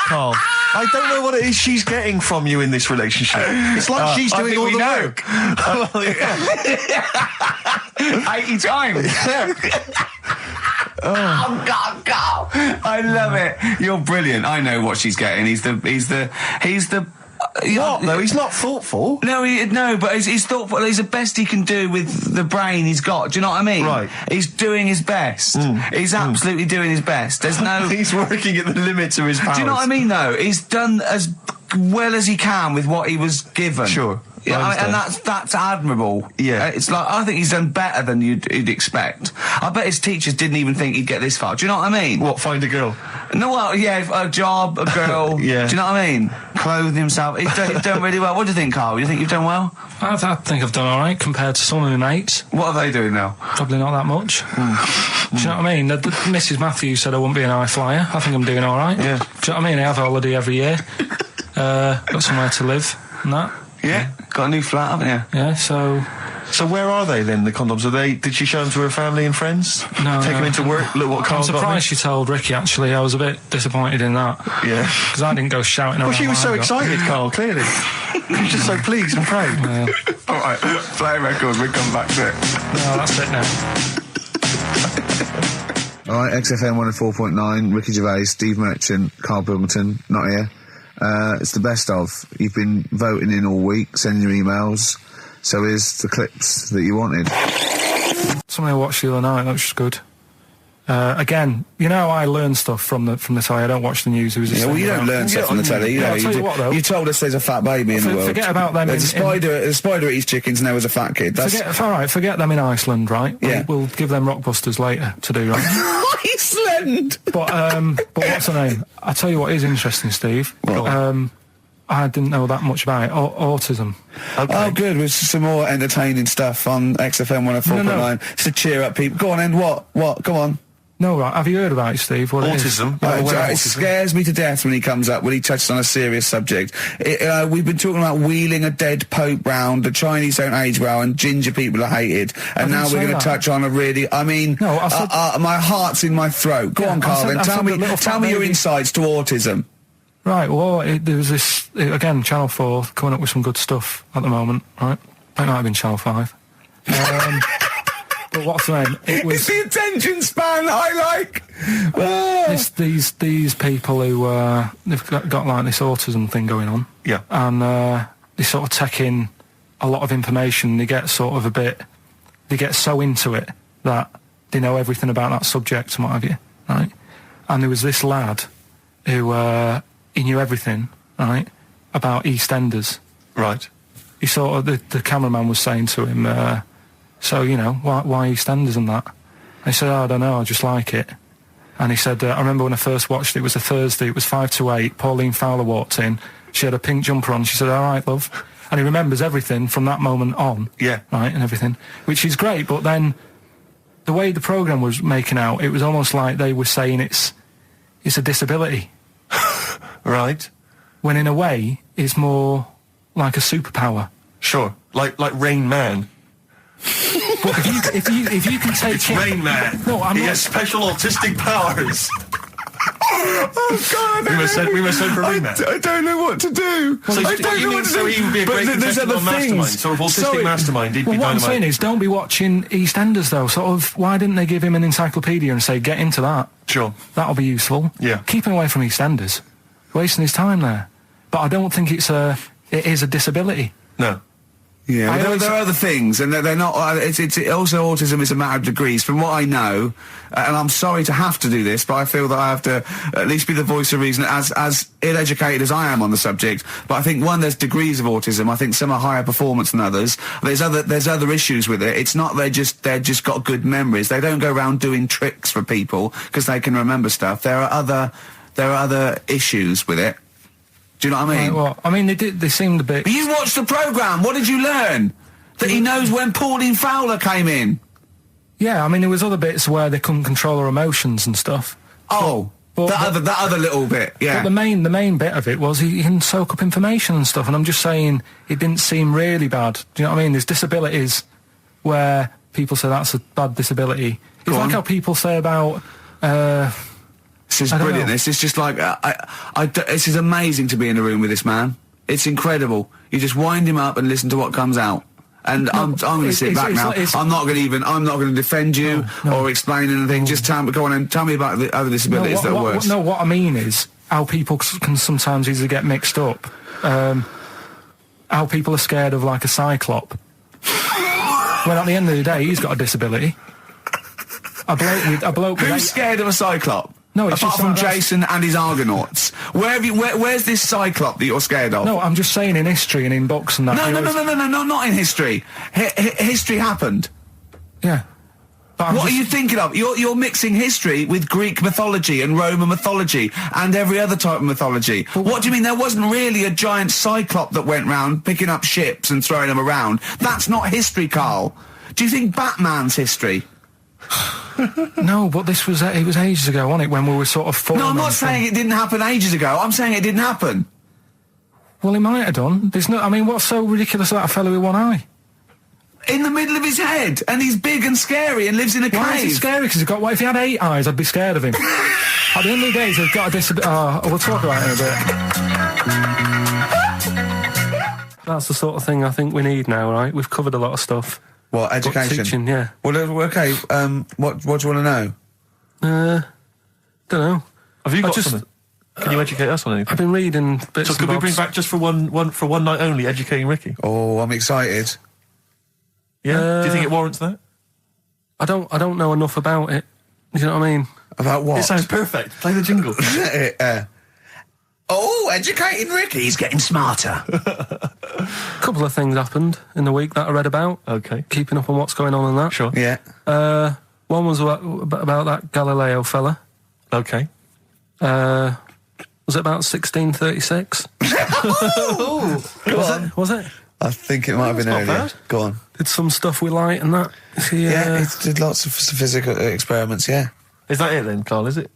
[SPEAKER 2] Carl. I don't know what it is she's getting from you in this relationship. It's like she's
[SPEAKER 9] I
[SPEAKER 2] doing
[SPEAKER 9] think
[SPEAKER 2] all
[SPEAKER 9] we
[SPEAKER 2] the
[SPEAKER 9] know.
[SPEAKER 2] work. Well, yeah.
[SPEAKER 9] 80 times. Oh God, Carl! I love it. You're brilliant. I know what she's getting. He's the.
[SPEAKER 2] What? No, he's not thoughtful.
[SPEAKER 9] No, but he's thoughtful. He's the best he can do with the brain he's got. Do you know what I mean?
[SPEAKER 2] Right.
[SPEAKER 9] He's doing his best. He's absolutely doing his best. There's no.
[SPEAKER 2] He's working at the limits of his powers.
[SPEAKER 9] Do you know what I mean? Though he's done as well as he can with what he was given.
[SPEAKER 2] Sure.
[SPEAKER 9] Yeah,
[SPEAKER 2] I
[SPEAKER 9] and
[SPEAKER 2] understand.
[SPEAKER 9] that's admirable.
[SPEAKER 2] Yeah.
[SPEAKER 9] It's like, I think he's done better than you'd expect. I bet his teachers didn't even think he'd get this far. Do you know what I mean?
[SPEAKER 2] What, find a girl?
[SPEAKER 9] No, well, yeah, a job, a girl.
[SPEAKER 2] Yeah.
[SPEAKER 9] Do you know what I mean? Clothing himself. He's done really well. What do you think, Carl? You think you've done well?
[SPEAKER 3] I think I've done all right compared to some of my mates.
[SPEAKER 9] What are they doing now?
[SPEAKER 3] Probably not that much. Do you know what I mean? Mrs. Matthews said I wouldn't be an high flyer. I think I'm doing all right.
[SPEAKER 2] Yeah.
[SPEAKER 3] Do you know what I mean? I have a holiday every year. Got somewhere to live and that.
[SPEAKER 9] Yeah. Got a new flat, haven't you?
[SPEAKER 3] Yeah, so
[SPEAKER 2] where are they then, the condoms? Did she show them to her family and friends?
[SPEAKER 3] No,
[SPEAKER 2] Take them
[SPEAKER 3] no.
[SPEAKER 2] into work? Look what
[SPEAKER 3] I'm
[SPEAKER 2] Carl's got me?
[SPEAKER 3] surprised she told Ricky, actually. I was a bit disappointed in that.
[SPEAKER 2] Yeah.
[SPEAKER 3] Because I didn't go shouting around.
[SPEAKER 2] Well, she was so
[SPEAKER 3] what I got.
[SPEAKER 2] excited, Carl, clearly. She was just so pleased and proud.
[SPEAKER 3] Yeah.
[SPEAKER 9] All right. Play a record. We'll come back to it.
[SPEAKER 3] No, that's it now.
[SPEAKER 1] All right, XFM 104.9, Ricky Gervais, Steve Merchant, Karl Pilkington, not here. It's the best of. You've been voting in all week, sending your emails. So here's the clips that you wanted.
[SPEAKER 3] Something I watched the other night, that was just good. Again, you know, I learn stuff from the telly. I don't watch the news.
[SPEAKER 1] Yeah, well, you don't learn stuff from the telly. You know,
[SPEAKER 3] I'll tell you what, though.
[SPEAKER 1] you told us there's a fat baby in the world.
[SPEAKER 3] Forget about them.
[SPEAKER 1] There's a spider eats chickens and there was a fat kid. That's
[SPEAKER 3] Forget them in Iceland, right?
[SPEAKER 1] Yeah.
[SPEAKER 3] We'll give them Rockbusters later to do, right?
[SPEAKER 1] Iceland!
[SPEAKER 3] But what's her name? I tell you what is interesting, Steve. I didn't know that much about it. Autism.
[SPEAKER 1] Okay. Oh, good. With some more entertaining stuff on XFM 104.9.
[SPEAKER 3] No.
[SPEAKER 1] Just to cheer up people. Go on, then. What? Go on.
[SPEAKER 3] No, right. Have you heard about it, Steve? What
[SPEAKER 2] Autism?
[SPEAKER 1] It scares me to death when he comes up, when he touches on a serious subject. We've been talking about wheeling a dead pope round, the Chinese don't age well, and ginger people are hated. And now we're going to touch on a really, I mean,
[SPEAKER 3] No, I said-
[SPEAKER 1] my heart's in my throat. Go on, Carl, then. Tell me your insights to autism.
[SPEAKER 3] Right, well, there was this, again, Channel 4 coming up with some good stuff at the moment, right? It might have been Channel 5. But what's the name? It
[SPEAKER 1] It's
[SPEAKER 3] was
[SPEAKER 1] the attention span that I like. Oh.
[SPEAKER 3] these people who they've got like this autism thing going on.
[SPEAKER 2] Yeah.
[SPEAKER 3] And they sort of take in a lot of information. They get sort of they get so into it that they know everything about that subject and what have you, right? And there was this lad who he knew everything, right, about EastEnders.
[SPEAKER 2] Right.
[SPEAKER 3] He sort of the cameraman was saying to him, so you know why EastEnders and that. And he said, I don't know, I just like it. And he said, I remember when I first watched it, it was a Thursday, it was 5 to 8, Pauline Fowler walked in, she had a pink jumper on, she said, all right, love. And he remembers everything from that moment on.
[SPEAKER 2] Yeah.
[SPEAKER 3] Right, and everything, which is great, but then the way the programme was making out, it was almost like they were saying it's a disability.
[SPEAKER 2] Right.
[SPEAKER 3] When in a way, it's more like a superpower.
[SPEAKER 2] Sure. Like Rain Man.
[SPEAKER 3] But if you can take
[SPEAKER 2] It's Rain Man.
[SPEAKER 3] No, I'm
[SPEAKER 2] he
[SPEAKER 3] not.
[SPEAKER 2] has special autistic powers.
[SPEAKER 1] Oh God!
[SPEAKER 2] We were sent for Rain Man.
[SPEAKER 1] I don't know what to do.
[SPEAKER 2] So
[SPEAKER 1] I don't know what to do.
[SPEAKER 2] he would be a
[SPEAKER 1] But
[SPEAKER 2] great
[SPEAKER 1] there's
[SPEAKER 2] contestant
[SPEAKER 1] other
[SPEAKER 2] on Mastermind,
[SPEAKER 1] things.
[SPEAKER 2] sort of autistic
[SPEAKER 1] Sorry.
[SPEAKER 2] Mastermind. He'd
[SPEAKER 3] Well,
[SPEAKER 2] be
[SPEAKER 3] what I'm
[SPEAKER 2] dynamite.
[SPEAKER 3] saying is, don't be watching EastEnders though. Sort of, why didn't they give him an encyclopedia and say, get into that?
[SPEAKER 2] Sure.
[SPEAKER 3] That'll be useful.
[SPEAKER 2] Yeah.
[SPEAKER 3] Keep him away from EastEnders. Wasting his time there. But I don't think it is a disability.
[SPEAKER 2] No.
[SPEAKER 1] Yeah,
[SPEAKER 3] I
[SPEAKER 1] but
[SPEAKER 3] always-
[SPEAKER 1] there are other things, and they're not. It's also autism is a matter of degrees. From what I know, and I'm sorry to have to do this, but I feel that I have to at least be the voice of reason, as ill-educated as I am on the subject. But I think there's degrees of autism. I think some are higher performance than others. There's other issues with it. It's not they're just got good memories. They don't go around doing tricks for people because they can remember stuff. There are other issues with it. Do you know what I mean?
[SPEAKER 3] Right, well, I mean, they seemed a bit...
[SPEAKER 1] But you watched the programme. What did you learn? That he knows when Pauline Fowler came in.
[SPEAKER 3] Yeah, I mean, there was other bits where they couldn't control their emotions and stuff.
[SPEAKER 1] Oh, that other little bit, yeah.
[SPEAKER 3] But the main bit of it was he can soak up information and stuff, and I'm just saying it didn't seem really bad. Do you know what I mean? There's disabilities where people say that's a bad disability. It's
[SPEAKER 1] Go
[SPEAKER 3] like
[SPEAKER 1] on.
[SPEAKER 3] how people say about...
[SPEAKER 1] This is
[SPEAKER 3] I don't
[SPEAKER 1] brilliant.
[SPEAKER 3] know.
[SPEAKER 1] This is just like this is amazing to be in a room with this man. It's incredible. You just wind him up and listen to what comes out. And I'm going to sit back now. I'm not going to defend you or explain anything. Just go on and tell me about the other disabilities that are worse.
[SPEAKER 3] What I mean is how people can sometimes easily get mixed up. How people are scared of like a cyclop. When at the end of the day, he's got a disability. A bloke with
[SPEAKER 1] Who's scared of a cyclop?
[SPEAKER 3] No, it's
[SPEAKER 1] apart
[SPEAKER 3] just
[SPEAKER 1] from
[SPEAKER 3] like that's-
[SPEAKER 1] Jason and his Argonauts. Where's this cyclop that you're scared of?
[SPEAKER 3] No, I'm just saying in history and in books and that.
[SPEAKER 1] No, not in history. History happened.
[SPEAKER 3] Yeah. But
[SPEAKER 1] What are you thinking of? You're mixing history with Greek mythology and Roman mythology and every other type of mythology. What do you mean there wasn't really a giant cyclop that went round picking up ships and throwing them around? That's not history, Carl. Do you think Batman's history?
[SPEAKER 3] No, but it was ages ago, wasn't it, when we were sort of
[SPEAKER 1] No, I'm not saying it didn't happen ages ago. I'm saying it didn't happen.
[SPEAKER 3] Well, it might have done. There's no... I mean, what's so ridiculous about a fellow with one eye?
[SPEAKER 1] In the middle of his head, and he's big and scary and lives in a
[SPEAKER 3] Why is he
[SPEAKER 1] cave.
[SPEAKER 3] scary? Because he's got... What if he had 8 eyes? I'd be scared of him. At the end of the day, he's got a disability... we'll talk about it in a bit. That's the sort of thing I think we need now, right? We've covered a lot of stuff.
[SPEAKER 1] What, education?
[SPEAKER 3] But teaching, yeah.
[SPEAKER 1] Well, okay, what do you want to know?
[SPEAKER 3] Don't know.
[SPEAKER 2] Have you got something? Can you educate us on anything?
[SPEAKER 3] I've been reading bits
[SPEAKER 2] So
[SPEAKER 3] and
[SPEAKER 2] could we
[SPEAKER 3] bobs.
[SPEAKER 2] bring back just for one night only, educating Ricky?
[SPEAKER 1] Oh, I'm excited.
[SPEAKER 2] Yeah? Do you think it warrants that?
[SPEAKER 3] I don't know enough about it. Do you know what I mean?
[SPEAKER 1] About what?
[SPEAKER 2] It sounds perfect. Play the jingle.
[SPEAKER 1] Educating Ricky, he's getting smarter.
[SPEAKER 3] A couple of things happened in the week that I read about.
[SPEAKER 2] Okay.
[SPEAKER 3] Keeping up on what's going on in that.
[SPEAKER 2] Sure.
[SPEAKER 1] Yeah.
[SPEAKER 3] One was about that Galileo fella.
[SPEAKER 2] Okay.
[SPEAKER 3] Was it about 1636? Was it?
[SPEAKER 1] I think it might have been
[SPEAKER 2] not
[SPEAKER 1] earlier.
[SPEAKER 2] bad.
[SPEAKER 1] Go on.
[SPEAKER 3] Did some stuff with light and that.
[SPEAKER 1] Yeah, he did lots of physical experiments, yeah.
[SPEAKER 2] Is that it then, Carl, is it?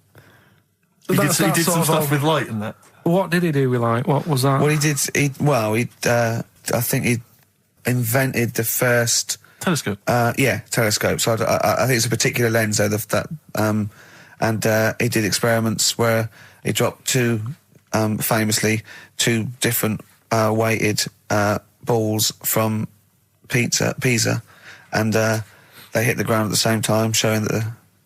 [SPEAKER 2] He did some stuff with light and that.
[SPEAKER 3] What did he do with light? What was that?
[SPEAKER 1] Well, I think he invented the first...
[SPEAKER 2] Telescope.
[SPEAKER 1] Telescope. So I think it's a particular lens, though, and he did experiments where he dropped famously two different weighted balls from Pisa, and they hit the ground at the same time, showing that it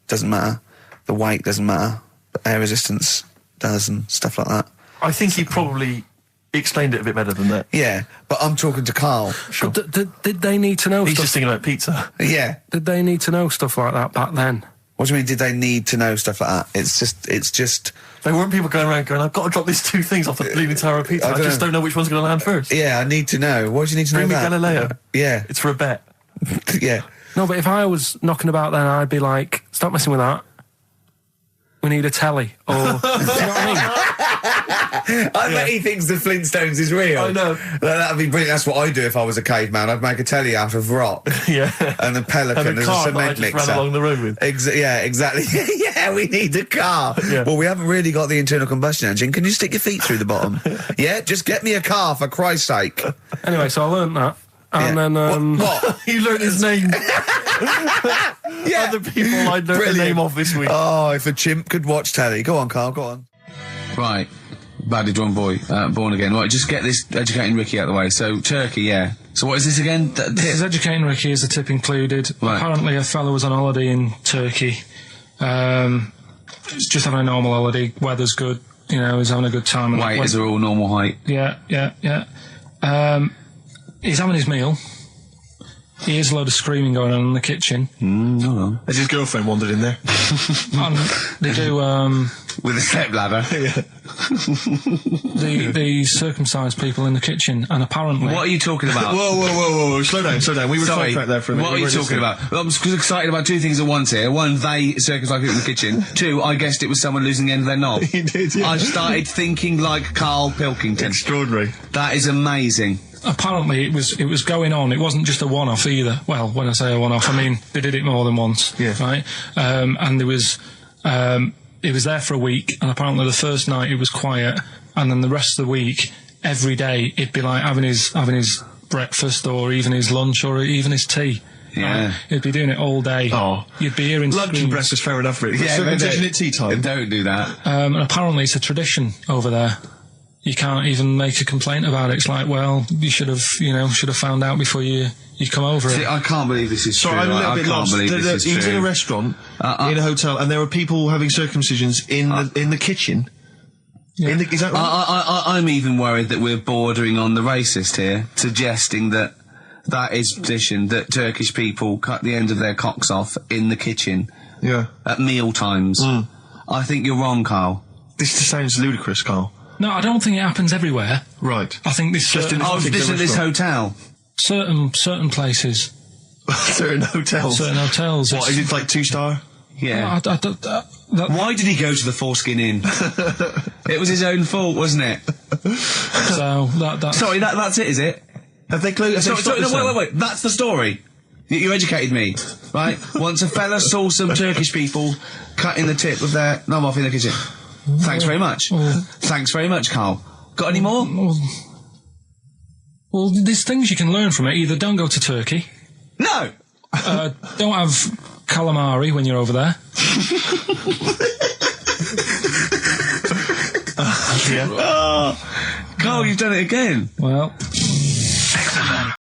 [SPEAKER 1] doesn't matter, the weight doesn't matter, but air resistance does and stuff like that.
[SPEAKER 2] I think he probably explained it a bit better than that.
[SPEAKER 1] Yeah, but I'm talking to Karl.
[SPEAKER 2] Sure.
[SPEAKER 3] But did they need to know
[SPEAKER 2] He's
[SPEAKER 3] stuff?
[SPEAKER 2] just thinking about pizza.
[SPEAKER 1] Yeah.
[SPEAKER 3] Did they need to know stuff like that back then?
[SPEAKER 1] What do you mean, did they need to know stuff like that? It's just...
[SPEAKER 2] There weren't people going around going, I've got to drop these 2 things off the Bleeding Tower of Pizza. I just don't know which one's going to land first.
[SPEAKER 1] Yeah, I need to know. Why do you need to
[SPEAKER 2] Bring
[SPEAKER 1] know
[SPEAKER 2] me
[SPEAKER 1] that?
[SPEAKER 2] Galileo.
[SPEAKER 1] Yeah.
[SPEAKER 2] It's for a bet.
[SPEAKER 1] Yeah.
[SPEAKER 3] No, but if I was knocking about then, I'd be like, stop messing with that. We need a telly. Or, do you know what I mean?
[SPEAKER 1] I bet he thinks the Flintstones is real.
[SPEAKER 2] I know.
[SPEAKER 1] That'd be brilliant. That's what I'd do if I was a caveman. I'd make a telly out of rock.
[SPEAKER 2] Yeah.
[SPEAKER 1] And a pelican
[SPEAKER 2] And a
[SPEAKER 1] as
[SPEAKER 2] car
[SPEAKER 1] a
[SPEAKER 2] that I
[SPEAKER 1] cement
[SPEAKER 2] just
[SPEAKER 1] mixer.
[SPEAKER 2] ran along the road with.
[SPEAKER 1] Yeah, exactly. Yeah, we need a car.
[SPEAKER 2] Yeah.
[SPEAKER 1] Well, we haven't really got the internal combustion engine. Can you stick your feet through the bottom? Yeah, just get me a car, for Christ's sake.
[SPEAKER 3] Anyway, so I learnt that. And then...
[SPEAKER 1] What?
[SPEAKER 2] You learned his name.
[SPEAKER 1] Yeah.
[SPEAKER 2] Other people I learned the name of this week.
[SPEAKER 1] Oh, if a chimp could watch telly. Go on, Karl, go on.
[SPEAKER 9] Right. Badly drawn boy, born again. Right, just get this educating Ricky out of the way. So, Turkey, yeah. So what is this again?
[SPEAKER 3] This is educating Ricky, is the tip included.
[SPEAKER 9] Right.
[SPEAKER 3] Apparently a fellow was on holiday in Turkey. He's just having a normal holiday. Weather's good. You know, he's having a good time.
[SPEAKER 9] Weight is all normal height.
[SPEAKER 3] Yeah. He's having his meal. He hears a load of screaming going on in the kitchen.
[SPEAKER 9] Hold on.
[SPEAKER 2] Has his girlfriend wandered in there?
[SPEAKER 3] And they do,
[SPEAKER 9] With a step ladder.
[SPEAKER 2] Yeah.
[SPEAKER 3] the circumcised people in the kitchen, and apparently...
[SPEAKER 9] What are you talking about?
[SPEAKER 2] Whoa. Slow down. We were sidetracked there for a minute.
[SPEAKER 9] What are you talking about? Well, I'm excited about 2 things at once here. One, they circumcised people in the kitchen. 2, I guessed it was someone losing the end of their knob.
[SPEAKER 2] You did, yeah.
[SPEAKER 9] I started thinking like Karl Pilkington.
[SPEAKER 2] Extraordinary.
[SPEAKER 9] That is amazing.
[SPEAKER 3] Apparently it was going on. It wasn't just a one-off either. Well, when I say a one-off, I mean they did it more than once.
[SPEAKER 2] Yeah.
[SPEAKER 3] Right. And there was it was there for a week, and apparently the first night it was quiet, and then the rest of the week, every day it'd be like having his breakfast, or even his lunch, or even his tea.
[SPEAKER 9] Yeah.
[SPEAKER 3] Right? He'd be doing it all day.
[SPEAKER 2] Oh.
[SPEAKER 3] You'd be hearing
[SPEAKER 2] Lunch and
[SPEAKER 3] screams.
[SPEAKER 2] breakfast, fair enough, Rick.
[SPEAKER 9] Yeah, but
[SPEAKER 2] Circumcision at tea time.
[SPEAKER 9] Don't do that.
[SPEAKER 3] And apparently it's a tradition over there. You can't even make a complaint about it. It's like, well, you should have found out before you come over
[SPEAKER 9] See,
[SPEAKER 3] it.
[SPEAKER 9] I can't believe this is true.
[SPEAKER 2] Sorry, I'm a little
[SPEAKER 9] I
[SPEAKER 2] bit
[SPEAKER 9] can't
[SPEAKER 2] lost.
[SPEAKER 9] believe this
[SPEAKER 2] He
[SPEAKER 9] is
[SPEAKER 2] was in
[SPEAKER 9] true.
[SPEAKER 2] a restaurant,
[SPEAKER 9] I-
[SPEAKER 2] in a hotel, and there were people having circumcisions in the kitchen.
[SPEAKER 3] Yeah.
[SPEAKER 2] Is that right?
[SPEAKER 9] I'm even worried that we're bordering on the racist here, suggesting that is position that Turkish people cut the end of their cocks off in the kitchen
[SPEAKER 2] Yeah.
[SPEAKER 9] at meal times. I think you're wrong, Karl.
[SPEAKER 2] This just sounds ludicrous, Karl.
[SPEAKER 3] No, I don't think it happens everywhere.
[SPEAKER 2] Right.
[SPEAKER 3] I think this
[SPEAKER 2] Just in this
[SPEAKER 9] Oh,
[SPEAKER 2] particular
[SPEAKER 9] this at this
[SPEAKER 2] restaurant.
[SPEAKER 9] hotel.
[SPEAKER 3] certain places,
[SPEAKER 2] Certain hotels.
[SPEAKER 3] certain hotels.
[SPEAKER 2] What, is it like 2-star?
[SPEAKER 9] Yeah.
[SPEAKER 3] That,
[SPEAKER 9] Why did he go to the Foreskin Inn? It was his own fault, wasn't it?
[SPEAKER 3] so that
[SPEAKER 9] Sorry, that's it, is it?
[SPEAKER 2] Have they closed?
[SPEAKER 9] Sorry, no, wait. That's the story. You educated me, right? Once a fella saw some Turkish people cutting the tip of their knob off in the kitchen. Thanks very much. Thanks very much, Karl. Got any more?
[SPEAKER 3] Well, there's things you can learn from it. Either don't go to Turkey,
[SPEAKER 9] No!
[SPEAKER 3] don't have calamari when you're over there.
[SPEAKER 9] Karl, you've done it again.
[SPEAKER 3] Well,